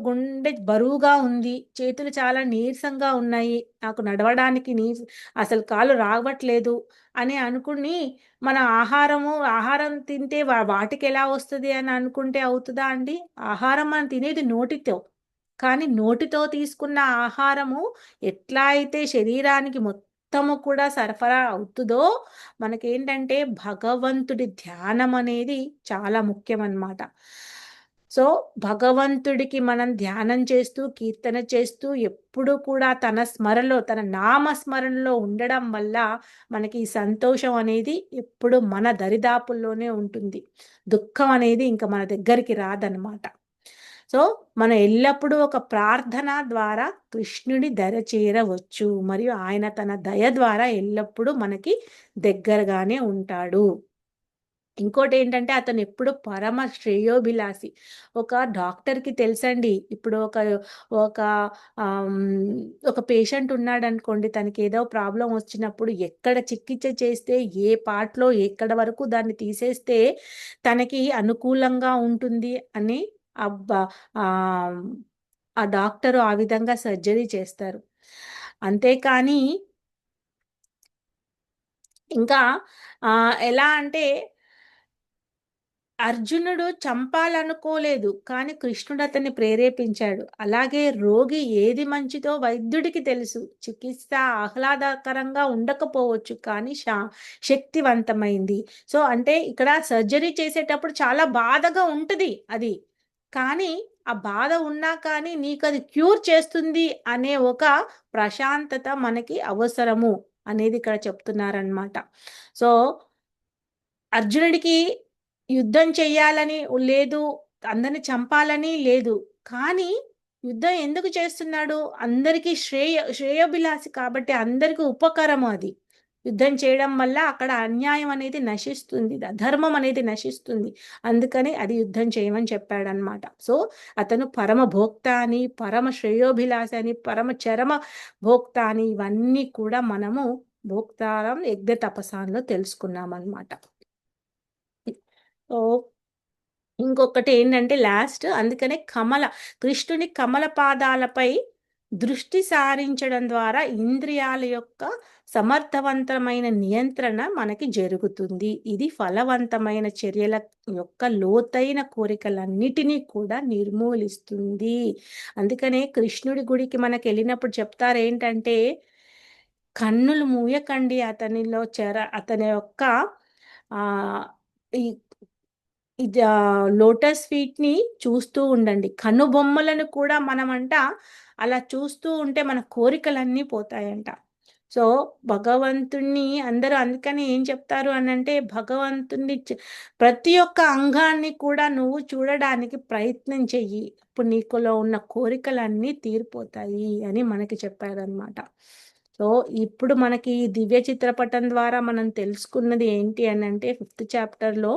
గుండె బరువుగా ఉంది. చేతులు చాలా నీరసంగా ఉన్నాయి. నాకు నడవడానికి అసలు కాళ్ళు రావట్లేదు అని అనుకుని మన ఆహారం తింటే వాటికెలా వస్తది అని అనుకుంటే అవుతదా అండి? ఆహారం మనం తినేది నోటితో. కానీ నోటితో తీసుకున్న ఆహారము ఎట్లా అయితే శరీరానికి మొత్తము కూడా సరఫరా అవుతుదో మనకేంటంటే భగవంతుడి ధ్యానం అనేది చాలా ముఖ్యమనమాట. సో భగవంతుడికి మనం ధ్యానం చేస్తూ, కీర్తన చేస్తూ ఎప్పుడూ కూడా తన నామస్మరణలో ఉండడం వల్ల మనకి ఈ సంతోషం అనేది ఎప్పుడు మన దరిదాపుల్లోనే ఉంటుంది. దుఃఖం అనేది ఇంక మన దగ్గరికి రాదనమాట. సో మనం ఎల్లప్పుడూ ఒక ప్రార్థన ద్వారా కృష్ణుడి దర చేరవచ్చు. మరియు ఆయన తన దయ ద్వారా ఎల్లప్పుడూ మనకి దగ్గరగానే ఉంటాడు. ఇంకోటేంటంటే అతనెప్పుడు పరమ శ్రేయోభిలాషి. ఒక డాక్టర్‌కి తెలుసండి. ఇప్పుడు ఒక ఒక పేషెంట్ ఉన్నాడనుకోండి. తనకేదో ప్రాబ్లమ్ వచ్చినప్పుడు ఎక్కడ చికిత్స చేస్తే ఏ పార్ట్‌లో ఎక్కడ వరకు దాన్ని తీసేస్తే తనకి అనుకూలంగా ఉంటుంది అని అబ్బా! ఆహ్, ఆ డాక్టరు ఆ విధంగా సర్జరీ చేస్తారు. అంతేకానీ ఇంకా ఎలా అంటే అర్జునుడు చంపాలనుకోలేదు. కానీ కృష్ణుడు అతన్ని ప్రేరేపించాడు. అలాగే రోగి ఏది మంచిదో వైద్యుడికి తెలుసు. చికిత్స ఆహ్లాదకరంగా ఉండకపోవచ్చు. కానీ శక్తివంతమైంది. సో, అంటే ఇక్కడ సర్జరీ చేసేటప్పుడు చాలా బాధగా ఉంటది అది. కానీ ఆ బాధ ఉన్నా కానీ నీకది క్యూర్ చేస్తుంది అనే ఒక ప్రశాంతత మనకి అవసరము అనేది ఇక్కడ చెప్తున్నారనమాట. సో అర్జునుడికి యుద్ధం చెయ్యాలని లేదు, అందరిని చంపాలని లేదు. కానీ యుద్ధం ఎందుకు చేస్తున్నాడు? అందరికీ శ్రేయోభిలాషి కాబట్టి, అందరికీ ఉపకారము అది. యుద్ధం చేయడం వల్ల అక్కడ అన్యాయం అనేది నశిస్తుంది, అధర్మం అనేది నశిస్తుంది. అందుకని అది యుద్ధం చేయమని చెప్పాడనమాట. సో అతను పరమ భోక్త అని, పరమ శ్రేయోభిలాష అని, పరమ చరమ భోక్త అని, ఇవన్నీ కూడా మనము భోక్తారం యజ్ఞ తపసాన్లో తెలుసుకున్నాం అనమాట. సో ఇంకొకటి ఏంటంటే లాస్ట్, అందుకనే కృష్ణుని కమల పాదాలపై దృష్టి సారించడం ద్వారా ఇంద్రియాల యొక్క సమర్థవంతమైన నియంత్రణ మనకి జరుగుతుంది. ఇది ఫలవంతమైన చర్యల యొక్క లోతైన కోరికలన్నిటినీ కూడా నిర్మూలిస్తుంది. అందుకనే కృష్ణుడి గుడికి మనకి వెళ్ళినప్పుడు చెప్తారు ఏంటంటే, కన్నులు మూయకండి, అతని యొక్క ఈ లోటస్ ఫీట్ ని చూస్తూ ఉండండి. కనుబొమ్మలను కూడా మనమంట అలా చూస్తూ ఉంటే మన కోరికలన్నీ పోతాయంట. సో భగవంతుణ్ణి అందరూ అందుకని ఏం చెప్తారు అని అంటే, భగవంతుణ్ణి ప్రతి ఒక్క అంగాన్ని కూడా నువ్వు చూడడానికి ప్రయత్నం చెయ్యి, ఇప్పుడు నీకులో ఉన్న కోరికలన్నీ తీరిపోతాయి అని మనకి చెప్పారనమాట. సో ఇప్పుడు మనకి ఈ దివ్య చిత్రపటం ద్వారా మనం తెలుసుకున్నది ఏంటి అని అంటే, 5th చాప్టర్లో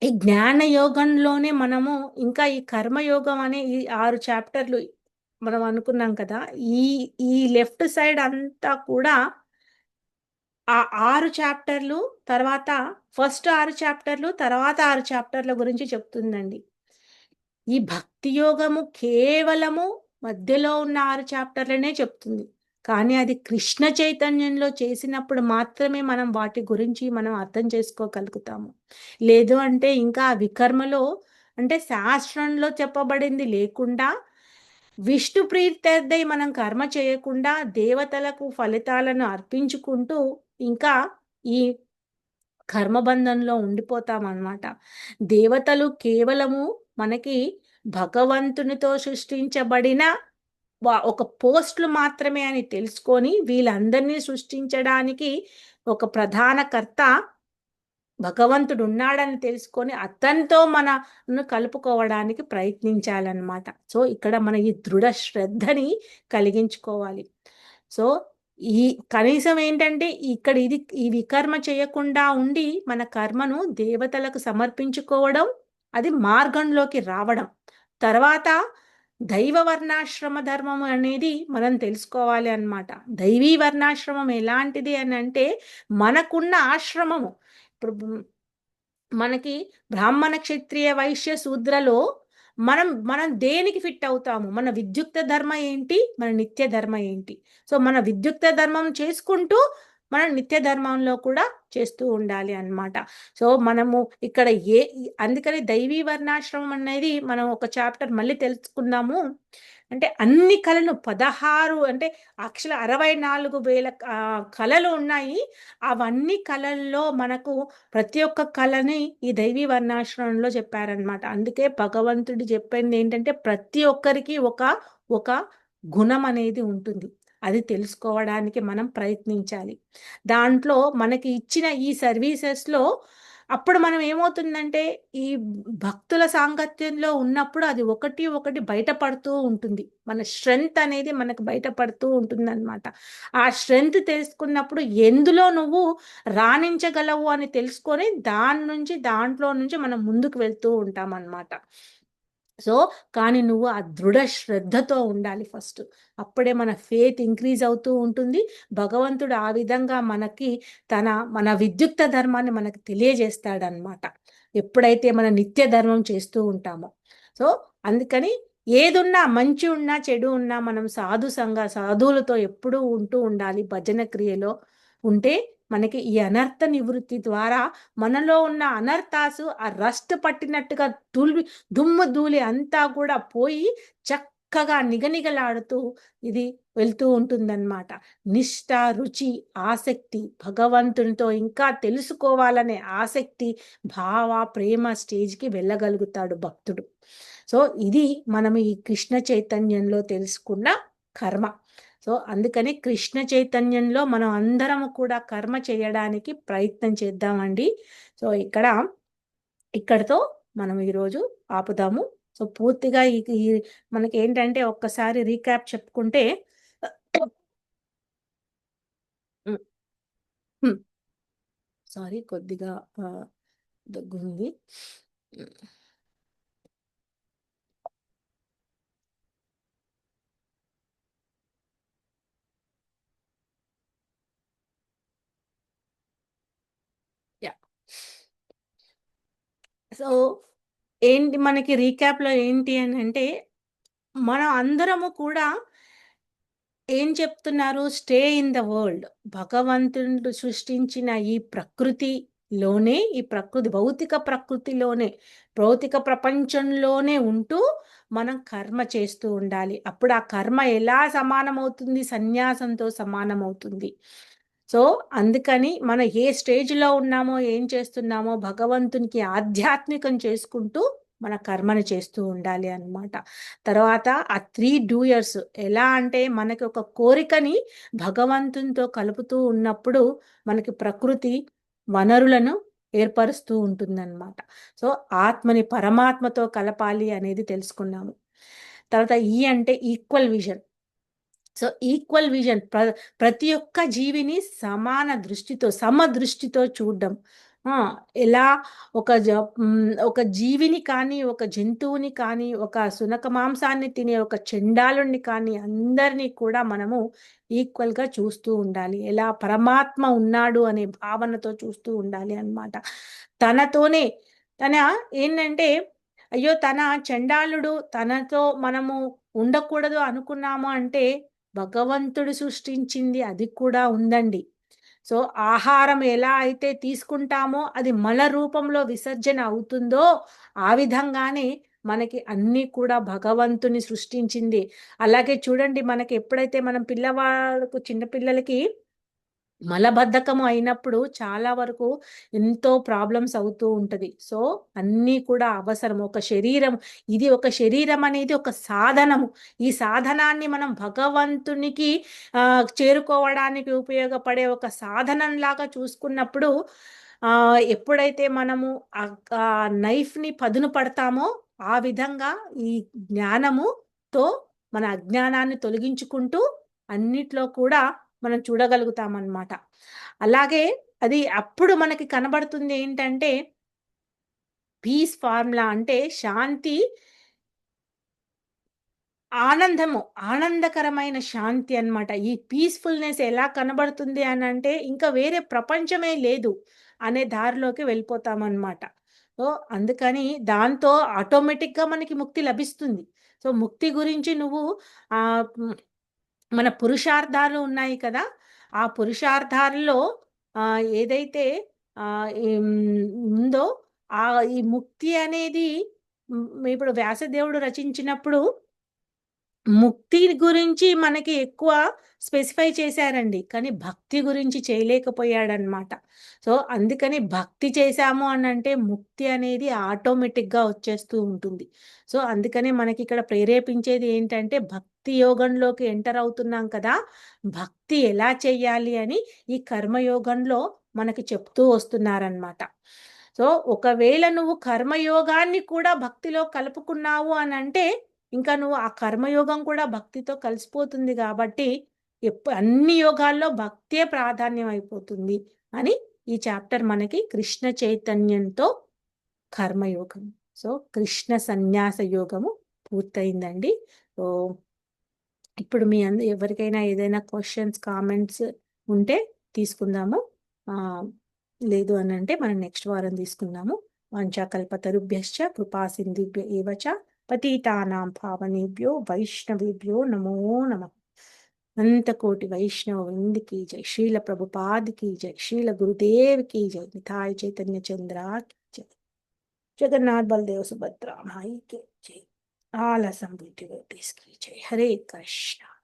ఈ జ్ఞాన యోగంలోనే మనము ఇంకా ఈ కర్మయోగం అనే ఈ 6 చాప్టర్లు మనం అనుకున్నాం కదా. ఈ ఈ లెఫ్ట్ సైడ్ అంతా కూడా ఆ 6 చాప్టర్లు తర్వాత, ఫస్ట్ 6 చాప్టర్లు తర్వాత 6 చాప్టర్ల గురించి చెప్తుందండి. ఈ భక్తి యోగము కేవలము మధ్యలో ఉన్న 6 చాప్టర్లనే చెప్తుంది. కానీ అది కృష్ణ చైతన్యంలో చేసినప్పుడు మాత్రమే మనం వాటి గురించి మనం అర్థం చేసుకోగలుగుతాము. లేదు అంటే ఇంకా వికర్మలో, అంటే శాస్త్రంలో చెప్పబడింది లేకుండా, విష్ణు ప్రీత్యర్థై మనం కర్మ చేయకుండా దేవతలకు ఫలితాలను అర్పించుకుంటూ ఇంకా ఈ కర్మబంధంలో ఉండిపోతామన్నమాట. దేవతలు కేవలము మనకి భగవంతునితో సృష్టించబడిన ఒక పోస్టులు మాత్రమే అని తెలుసుకొని, వీళ్ళందరినీ సృష్టించడానికి ఒక ప్రధాన కర్త భగవంతుడు ఉన్నాడని తెలుసుకొని అతనితో మనను కలుపుకోవడానికి ప్రయత్నించాలన్నమాట. సో ఇక్కడ మన ఈ దృఢ శ్రద్ధని కలిగించుకోవాలి. సో ఈ కనీసం ఏంటంటే ఇక్కడ ఈ వికర్మ చేయకుండా ఉండి మన కర్మను దేవతలకు సమర్పించుకోవడం, అది మార్గంలోకి రావడం. తర్వాత దైవ వర్ణాశ్రమ ధర్మం అనేది మనం తెలుసుకోవాలి అన్నమాట. దైవీ వర్ణాశ్రమం ఎలాంటిది అని అంటే, మనకున్న ఆశ్రమము ఇప్పుడు మనకి బ్రాహ్మణ క్షత్రియ వైశ్య శూద్రలో మనం దేనికి ఫిట్ అవుతాము? మన విద్యుక్త ధర్మ ఏంటి, మన నిత్య ధర్మ ఏంటి? సో మన విద్యుక్త ధర్మం చేసుకుంటూ మనం నిత్య ధర్మంలో కూడా చేస్తూ ఉండాలి అన్నమాట. సో మనము ఇక్కడ అందుకని దైవీ వర్ణాశ్రమం అనేది మనం ఒక చాప్టర్ మళ్ళీ తెలుసుకుందాము. అంటే అన్ని కళలు 16 అంటే అక్షర 64,000 కళలు ఉన్నాయి. అవన్నీ కళల్లో మనకు ప్రతి ఒక్క కళని ఈ దైవీ వర్ణాశ్రమంలో చెప్పారనమాట. అందుకే భగవంతుడు చెప్పింది ఏంటంటే, ప్రతి ఒక్కరికి ఒక గుణం అనేది ఉంటుంది. అది తెలుసుకోవడానికి మనం ప్రయత్నించాలి. దాంట్లో మనకి ఇచ్చిన ఈ సర్వీసెస్లో అప్పుడు మనం ఏమవుతుందంటే, ఈ భక్తుల సాంగత్యంలో ఉన్నప్పుడు అది ఒకటి బయటపడుతూ ఉంటుంది. మన స్ట్రెంగ్త్ అనేది మనకు బయటపడుతూ ఉంటుందన్నమాట. ఆ స్ట్రెంగ్త్ తెలుసుకున్నప్పుడు ఎందులో నువ్వు రాణించగలవు అని తెలుసుకొని దాంట్లో నుంచి మనం ముందుకు వెళ్తూ ఉంటాం అన్నమాట. సో కానీ నువ్వు ఆ దృఢ శ్రద్ధతో ఉండాలి ఫస్ట్. అప్పుడే మన ఫేత్ ఇంక్రీజ్ అవుతూ ఉంటుంది. భగవంతుడు ఆ విధంగా మనకి మన విద్యుక్త ధర్మాన్ని మనకు తెలియజేస్తాడనమాట, ఎప్పుడైతే మన నిత్య ధర్మం చేస్తూ ఉంటామో. సో అందుకని ఏదున్నా, మంచి ఉన్నా చెడు ఉన్నా, మనం సాధువులతో ఎప్పుడూ ఉంటూ ఉండాలి. భజన క్రియలో ఉంటే మనకి ఈ అనర్థ నివృత్తి ద్వారా మనలో ఉన్న అనర్థాసు ఆ రస్ట్ పట్టినట్టుగా దుమ్ము ధూళి అంతా కూడా పోయి చక్కగా నిగనిగలాడుతూ ఇది వెళ్తూ ఉంటుందన్నమాట. నిష్ఠ, రుచి, ఆసక్తి, భగవంతునితో ఇంకా తెలుసుకోవాలనే ఆసక్తి, భావ, ప్రేమ స్టేజ్కి వెళ్ళగలుగుతాడు భక్తుడు. సో ఇది మనం ఈ కృష్ణ చైతన్యంలో తెలుసుకున్న కర్మ. సో అందుకని కృష్ణ చైతన్యంలో మనం అందరము కూడా కర్మ చేయడానికి ప్రయత్నం చేద్దామండి. సో ఇక్కడతో మనం ఈరోజు ఆపుదాము. సో పూర్తిగా ఈ మనకి ఏంటంటే ఒక్కసారి రీక్యాప్ చెప్పుకుంటే సారీ కొద్దిగా దగ్గుంది. యా సో ఏంటి మనకి రీక్యాప్‌లో ఏంటి అనంటే, మనం అందరము కూడా ఏం చెప్తున్నారు? Stay in the world. భగవంతుడు సృష్టించిన ఈ ప్రకృతిలోనే, ఈ ప్రకృతి భౌతిక ప్రకృతిలోనే, భౌతిక ప్రపంచంలోనే ఉంటూ మనం కర్మ చేస్తూ ఉండాలి. అప్పుడు ఆ కర్మ ఎలా సమానమవుతుంది? సన్యాసంతో సమానమవుతుంది. సో, అందుకని మనం ఏ స్టేజ్‌లో ఉన్నామో, ఏం చేస్తున్నామో భగవంతునికి ఆధ్యాత్మికం చేసుకుంటూ మన కర్మని చేస్తూ ఉండాలి అన్నమాట. తర్వాత ఆ 3 డూయర్స్ ఎలా అంటే మనకి ఒక కోరికని భగవంతునితో కలుపుతూ ఉన్నప్పుడు మనకి ప్రకృతి వనరులను ఏర్పరుస్తూ ఉంటుందన్నమాట. సో, ఆత్మని పరమాత్మతో కలపాలి అనేది తెలుసుకున్నాము. తర్వాత ఈ అంటే equal vision. So, equal vision ప్రతి ఒక్క జీవిని సమాన దృష్టితో, సమదృష్టితో చూడ్డం. ఆ! ఎలా ఒక జీవిని కానీ, ఒక జంతువుని కానీ, ఒక సునక మాంసాన్ని తినే ఒక చండాలుడిని కానీ, అందరిని కూడా మనము ఈక్వల్‌గా చూస్తూ ఉండాలి. ఎలా పరమాత్మ ఉన్నాడు అనే భావనతో చూస్తూ ఉండాలి అన్నమాట. తనతోనే తన ఏంటంటే, అయ్యో! తన చండాలుడు, తనతో మనము ఉండకూడదు అనుకున్నాము అంటే, భగవంతుడు సృష్టించింది అది కూడా ఉందండి. సో, ఆహారం ఎలా అయితే తీసుకుంటామో అది మల రూపంలో విసర్జన అవుతుందో, ఆ విధంగానే మనకి అన్నీ కూడా భగవంతుని సృష్టించింది. అలాగే చూడండి మనకి ఎప్పుడైతే మనం పిల్లవాళ్ళకు చిన్న పిల్లలకి మలబద్ధకము అయినప్పుడు చాలా వరకు ఎంతో ప్రాబ్లమ్స్ అవుతూ ఉంటది. సో, అన్నీ కూడా అవసరం. ఇది ఒక శరీరం అనేది ఒక సాధనము. ఈ సాధనాన్ని మనం భగవంతునికి చేరుకోవడానికి ఉపయోగపడే ఒక సాధనంలాగా చూసుకున్నప్పుడు ఎప్పుడైతే మనము నైఫ్‌ని పదును పడతామో, ఆ విధంగా ఈ జ్ఞానముతో మన అజ్ఞానాన్ని తొలగించుకుంటూ అన్నిట్లో కూడా మనం చూడగలుగుతామన్నమాట. అలాగే అది అప్పుడు మనకి కనబడుతుంది ఏంటంటే, పీస్ ఫార్ములా అంటే శాంతి ఆనందము, ఆనందకరమైన శాంతి అన్నమాట. ఈ పీస్‌ఫుల్‌నెస్ ఎలా కనబడుతుంది అనంటే, ఇంకా వేరే ప్రపంచమే లేదు అనే దారిలోకి వెళ్ళిపోతామన్నమాట. సో, అందుకని దాంతో ఆటోమేటిక్‌గా మనకి ముక్తి లభిస్తుంది. సో, ముక్తి గురించి నువ్వు హ్మ్, మన పురుషార్థాలు ఉన్నాయి కదా! ఆ పురుషార్థాల్లో ఏదైతే ఉందో ఈ ముక్తి అనేది ఇప్పుడు వ్యాసదేవుడు రచించినప్పుడు ముక్తి గురించి మనకి ఎక్కువ స్పెసిఫై చేశారండి. కానీ భక్తి గురించి చేయలేకపోయాడనమాట. సో, అందుకని భక్తి చేశాము అనంటే ముక్తి అనేది ఆటోమేటిక్‌గా వచ్చేస్తూ ఉంటుంది. సో, అందుకనే మనకిక్కడ ప్రేరేపించేది ఏంటంటే భక్తి యోగంలోకి ఎంటర్ అవుతున్నాం కదా! భక్తి ఎలా చెయ్యాలి అని ఈ కర్మయోగంలో మనకి చెప్తూ వస్తున్నారనమాట. సో, ఒకవేళ నువ్వు కర్మయోగాన్ని కూడా భక్తిలో కలుపుకున్నావు అనంటే ఇంకా నువ్వు ఆ కర్మయోగం కూడా భక్తితో కలిసిపోతుంది గాబట్టి, అన్ని యోగాల్లో భక్తే ప్రాధాన్యం అయిపోతుంది అని ఈ చాప్టర్ మనకి కృష్ణ చైతన్యంతో కర్మయోగం. సో, కృష్ణ సన్యాస యోగము పూర్తయిందండి. సో, ఇప్పుడు ఎవరికైనా ఏదైనా క్వెషన్స్, కామెంట్స్ ఉంటే తీసుకుందాము. ఆహ్, లేదు అనంటే మనం నెక్స్ట్ వారం తీసుకుందాము. వాంఛాకల్పతరుభ్యశ్చ కృపా సింధుభ్య ఏవ చ పతితానాం పావనేభ్యో వైష్ణవేభ్యో నమో నమః. अनंत कोटि वैष्णव वृंद की जय। शील प्रभुपाद की जय। शील गुरुदेव की जय। निताय चैतन्य चंद्रा की जय। जगन्नाथ बलदेव सुभद्रा माई के जय। आल असंभूति की जय। हरे कृष्ण।